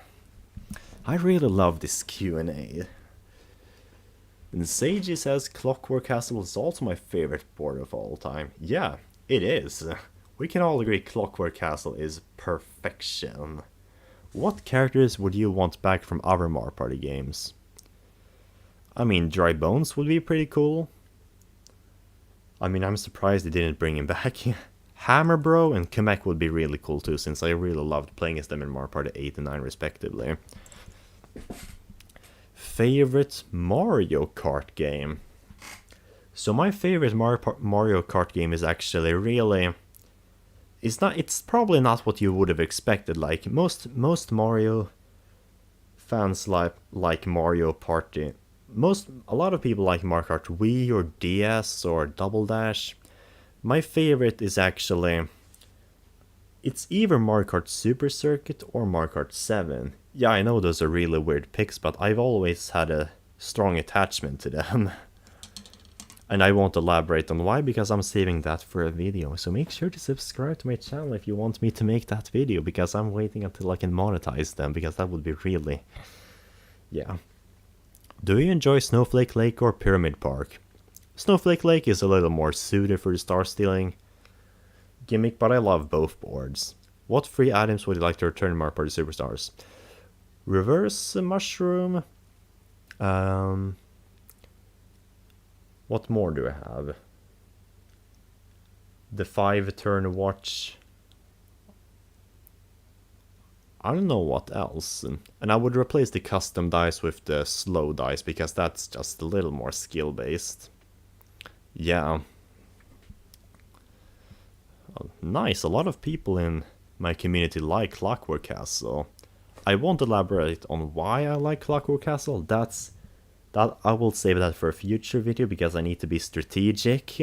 I really love this Q&A. And Seiji says Clockwork Castle is also my favorite board of all time. Yeah, it is. We can all agree Clockwork Castle is perfection. What characters would you want back from other Mario Party games? I mean, Dry Bones would be pretty cool. I mean, I'm surprised they didn't bring him back. Hammer Bro and Kamek would be really cool too, since I really loved playing as them in Mario Party 8 and 9 respectively. Favorite Mario Kart game? So my favorite Mario Kart game is actually really... It's probably not what you would have expected. Like most Mario fans like Mario Party. A lot of people like Mario Kart Wii or DS or Double Dash. My favorite is actually... It's either Mario Kart Super Circuit or Mario Kart 7. Yeah, I know those are really weird picks, but I've always had a strong attachment to them. And I won't elaborate on why, because I'm saving that for a video. So make sure to subscribe to my channel if you want me to make that video, because I'm waiting until I can monetize them, because that would be really... Yeah. Do you enjoy Snowflake Lake or Pyramid Park? Snowflake Lake is a little more suited for the star stealing gimmick, but I love both boards. What 3 items would you like to return in Mario Party Superstars? Reverse Mushroom. What more do I have? The 5-turn watch. I don't know what else. And I would replace the custom dice with the slow dice, because that's just a little more skill based. Yeah. Oh, nice, a lot of people in my community like Clockwork Castle. I won't elaborate on why I like Clockwork Castle. That I will save that for a future video, because I need to be strategic.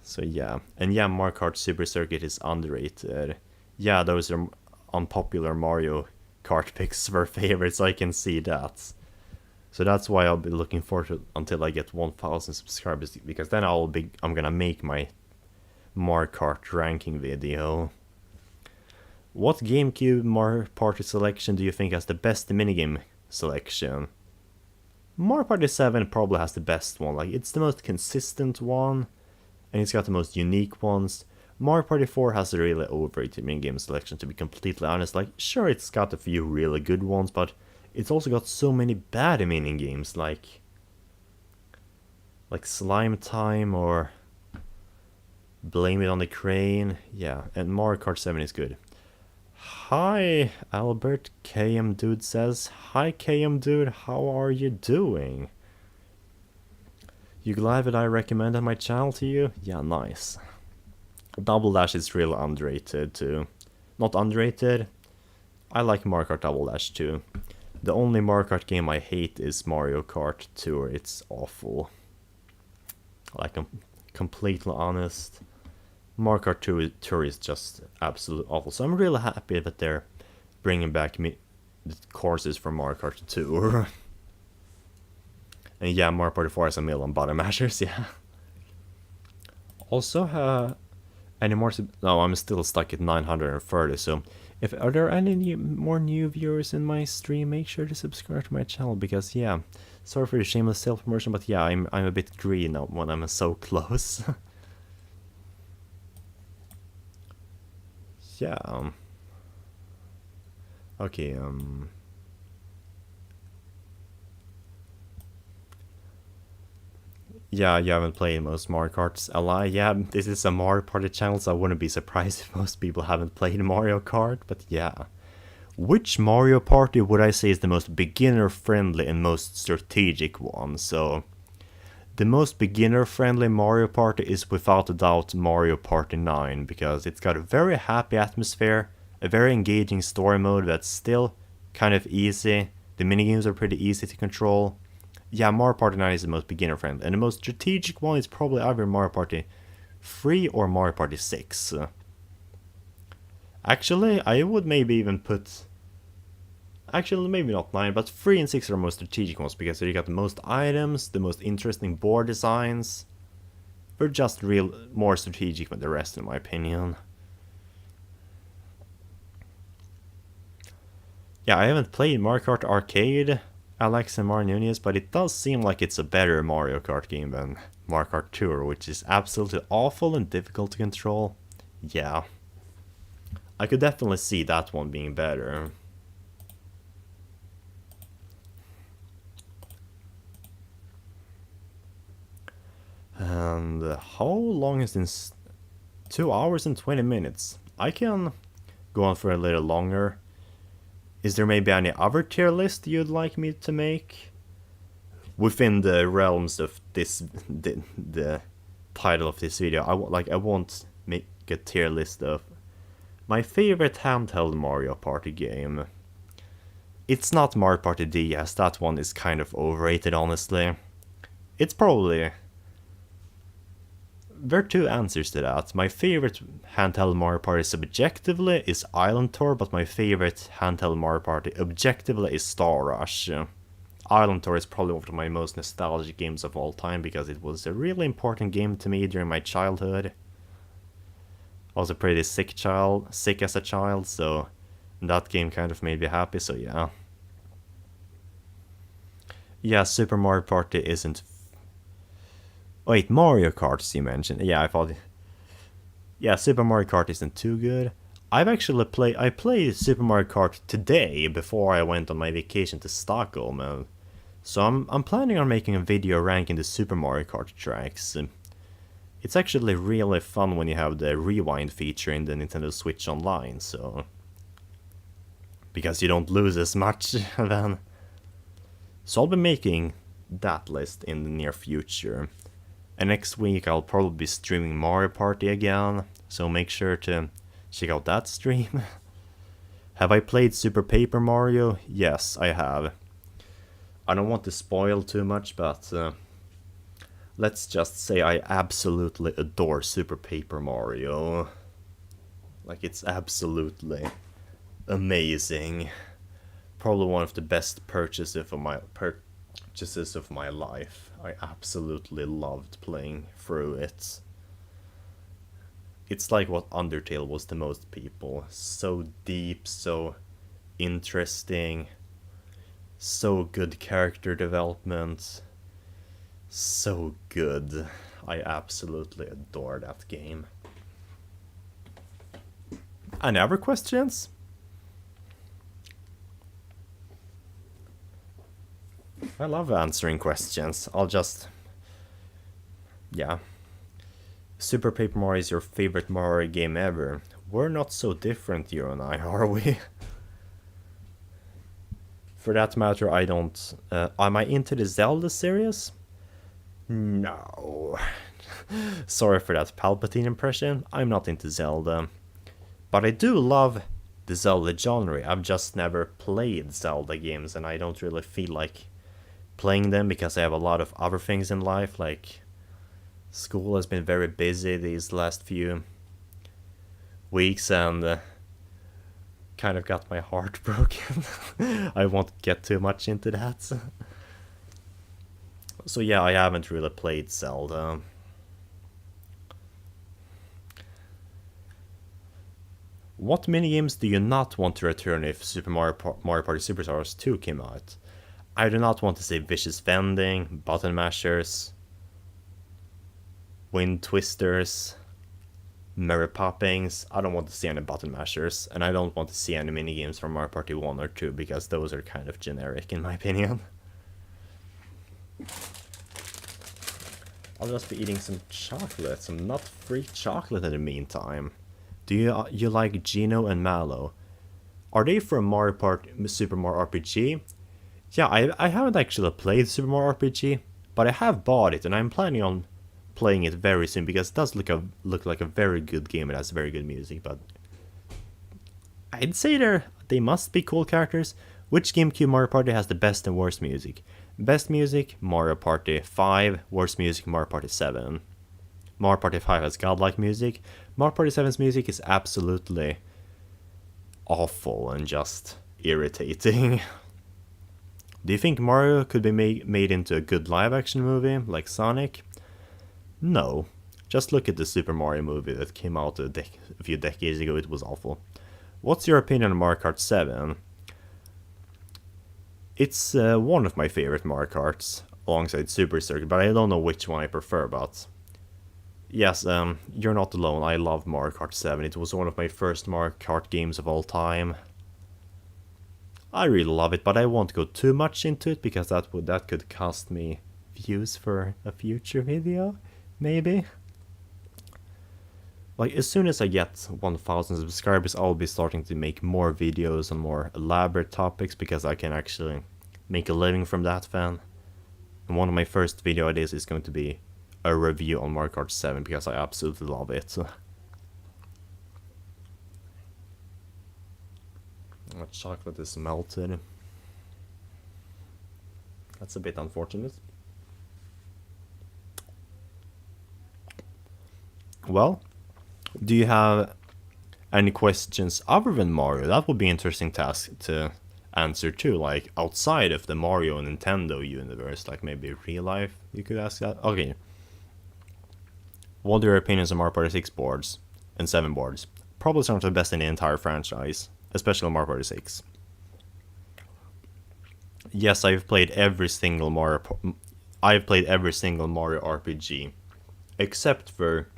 So yeah. And yeah, Mario Kart Super Circuit is underrated. Yeah, those are unpopular Mario Kart picks for favorites, I can see that. So that's why I'll be looking forward to until I get 1,000 subscribers, because then I'm gonna make my Mario Kart ranking video. What GameCube Mario Party selection do you think has the best minigame selection? Mario Party 7 probably has the best one. Like, it's the most consistent one, and it's got the most unique ones. Mario Party 4 has a really overrated minigame selection, to be completely honest. Like, sure, it's got a few really good ones, but it's also got so many bad minigames, like Slime Time or Blame It on the Crane. Yeah, and Mario Kart 7 is good. Hi, Albert, KM Dude says. Hi, KM Dude, how are you doing? You glad that I recommended my channel to you? Yeah, nice. Double Dash is really underrated too. Not underrated. I like Mario Kart Double Dash too. The only Mario Kart game I hate is Mario Kart Tour. It's awful. Like, I'm completely honest. Mario Kart Tour is just absolutely awful. So I'm really happy that they're bringing back the courses from Mario Kart Tour. And yeah, Mario Party 4 has a million button mashers, yeah. Also, any more? No, I'm still stuck at 930. So, are there any more new viewers in my stream? Make sure to subscribe to my channel, because yeah, sorry for the shameless self-promotion, but yeah, I'm a bit green now when I'm so close. Yeah. Okay. Yeah, you haven't played most Mario Karts. A lie. Yeah, this is a Mario Party channel, so I wouldn't be surprised if most people haven't played Mario Kart, but yeah. Which Mario Party would I say is the most beginner-friendly and most strategic one? So, the most beginner-friendly Mario Party is without a doubt Mario Party 9, because it's got a very happy atmosphere, a very engaging story mode that's still kind of easy, the minigames are pretty easy to control. Yeah, Mario Party 9 is the most beginner-friendly, and the most strategic one is probably either Mario Party 3 or Mario Party 6. Actually, I would maybe even put... Actually, maybe not 9, but 3 and 6 are the most strategic ones, because you got the most items, the most interesting board designs. They're just more strategic than the rest, in my opinion. Yeah, I haven't played Mario Kart Arcade, Alex and Mario Nunez, but it does seem like it's a better Mario Kart game than Mario Kart Tour, which is absolutely awful and difficult to control. Yeah. I could definitely see that one being better. And how long is this? 2 hours and 20 minutes. I can go on for a little longer. Is there maybe any other tier list you'd like me to make? Within the realms of this, the title of this video, I won't make a tier list of my favorite handheld Mario Party game. It's not Mario Party DS, that one is kind of overrated, honestly. It's probably there are two answers to that. My favorite handheld Mario Party subjectively is Island Tour, but my favorite handheld Mario Party objectively is Star Rush. Island Tour is probably one of my most nostalgic games of all time because it was a really important game to me during my childhood. I was a pretty sick as a child, so that game kind of made me happy, so yeah. Yeah, Super Mario Party isn't... Wait, Mario Kart you mentioned. Yeah, I thought... Yeah, Super Mario Kart isn't too good. I've actually played Super Mario Kart today before I went on my vacation to Stockholm. So I'm planning on making a video ranking the Super Mario Kart tracks. It's actually really fun when you have the rewind feature in the Nintendo Switch Online, so... Because you don't lose as much then. So I'll be making that list in the near future. And next week I'll probably be streaming Mario Party again, so make sure to check out that stream. Have I played Super Paper Mario? Yes, I have. I don't want to spoil too much, but let's just say I absolutely adore Super Paper Mario. Like, it's absolutely amazing. Probably one of the best purchases of my life. I absolutely loved playing through it. It's like what Undertale was to most people. So deep, so interesting, so good character development, so good. I absolutely adore that game. Any other questions? I love answering questions. Yeah. Super Paper Mario is your favorite Mario game ever. We're not so different, you and I, are we? For that matter, I don't... am I into the Zelda series? No. Sorry for that Palpatine impression. I'm not into Zelda. But I do love the Zelda genre. I've just never played Zelda games, and I don't really feel like playing them because I have a lot of other things in life, like school has been very busy these last few weeks and kind of got my heart broken. I won't get too much into that. So yeah, I haven't really played Zelda. What minigames do you not want to return if Super Mario Party Superstars 2 came out? I do not want to see vicious vending, button mashers, wind twisters, Mary Poppings. I don't want to see any button mashers, and I don't want to see any minigames from Mario Party 1 or 2, because those are kind of generic in my opinion. I'll just be eating some chocolate, some nut-free chocolate in the meantime. Do you like Gino and Mallow? Are they from Super Mario RPG? Yeah, I haven't actually played Super Mario RPG, but I have bought it, and I'm planning on playing it very soon, because it does look like a very good game. It has very good music, but I'd say they must be cool characters. Which GameCube Mario Party has the best and worst music? Best music, Mario Party 5. Worst music, Mario Party 7. Mario Party 5 has godlike music. Mario Party 7's music is absolutely awful and just irritating. Do you think Mario could be made into a good live-action movie, like Sonic? No. Just look at the Super Mario movie that came out a few decades ago. It was awful. What's your opinion on Mario Kart 7? It's one of my favorite Mario Karts, alongside Super Circuit, but I don't know which one I prefer, but... Yes, you're not alone. I love Mario Kart 7. It was one of my first Mario Kart games of all time. I really love it, but I won't go too much into it, because that could cost me views for a future video, maybe. Like, as soon as I get 1,000 subscribers, I'll be starting to make more videos on more elaborate topics, because I can actually make a living from that fan. And one of my first video ideas is going to be a review on Mario Kart 7, because I absolutely love it. My chocolate is melted. That's a bit unfortunate. well, do you have any questions other than Mario? That would be interesting task to answer too, like outside of the Mario and Nintendo universe, like maybe real life, you could ask that. Okay. What are your opinions on Mario Party 6 boards and 7 boards? Probably some of the best in the entire franchise, especially Mario Party 6. Yes, I've played every single Mario RPG, except for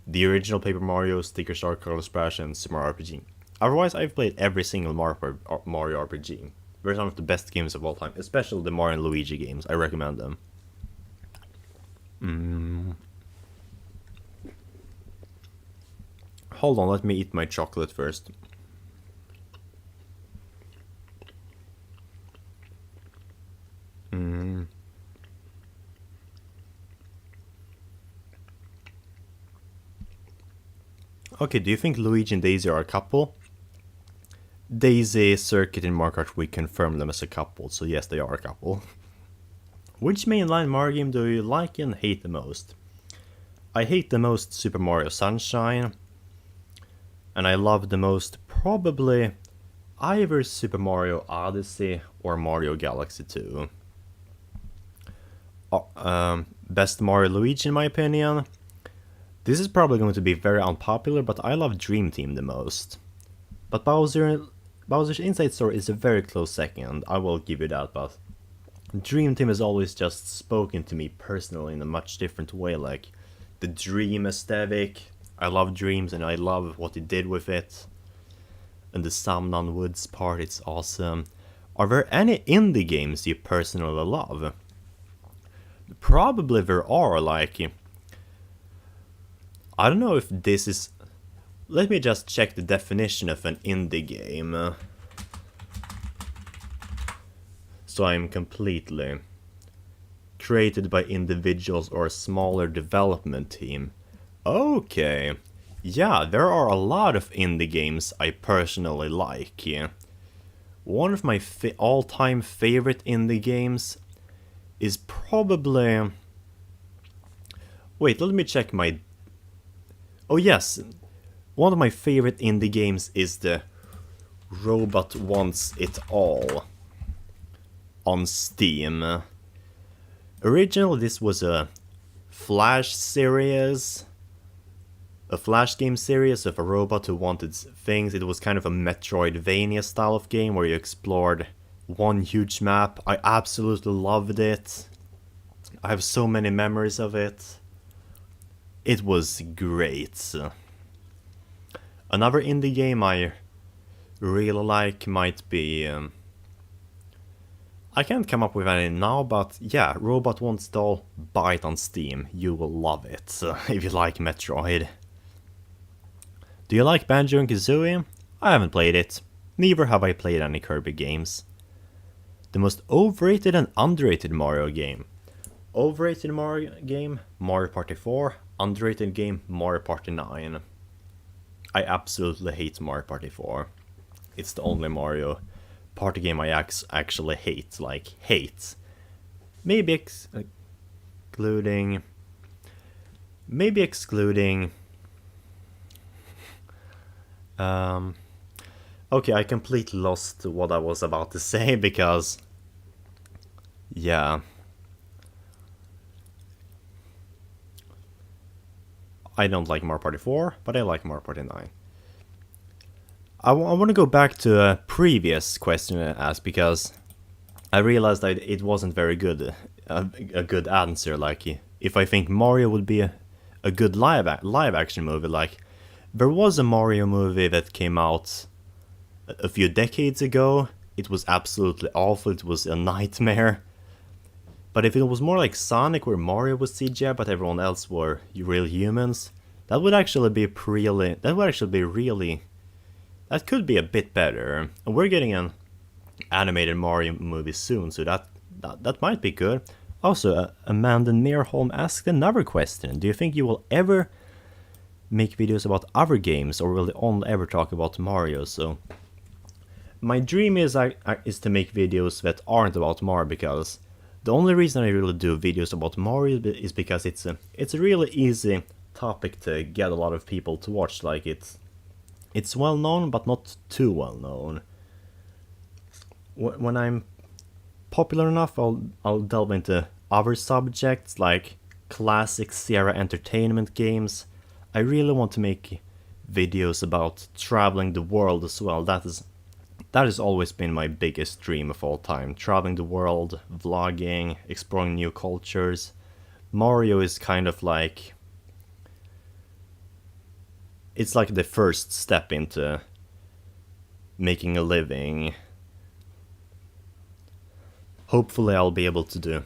the original Paper Mario, Sticker Star, Color Splash, and Super Mario RPG. Otherwise, I've played every single Mario RPG. They're some of the best games of all time, especially the Mario and Luigi games. I recommend them. Hold on, let me eat my chocolate first. Okay, do you think Luigi and Daisy are a couple? Daisy, Circuit, and Mario Kart, we confirm them as a couple, so yes, they are a couple. Which mainline Mario game do you like and hate the most? I hate the most Super Mario Sunshine, and I love the most probably either Super Mario Odyssey or Mario Galaxy 2. Best Mario Luigi in my opinion. This is probably going to be very unpopular, but I love Dream Team the most. But Bowser's Inside Story is a very close second, I will give you that, but Dream Team has always just spoken to me personally in a much different way, like the dream aesthetic. I love dreams and I love what they did with it. And the Samnan Woods part, it's awesome. Are there any indie games you personally love? Probably there are, like... I don't know if this is... Let me just check the definition of an indie game. So I'm completely... Created by individuals or a smaller development team. Okay. Yeah, there are a lot of indie games I personally like. Yeah. One of my all-time favorite indie games is probably... Wait, let me check my... Oh yes, one of my favorite indie games is the Robot Wants It All on Steam. Originally this was a Flash series, a Flash game series of a robot who wanted things. It was kind of a Metroidvania style of game where you explored one huge map. I absolutely loved it. I have so many memories of it. It was great. Another indie game I really like might be... I can't come up with any now, but yeah, Robot Wants It All, buy it on Steam. You will love it if you like Metroid. Do you like Banjo and Kazooie? I haven't played it. Neither have I played any Kirby games. The most overrated and underrated Mario game. Overrated Mario game, Mario Party 4. Underrated game, Mario Party 9. I absolutely hate Mario Party 4. It's the only Mario Party game I actually hate, like hate. Maybe excluding... Okay, I completely lost what I was about to say because... Yeah. I don't like Mario Party 4, but I like Mario Party 9. I want to go back to a previous question I asked because I realized that it wasn't very good, a good answer. Like, if I think Mario would be a good live action movie, like, there was a Mario movie that came out a few decades ago. It was absolutely awful, it was a nightmare. But if it was more like Sonic, where Mario was CGI, but everyone else were real humans, that would actually be that could be a bit better. And we're getting an animated Mario movie soon, so that might be good. Also, Amanda Meerholm asked another question. Do you think you will ever make videos about other games, or will they only ever talk about Mario? So, my dream is to make videos that aren't about Mario, because the only reason I really do videos about Mario is because it's a really easy topic to get a lot of people to watch. Like it's well known, but not too well known. When I'm popular enough, I'll delve into other subjects like classic Sierra Entertainment games. I really want to make videos about traveling the world as well. That has always been my biggest dream of all time. Traveling the world, vlogging, exploring new cultures. Mario is kind of like... it's like the first step into making a living. Hopefully I'll be able to do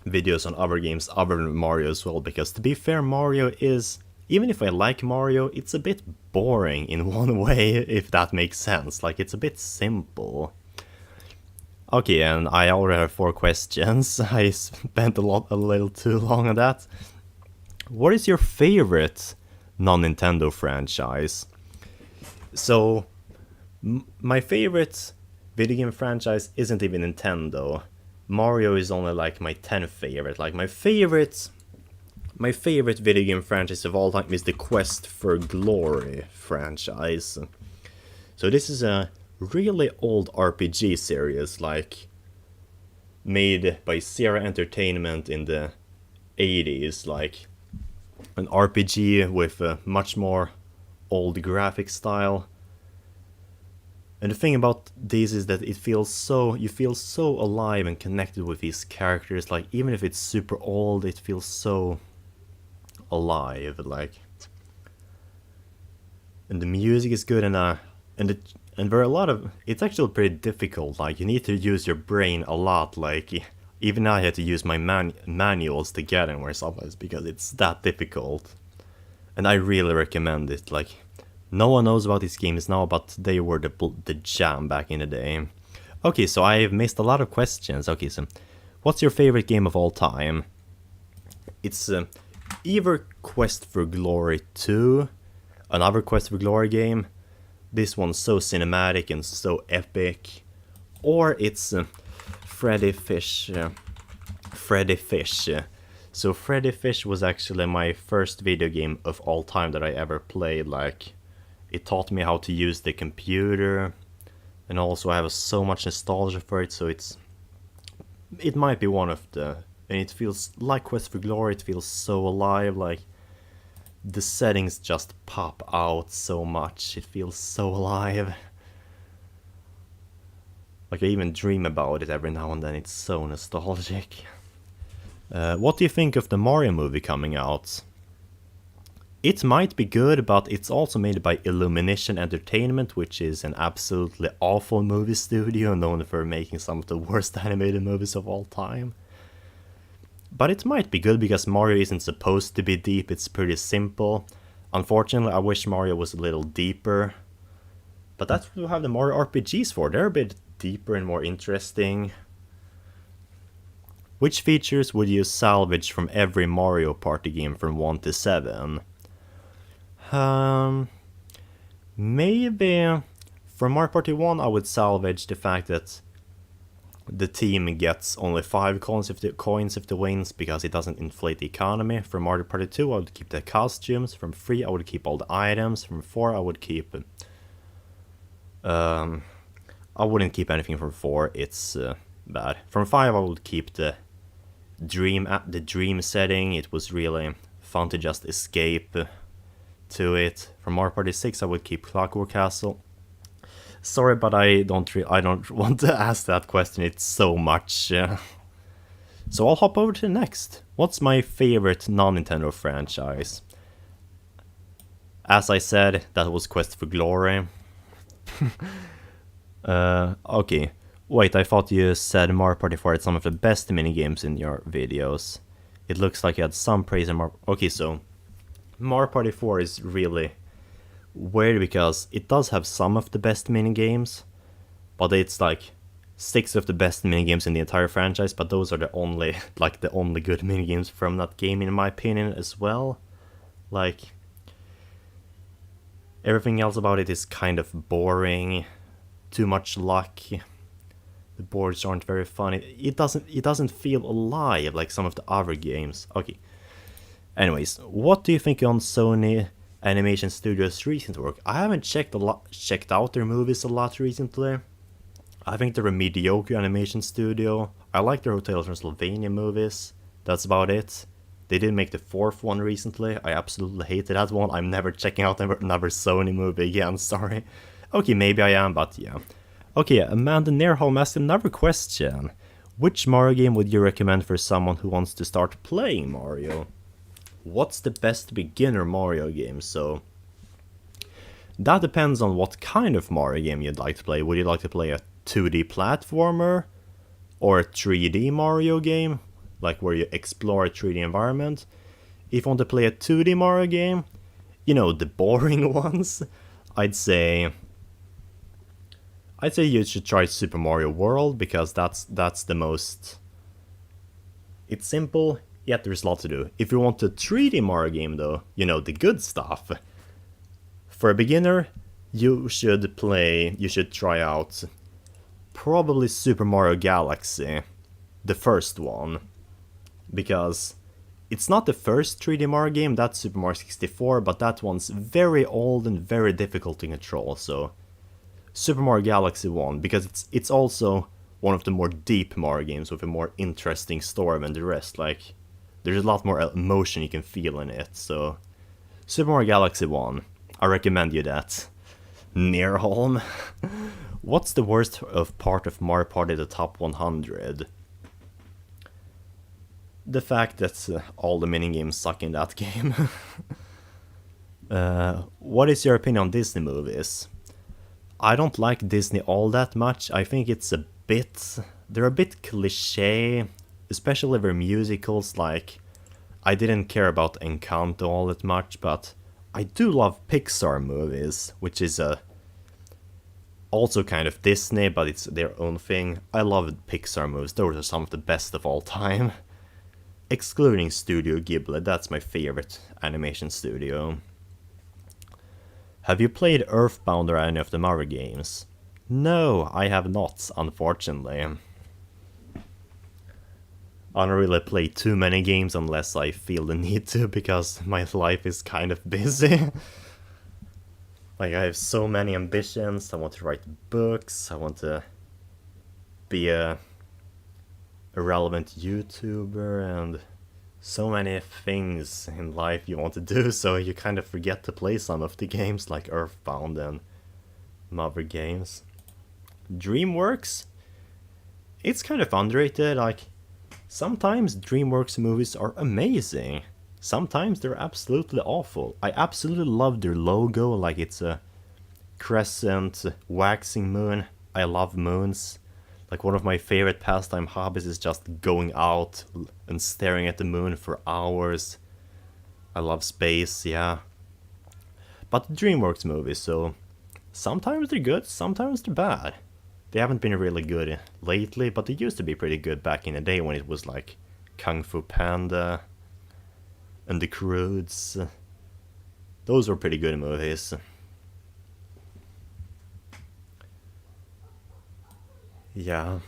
videos on other games other than Mario as well, because to be fair, Mario is, even if I like Mario, it's a bit boring in one way, if that makes sense. Like, it's a bit simple. Okay, and I already have 4 questions. I spent a little too long on that. What is your favorite non-Nintendo franchise? So, my favorite video game franchise isn't even Nintendo. Mario is only like my 10th favorite. Like my favorite video game franchise of all time is the Quest for Glory franchise. So this is a really old RPG series, like made by Sierra Entertainment in the 80s, like an RPG with a much more old graphic style. And the thing about these is that you feel so alive and connected with these characters. Like, even if it's super old, it feels so alive. Like, and the music is good, and there are a lot of... it's actually pretty difficult. Like, you need to use your brain a lot. Like, even I had to use my manuals to get anywhere sometimes because it's that difficult. And I really recommend it. Like, no one knows about these games now, but they were the jam back in the day. Okay, so I've missed a lot of questions. Okay, so what's your favorite game of all time? It's either Quest for Glory 2, another Quest for Glory game. This one's so cinematic and so epic. Or it's Freddy Fish. Freddy Fish. So Freddy Fish was actually my first video game of all time that I ever played. Like, it taught me how to use the computer, and also I have so much nostalgia for it, so it might be one of the... and it feels like Quest for Glory, it feels so alive, like the settings just pop out so much, it feels so alive. Like, I even dream about it every now and then, it's so nostalgic. What do you think of the Mario movie coming out? It might be good, but it's also made by Illumination Entertainment, which is an absolutely awful movie studio known for making some of the worst animated movies of all time. But it might be good because Mario isn't supposed to be deep, it's pretty simple. Unfortunately, I wish Mario was a little deeper. But that's what we have the Mario RPGs for, they're a bit deeper and more interesting. Which features would you salvage from every Mario Party game from 1 to 7? Maybe from Mario Party 1 I would salvage the fact that the team gets only 5 coins if it wins, because it doesn't inflate the economy. From Mario Party 2 I would keep the costumes. From 3 I would keep all the items. From 4 I would keep... I wouldn't keep anything from 4, it's bad. From 5 I would keep the dream setting, it was really fun to just escape to it. From Mario Party 6 I would keep Clockwork Castle. Sorry, but I don't want to ask that question, it's so much. So I'll hop over to the next. What's my favorite non-Nintendo franchise? As I said, that was Quest for Glory. Okay. Wait, I thought you said Mario Party 4 had some of the best minigames in your videos. It looks like you had some praise in Mario... Okay, so Mario Party 4 is really weird because it does have some of the best minigames, but it's like 6 of the best minigames in the entire franchise, but those are the only good minigames from that game in my opinion as well. Like, everything else about it is kind of boring, too much luck. The boards aren't very funny. It doesn't feel alive like some of the other games. Okay. Anyways, what do you think on Sony Animation Studios' recent work? I haven't checked out their movies a lot recently. I think they're a mediocre animation studio. I like their Hotel Transylvania movies. That's about it. They did make the fourth one recently. I absolutely hated that one. I'm never checking out another Sony movie again, sorry. Okay, maybe I am, but yeah. Okay, Amanda Nearholm asked another question. Which Mario game would you recommend for someone who wants to start playing Mario? What's the best beginner Mario game? So that depends on what kind of Mario game you'd like to play. Would you like to play a 2D platformer or a 3D Mario game, like where you explore a 3D environment? If you want to play a 2D Mario game, you know, the boring ones, I'd say you should try Super Mario World, because that's the most... It's simple, yet there's a lot to do. If you want a 3D Mario game though, you know, the good stuff, for a beginner, you should try out probably Super Mario Galaxy, the first one, because it's not the first 3D Mario game, that's Super Mario 64, but that one's very old and very difficult to control, so Super Mario Galaxy 1, because it's also one of the more deep Mario games with a more interesting story than the rest. Like, there's a lot more emotion you can feel in it, so Super Mario Galaxy 1, I recommend you that. Nearholm. What's the worst part of Mario Party the top 100? The fact that all the minigames suck in that game. What is your opinion on Disney movies? I don't like Disney all that much. I think they're a bit cliche, especially their musicals. Like, I didn't care about Encanto all that much, but I do love Pixar movies, which is also kind of Disney, but it's their own thing. I love Pixar movies. Those are some of the best of all time. Excluding Studio Ghibli, that's my favorite animation studio. Have you played Earthbound or any of the Mario games? No, I have not, unfortunately. I don't really play too many games unless I feel the need to, because my life is kind of busy. Like, I have so many ambitions. I want to write books, I want to be a relevant YouTuber, and so many things in life you want to do, so you kind of forget to play some of the games like Earthbound and other games. DreamWorks? It's kind of underrated. Like, sometimes DreamWorks movies are amazing. Sometimes they're absolutely awful. I absolutely love their logo, like it's a crescent waxing moon. I love moons. Like, one of my favorite pastime hobbies is just going out and staring at the moon for hours. I love space, yeah. But DreamWorks movies, so sometimes they're good, sometimes they're bad. They haven't been really good lately, but they used to be pretty good back in the day when it was like Kung Fu Panda and The Croods. Those were pretty good movies. Yeah.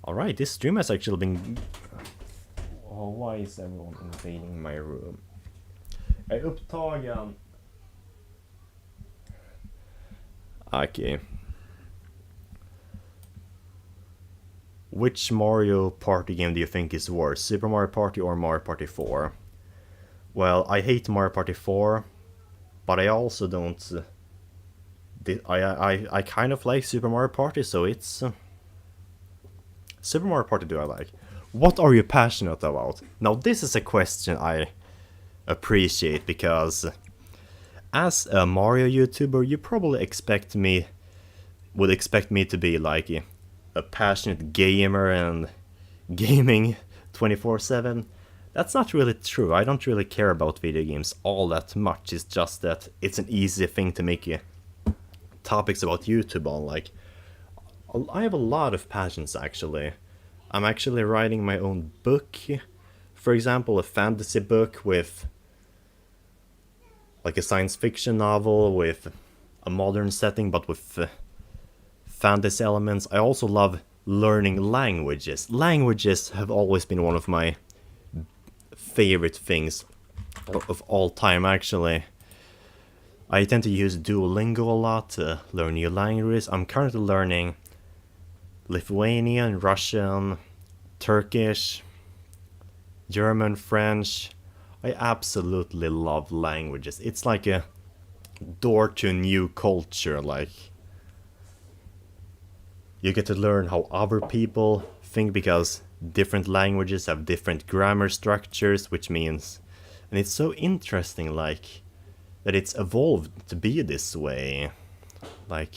Alright, this stream has actually been... Oh, why is everyone invading my room? Jag är upptagen. Okay. Which Mario Party game do you think is worse? Super Mario Party or Mario Party 4? Well, I hate Mario Party 4, but I also don't... I kind of like Super Mario Party, so it's... Super Mario Party do I like. What are you passionate about? Now, this is a question I appreciate, because as a Mario YouTuber, you probably would expect me to be like a passionate gamer and gaming 24/7. That's not really true. I don't really care about video games all that much. It's just that it's an easy thing to make topics about YouTube on. Like, I have a lot of passions, actually. I'm actually writing my own book. For example, a fantasy book with like a science fiction novel with a modern setting, but with fantasy elements. I also love learning languages. Languages have always been one of my favorite things of all time, actually. I tend to use Duolingo a lot to learn new languages. I'm currently learning Lithuanian, Russian, Turkish, German, French. I absolutely love languages. It's like a door to a new culture. Like, you get to learn how other people think, because different languages have different grammar structures, which means, and it's so interesting, like, that it's evolved to be this way. Like,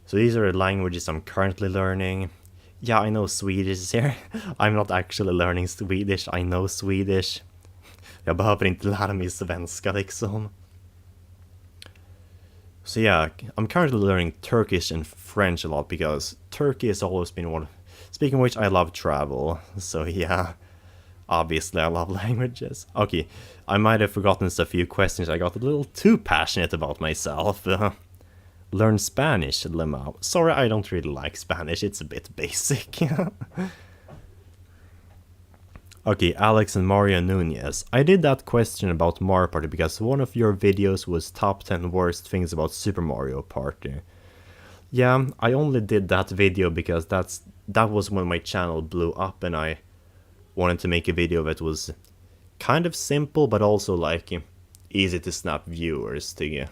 so these are the languages I'm currently learning. Yeah, I know Swedish is here. I'm not actually learning Swedish, I know Swedish. Jag behöver inte lära mig svenska liksom. So yeah, I'm currently learning Turkish and French a lot, because Turkey has always been one. Speaking of which, I love travel. So yeah, obviously I love languages. Okay, I might have forgotten a few questions. I got a little too passionate about myself. Learn Spanish, Lemao. Sorry, I don't really like Spanish. It's a bit basic. Okay, Alex and Mario Nunez. I did that question about Mario Party because one of your videos was top 10 worst things about Super Mario Party. Yeah, I only did that video because that was when my channel blew up, and I wanted to make a video that was kind of simple but also like easy to snap viewers to.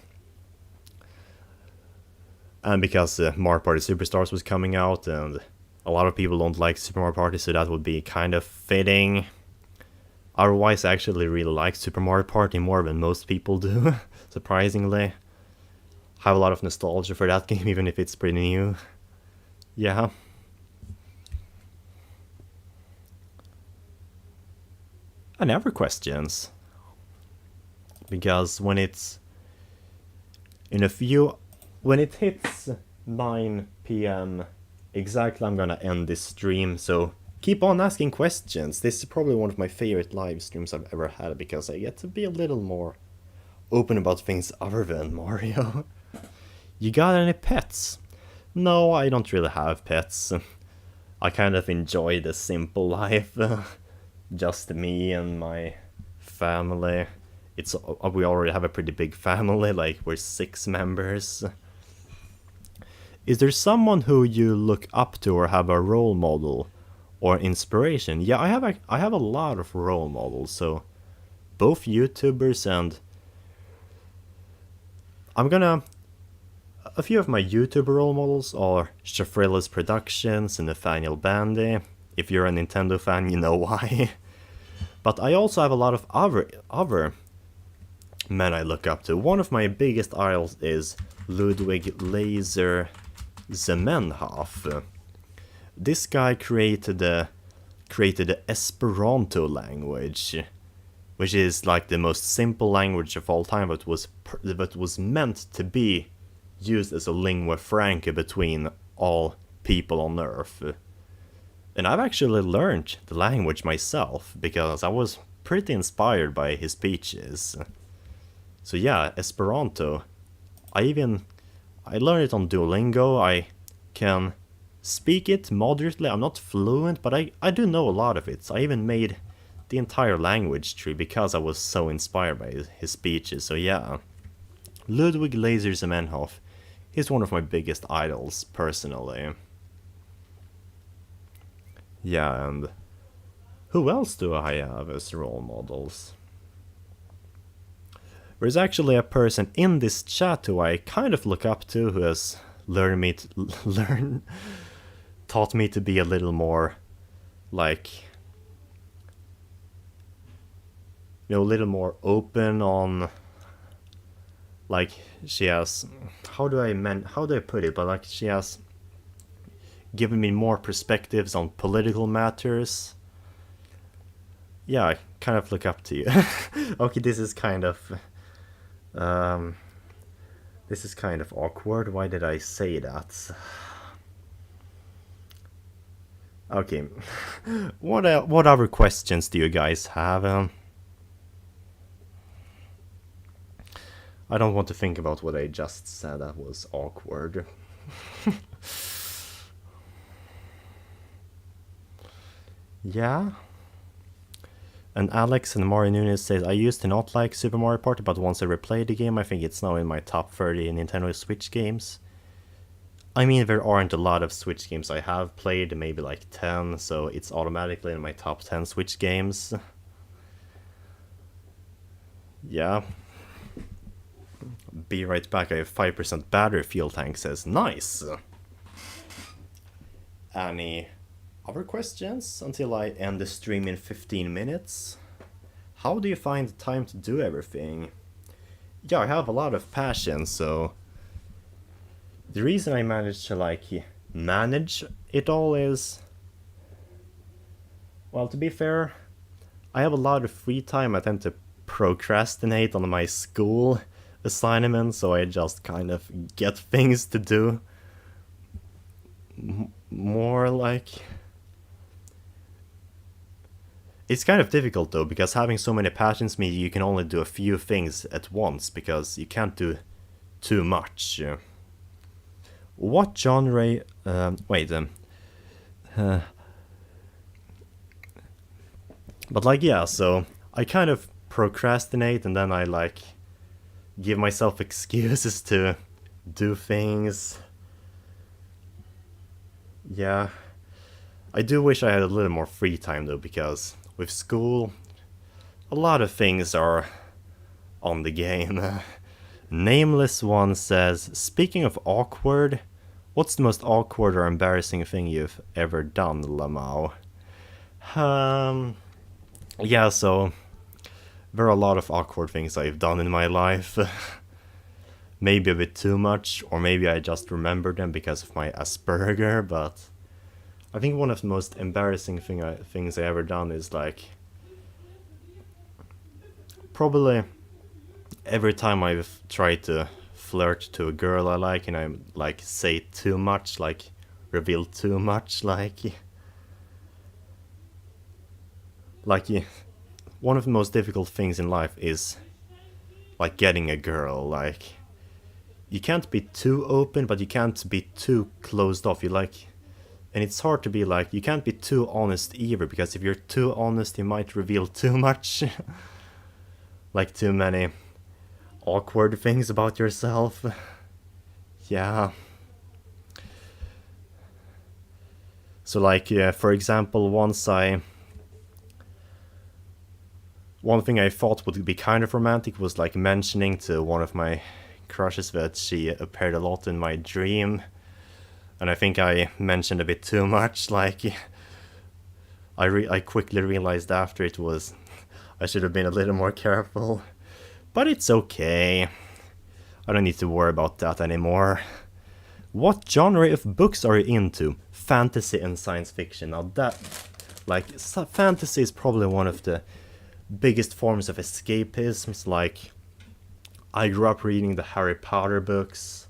And because Mario Party Superstars was coming out, and a lot of people don't like Super Mario Party, so that would be kind of fitting. Otherwise, I actually really like Super Mario Party more than most people do, surprisingly. I have a lot of nostalgia for that game, even if it's pretty new. Yeah. And other questions. Because when it's when it hits 9 p.m. exactly, I'm gonna end this stream, so keep on asking questions. This is probably one of my favorite live streams I've ever had, because I get to be a little more open about things other than Mario. You got any pets? No, I don't really have pets. I kind of enjoy the simple life. Just me and my family. We already have a pretty big family, like we're 6 members. Is there someone who you look up to or have a role model or inspiration? Yeah, I have a lot of role models, so both YouTubers and a few of my YouTuber role models are Shafrilla's Productions and Nathaniel Bandy. If you're a Nintendo fan, you know why. But I also have a lot of other men I look up to. One of my biggest idols is Ludwig Laser Zemenhof. This guy created the Esperanto language, which is like the most simple language of all time, but was meant to be used as a lingua franca between all people on Earth. And I've actually learned the language myself, because I was pretty inspired by his speeches. So yeah, Esperanto. I learned it on Duolingo. I can speak it moderately. I'm not fluent, but I do know a lot of it. So I even made the entire language tree because I was so inspired by his speeches. So yeah, Ludwig Laser Zemenhof is one of my biggest idols, personally. Yeah, and who else do I have as role models? There's actually a person in this chat who I kind of look up to, who has taught me to be a little more, like, a little more open on, like, she has, how do I put it, but like, she has given me more perspectives on political matters. Yeah, I kind of look up to you. Okay, this is kind of awkward. Why did I say that? Okay. What other questions do you guys have? I don't want to think about what I just said. That was awkward. Yeah. And Alex and Mario Nunes says, I used to not like Super Mario Party, but once I replayed the game, I think it's now in my top 30 Nintendo Switch games. I mean, there aren't a lot of Switch games I have played, maybe like 10, so it's automatically in my top 10 Switch games. Yeah. Be right back, I have 5% battery fuel tank, says, nice! Any other questions until I end the stream in 15 minutes? How do you find the time to do everything? Yeah, I have a lot of passion, so the reason I managed to like manage it all is, well, to be fair, I have a lot of free time. I tend to procrastinate on my school assignments, so I just kind of get things to do. More like, it's kind of difficult though, because having so many passions means you can only do a few things at once, because you can't do too much. What genre, but like, yeah, so I kind of procrastinate, and then I like give myself excuses to do things. Yeah, I do wish I had a little more free time though, because with school, a lot of things are on the game. Nameless One says, speaking of awkward, what's the most awkward or embarrassing thing you've ever done, Lamau? Yeah, so there are a lot of awkward things I've done in my life. Maybe a bit too much, or maybe I just remember them because of my Asperger, but I think one of the most embarrassing things I ever done is like, probably every time I've tried to flirt to a girl I like, and I like say too much, like reveal too much, like one of the most difficult things in life is like getting a girl. Like, you can't be too open, but you can't be too closed off. You like, and it's hard to be like, you can't be too honest either, because if you're too honest, you might reveal too much. Like too many awkward things about yourself. Yeah. So like, for example, one thing I thought would be kind of romantic was like mentioning to one of my crushes that she appeared a lot in my dream. And I think I mentioned a bit too much. Like, I quickly realized after it was, I should have been a little more careful. But it's okay. I don't need to worry about that anymore. What genre of books are you into? Fantasy and science fiction. Now that, like, fantasy is probably one of the biggest forms of escapism. Like, I grew up reading the Harry Potter books.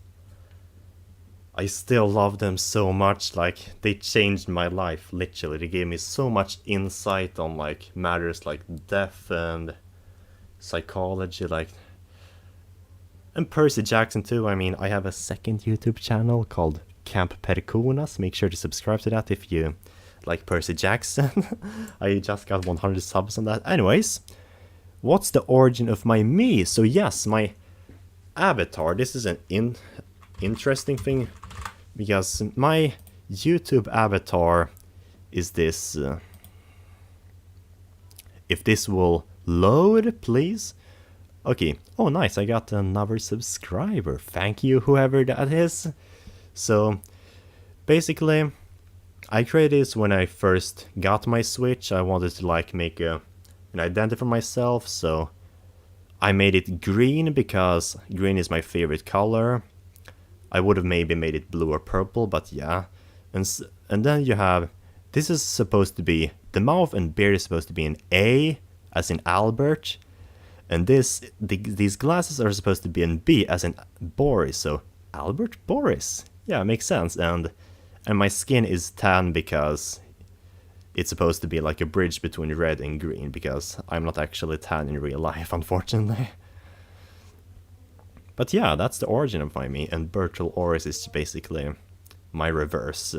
I still love them so much. Like, they changed my life, literally. They gave me so much insight on like matters like death and psychology, like, and Percy Jackson too. I mean, I have a second YouTube channel called Camp Perkunas. Make sure to subscribe to that if you like Percy Jackson. I just got 100 subs on that. Anyways, what's the origin of my me? So yes, my avatar. This is an interesting thing, because my YouTube avatar is this. If this will load, please. Okay. Oh, nice. I got another subscriber. Thank you, whoever that is. So, basically, I created this when I first got my Switch. I wanted to like make an identity for myself, so I made it green because green is my favorite color. I would have maybe made it blue or purple, but yeah. And then you have, this is supposed to be, the mouth and beard is supposed to be an A, as in Albert. And these glasses are supposed to be an B, as in Boris. So, Albert Boris. Yeah, makes sense. And my skin is tan because it's supposed to be like a bridge between red and green, because I'm not actually tan in real life, unfortunately. But yeah, that's the origin of my me, and Bertil Oris is basically my reverse.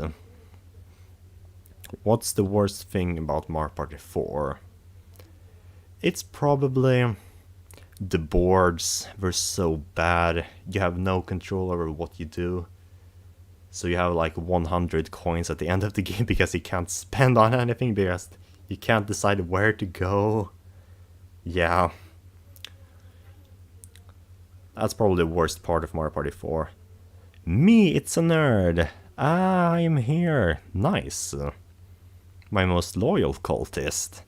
What's the worst thing about Mario Party 4? It's probably the boards were so bad. You have no control over what you do. So you have like 100 coins at the end of the game because you can't spend on anything because you can't decide where to go. Yeah. That's probably the worst part of Mario Party 4. Me, it's a nerd. Ah, I'm here. Nice. My most loyal cultist.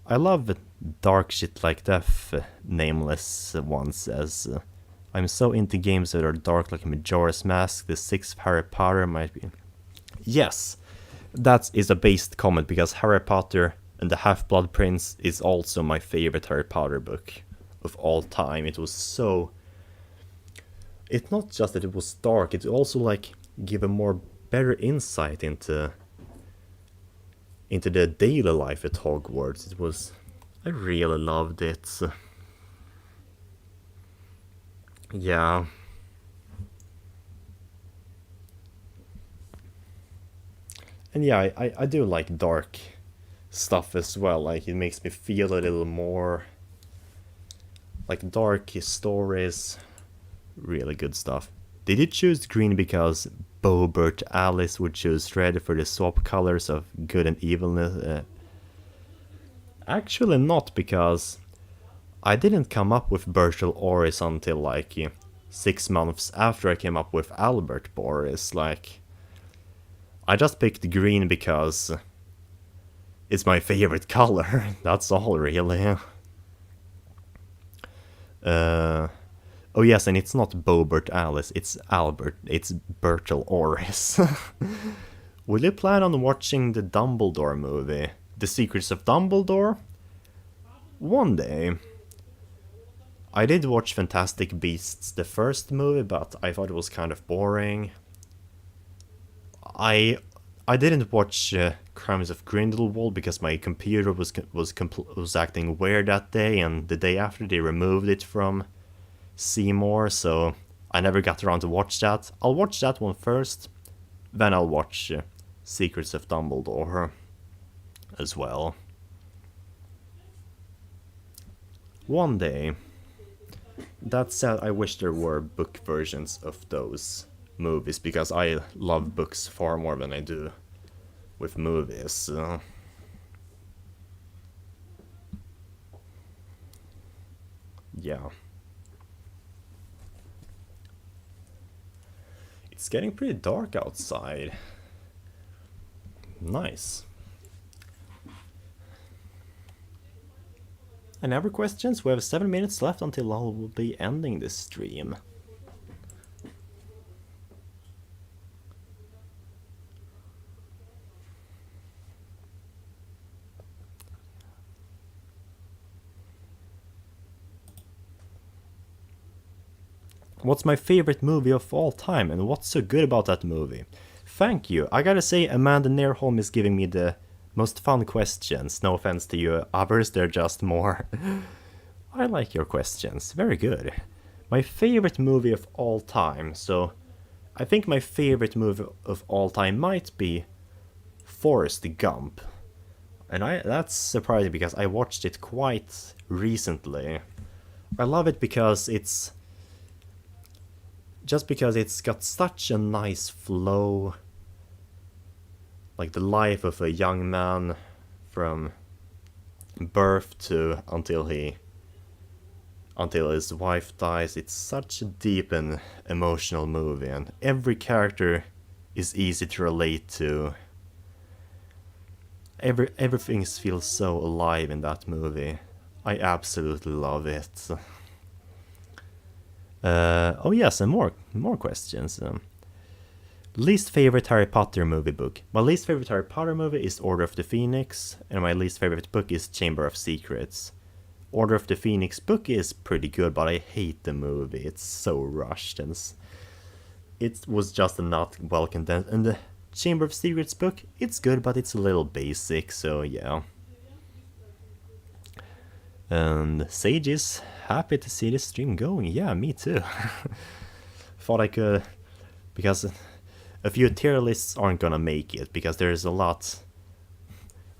I love dark shit like Death, Nameless one says. I'm so into games that are dark like Majora's Mask, the 6th Harry Potter might be... Yes, that is a based comment because Harry Potter and the Half-Blood Prince is also my favorite Harry Potter book of all time. It was so... It's not just that it was dark, it also like give a more better insight into the daily life at Hogwarts. It was... I really loved it. Yeah. And yeah, I do like dark stuff as well. Like, it makes me feel a little more... Like, dark stories. Really good stuff. Did you choose green because Bobert Alice would choose red for the swap colors of good and evilness? Actually not, because I didn't come up with Bertil Oris until like 6 months after I came up with Albert Boris. Like, I just picked green because it's my favorite color. That's all, really. Oh yes, and it's not Bobert Alice, it's Albert. It's Bertil Oris. Will you plan on watching the Dumbledore movie? The Secrets of Dumbledore? One day. I did watch Fantastic Beasts, the first movie, but I thought it was kind of boring. I didn't watch Crimes of Grindelwald because my computer was acting weird that day, and the day after they removed it from Seymour, so I never got around to watch that. I'll watch that one first, then I'll watch Secrets of Dumbledore as well. One day. That said, I wish there were book versions of those movies, because I love books far more than I do with movies. Yeah. It's getting pretty dark outside. Nice. Any other questions? We have 7 minutes left until I will be ending this stream. What's my favorite movie of all time, and what's so good about that movie? Thank you. I gotta say, Amanda Nerholm is giving me the most fun questions. No offense to you others, they're just more... I like your questions. Very good. My favorite movie of all time. So, I think my favorite movie of all time might be Forrest Gump. And that's surprising because I watched it quite recently. I love it because it's... Just because it's got such a nice flow. Like the life of a young man from birth to until his wife dies. It's such a deep and emotional movie, and every character is easy to relate to. Everything feels so alive in that movie. I absolutely love it. Oh yes, and more questions. Least favorite Harry Potter movie book. My least favorite Harry Potter movie is Order of the Phoenix, and my least favorite book is Chamber of Secrets. Order of the Phoenix book is pretty good, but I hate the movie. It's so rushed, and it was just not well condensed. And the Chamber of Secrets book, it's good, but it's a little basic, so yeah. And Sage is happy to see this stream going. Yeah, me too. Thought I could, because a few tier lists aren't gonna make it, because there's a lot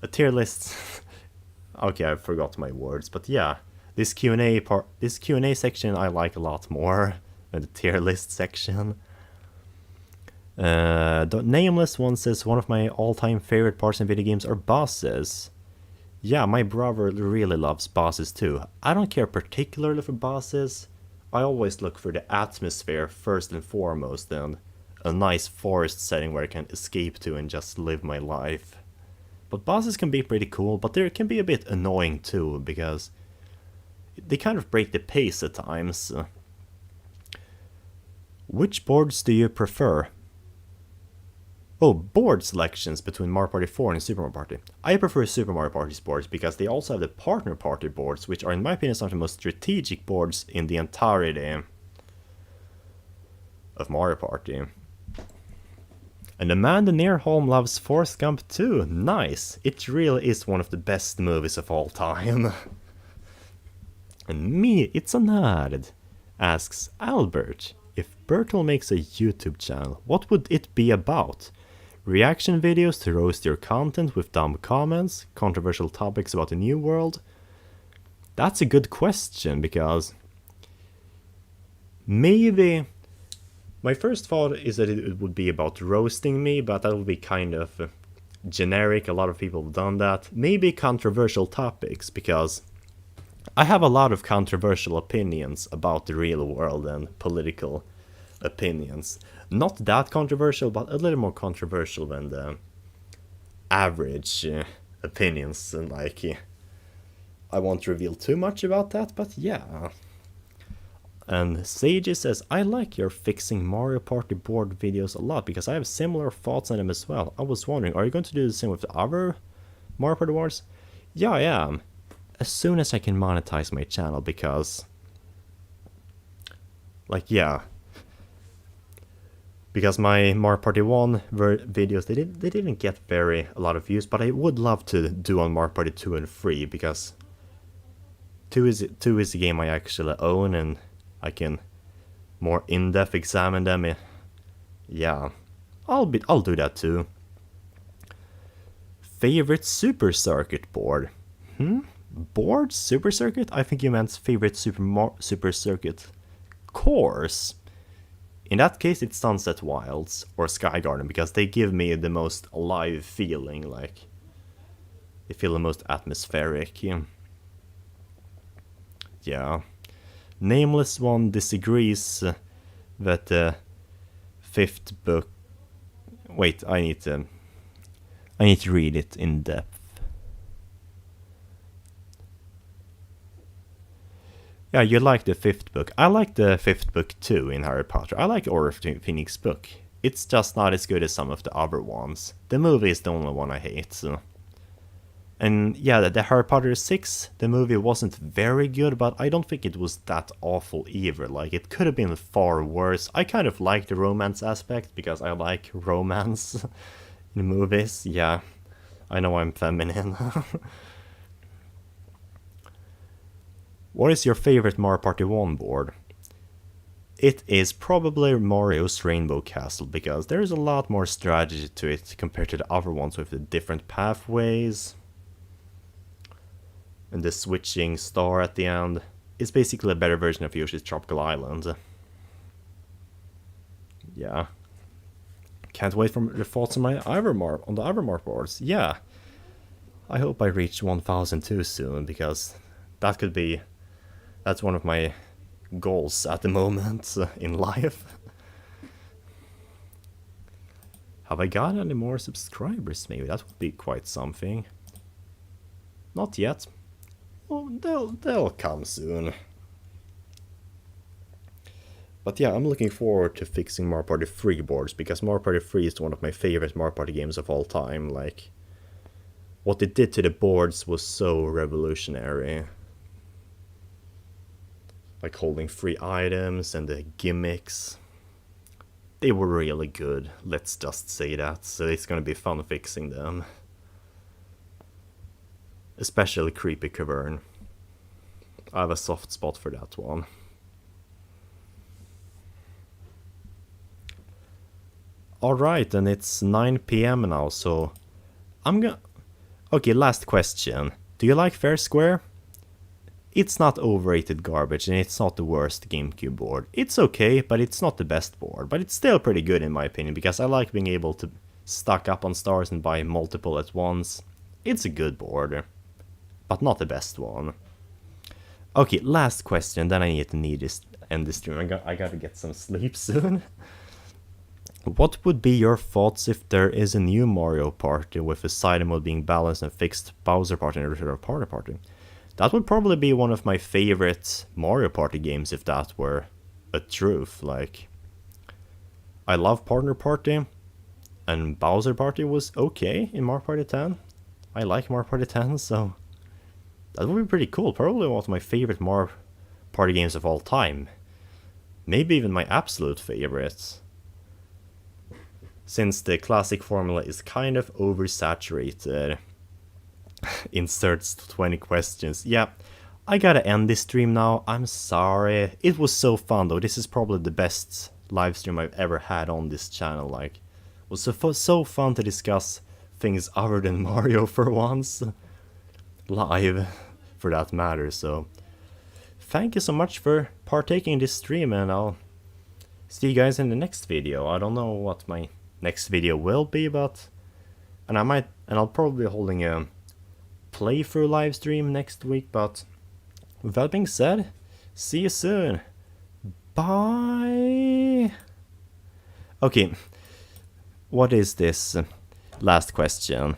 A tier list. Okay, I forgot my words, but yeah, this Q&A section I like a lot more than the tier list section. The nameless one says one of my all-time favorite parts in video games are bosses. Yeah, my brother really loves bosses too. I don't care particularly for bosses. I always look for the atmosphere first and foremost, and a nice forest setting where I can escape to and just live my life. But bosses can be pretty cool, but they can be a bit annoying too, because they kind of break the pace at times. Which boards do you prefer? Oh, board selections between Mario Party 4 and Super Mario Party. I prefer Super Mario Party's boards because they also have the Partner Party boards, which are in my opinion some of the most strategic boards in the entirety of Mario Party. And Amanda Nearholm loves Forrest Gump too. Nice! It really is one of the best movies of all time. And me, it's a nerd, asks Albert, if Bertel makes a YouTube channel, what would it be about? Reaction videos to roast your content with dumb comments, controversial topics about the new world? That's a good question, because maybe my first thought is that it would be about roasting me, but that would be kind of generic. A lot of people have done that. Maybe controversial topics, because I have a lot of controversial opinions about the real world and political opinions. Not that controversial, but a little more controversial than the average opinions. And like, I won't reveal too much about that, but yeah. And Seiji says, I like your fixing Mario Party board videos a lot because I have similar thoughts on them as well. I was wondering, are you going to do the same with the other Mario Party boards? Yeah, I am. As soon as I can monetize my channel, because like, yeah, because my Mario Party 1 videos, they didn't get a lot of views, but I would love to do on Mario Party 2 and 3, because 2 is a game I actually own, and I can more in-depth examine them. Yeah, I'll do that too. Favorite Super Circuit board? Board? Super Circuit? I think you meant favorite Super Circuit course. In that case, it's Sunset Wilds or Sky Garden, because they give me the most alive feeling, like they feel the most atmospheric. Yeah. Nameless one disagrees that the fifth book. Wait, I need to read it in depth. Yeah, you like the fifth book. I like the fifth book too in Harry Potter. I like Order of the Phoenix book. It's just not as good as some of the other ones. The movie is the only one I hate. So. And yeah, the Harry Potter 6, the movie wasn't very good, but I don't think it was that awful either. Like, it could have been far worse. I kind of like the romance aspect, because I like romance in movies. Yeah, I know I'm feminine. What is your favorite Mario Party 1 board? It is probably Mario's Rainbow Castle, because there is a lot more strategy to it compared to the other ones with the different pathways. And the switching star at the end is basically a better version of Yoshi's Tropical Island. Yeah. Can't wait for your thoughts on the other Mario boards. Yeah. I hope I reach 1000 too soon, because that's one of my goals at the moment in life. Have I got any more subscribers? Maybe that would be quite something. Not yet. Well, they'll come soon. But yeah, I'm looking forward to fixing Mario Party 3 boards, because Mario Party 3 is one of my favorite Mario Party games of all time. Like, what they did to the boards was so revolutionary. Like holding free items and the gimmicks. They were really good, let's just say that, so it's gonna be fun fixing them. Especially Creepy Cavern. I have a soft spot for that one. Alright, and it's 9 PM now, so I'm Okay, last question. Do you like Fair Square? It's not overrated garbage, and it's not the worst GameCube board. It's okay, but it's not the best board. But it's still pretty good in my opinion, because I like being able to stock up on stars and buy multiple at once. It's a good board, but not the best one. Okay, last question, then I need to end this stream. I gotta get some sleep soon. What would be your thoughts if there is a new Mario Party with a side mode being balanced and fixed Bowser Party and Return of Party? That would probably be one of my favorite Mario Party games if that were a truth. Like, I love Partner Party, and Bowser Party was okay in Mario Party 10. I like Mario Party 10, so that would be pretty cool. Probably one of my favorite Mario Party games of all time. Maybe even my absolute favorites. Since the classic formula is kind of oversaturated. Inserts 20 questions. Yeah, I gotta end this stream now. I'm sorry. It was so fun though. This is probably the best live stream I've ever had on this channel. Like, it was so fun to discuss things other than Mario for once. Live, for that matter. So, thank you so much for partaking in this stream, and I'll see you guys in the next video. I don't know what my next video will be, but I'll probably be holding a playthrough live stream next week. But with that being said, see you soon. Bye. Okay, what is this last question?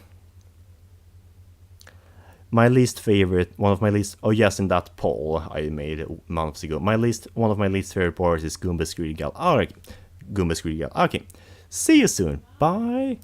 My least favorite, one of my least, oh yes, in that poll I made months ago, one of my least favorite boards is Goomba Screedy Gal. Alright, Goomba Screedy Gal. Okay, see you soon. Bye.